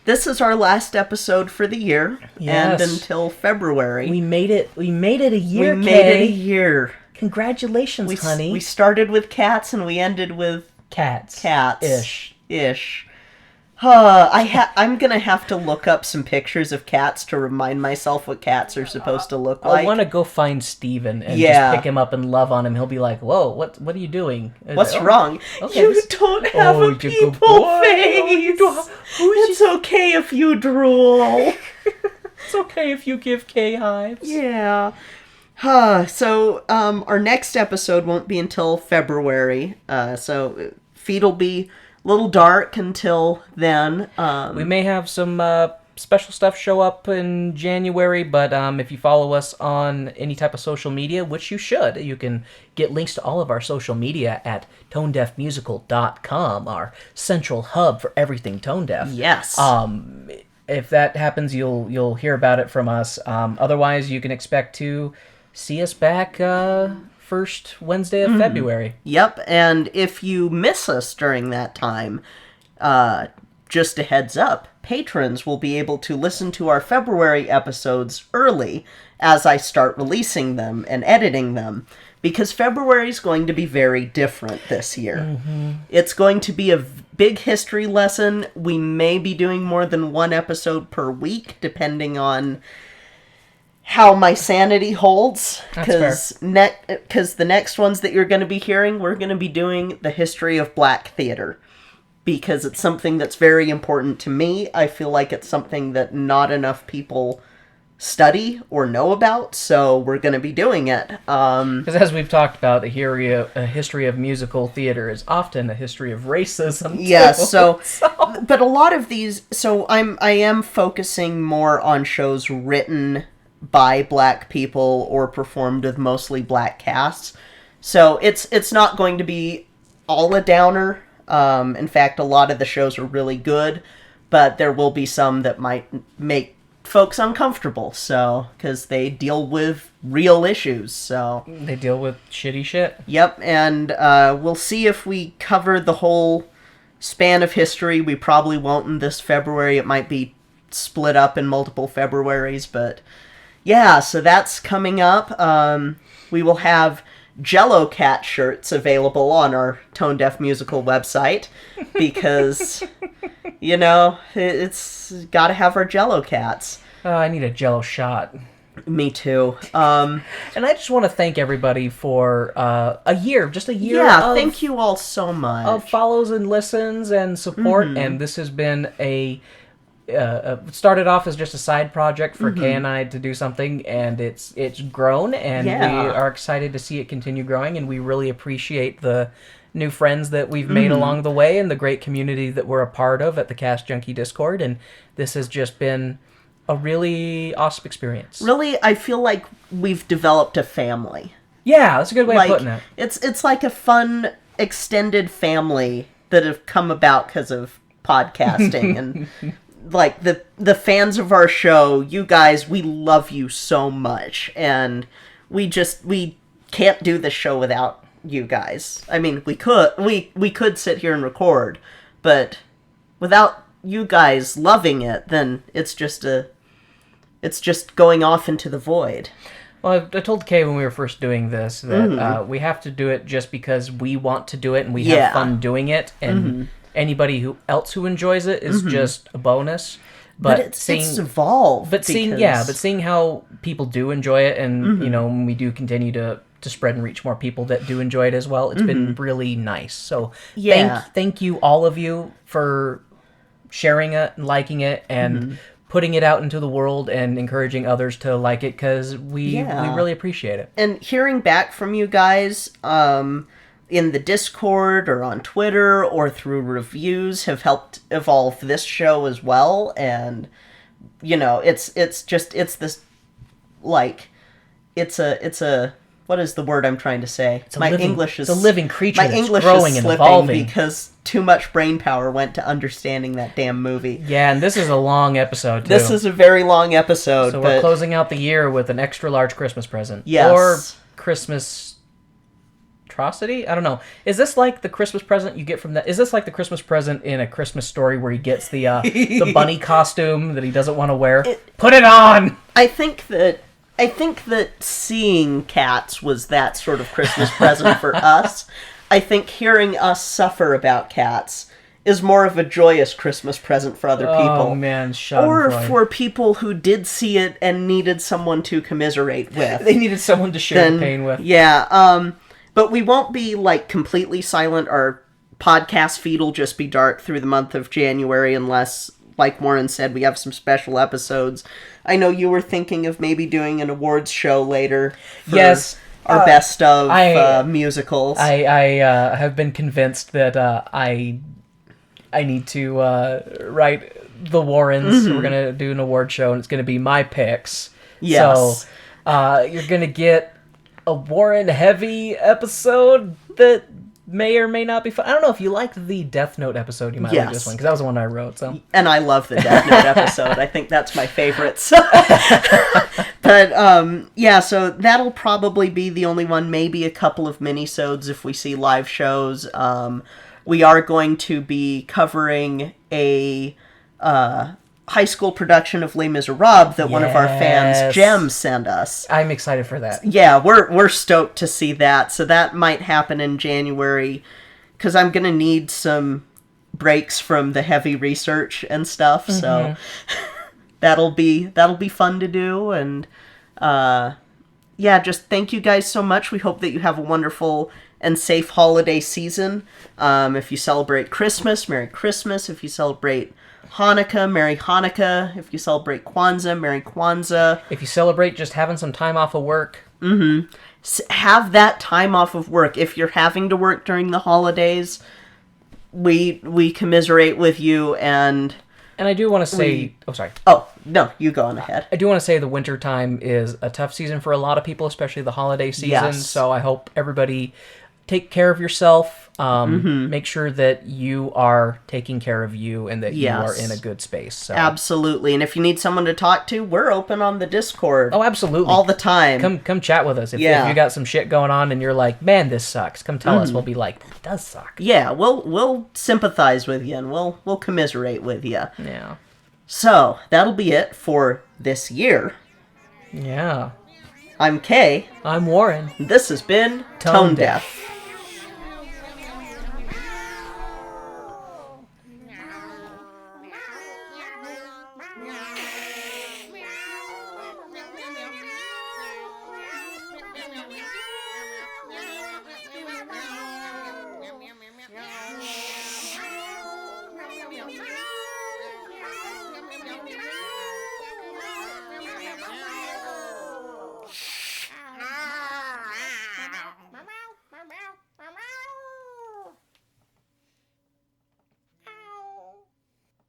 this is our last episode for the year. Yes. And until February. We made it a year, We made it a Kay. year. Congratulations, honey. We started with cats and we ended with Cats. Ish. I'm gonna have to look up some pictures of cats to remind myself what cats are supposed to look like. I want to go find Steven and Yeah. just pick him up and love on him. He'll be like, "Whoa, what are you doing? What's wrong? okay, You this- don't have Oh, a you good people boy. face. Oh, you don't- It's okay if you drool. It's okay if you give Kay hives." Yeah. So our next episode won't be until February. So feed'll be a little dark until then. We may have some special stuff show up in January, but if you follow us on any type of social media, which you should, you can get links to all of our social media at tonedeafmusical.com, our central hub for everything tone deaf. Yes. If that happens, you'll hear about it from us. Otherwise, you can expect to see us back first Wednesday of February. Yep, and if you miss us during that time, just a heads up, patrons will be able to listen to our February episodes early as I start releasing them and editing them, because February is going to be very different this year. It's going to be a big history lesson. We may be doing more than one episode per week, depending on how my sanity holds, because the next ones that you're going to be hearing, we're going to be doing the history of black theater, because it's something that's very important to me. I feel like it's something that not enough people study or know about, so we're going to be doing it. Because as we've talked about, a history of musical theater is often a history of racism. Yes, too. so but a lot of these, so I am focusing more on shows written by black people or performed with mostly black casts. So it's not going to be all a downer. In fact, a lot of the shows are really good, but there will be some that might make folks uncomfortable, so because they deal with real issues. So They deal with shitty shit. yep, and we'll see if we cover the whole span of history. We probably won't in this February. It might be split up in multiple Februaries, but yeah, so that's coming up. We will have Jello Cat shirts available on our Tone Deaf Musical website, because, you know, it's got to have our Jello Cats. Oh, I need a Jello shot. Me too. And I just want to thank everybody for a year Yeah, of, thank you all so much. of follows and listens and support. And this has been started off as just a side project for Kay and I to do something, and it's grown, and Yeah. we are excited to see it continue growing, and we really appreciate the new friends that we've made along the way and the great community that we're a part of at the Cast Junkie Discord, and this has just been a really awesome experience. Really, I feel like we've developed a family. Yeah, that's a good way of putting it. It's like a fun extended family that have come about because of podcasting and like the fans of our show, you guys, we love you so much, and we can't do this show without you guys. I mean, we could sit here and record, but without you guys loving it, then it's just going off into the void. Well, I told Kay when we were first doing this that we have to do it just because we want to do it and we have fun doing it, and anybody who enjoys it is just a bonus. But it's evolved. But seeing how people do enjoy it, and you know, when we do continue to spread and reach more people that do enjoy it as well, it's been really nice. So thank you all of you for sharing it and liking it and putting it out into the world and encouraging others to like it, because we really appreciate it. And hearing back from you guys in the Discord or on Twitter or through reviews have helped evolve this show as well. And you know, it's a what is the word I'm trying to say? It's a living creature that's growing and evolving. Because too much brain power went to understanding that damn movie. Yeah, and this is a long episode, too. This is a very long episode. So we're closing out the year with an extra large Christmas present. Yes. Or Christmas atrocity? I don't know. Is this like the Christmas present you get from that? Is this like the Christmas present in A Christmas Story where he gets the the bunny costume that he doesn't want to wear? Put it on! I think that seeing Cats was that sort of Christmas present for us. I think hearing us suffer about Cats is more of a joyous Christmas present for other people. Oh man, or for people who did see it and needed someone to commiserate with. They needed someone to share the pain with. Yeah, but we won't be like completely silent. Our podcast feed will just be dark through the month of January unless, like Warren said, we have some special episodes. I know you were thinking of maybe doing an awards show later. Yes. Our best of musicals. I have been convinced that I need to write the Warrens. We're going to do an award show, and it's going to be my picks. Yes. So you're going to get a Warren-heavy episode that may or may not be fun. I don't know if you liked the Death Note episode. You might like this one, because that was the one I wrote. So, and I love the Death Note episode. I think that's my favorite. So. But so that'll probably be the only one. Maybe a couple of minisodes if we see live shows. We are going to be covering a high school production of Les Miserables that one of our fans, Jem, sent us. I'm excited for that. Yeah, we're stoked to see that. So that might happen in January, because I'm going to need some breaks from the heavy research and stuff. So that'll be fun to do. And just thank you guys so much. We hope that you have a wonderful and safe holiday season. If you celebrate Christmas, Merry Christmas. If you celebrate Hanukkah, Merry Hanukkah. If you celebrate Kwanzaa, Merry Kwanzaa. If you celebrate just having some time off of work. Have that time off of work. If you're having to work during the holidays, we commiserate with you. And I do want to say... sorry. Oh, no, you go on ahead. I do want to say the winter time is a tough season for a lot of people, especially the holiday season. Yes. So I hope everybody take care of yourself. Make sure that you are taking care of you and that you are in a good space. So. Absolutely. And if you need someone to talk to, we're open on the Discord. Oh, absolutely. All the time. Come chat with us. If you got some shit going on and you're like, man, this sucks, come tell us. We'll be like, that does suck. Yeah, we'll sympathize with you and we'll commiserate with you. Yeah. So, that'll be it for this year. Yeah. I'm Kay. I'm Warren. This has been Tone Deaf.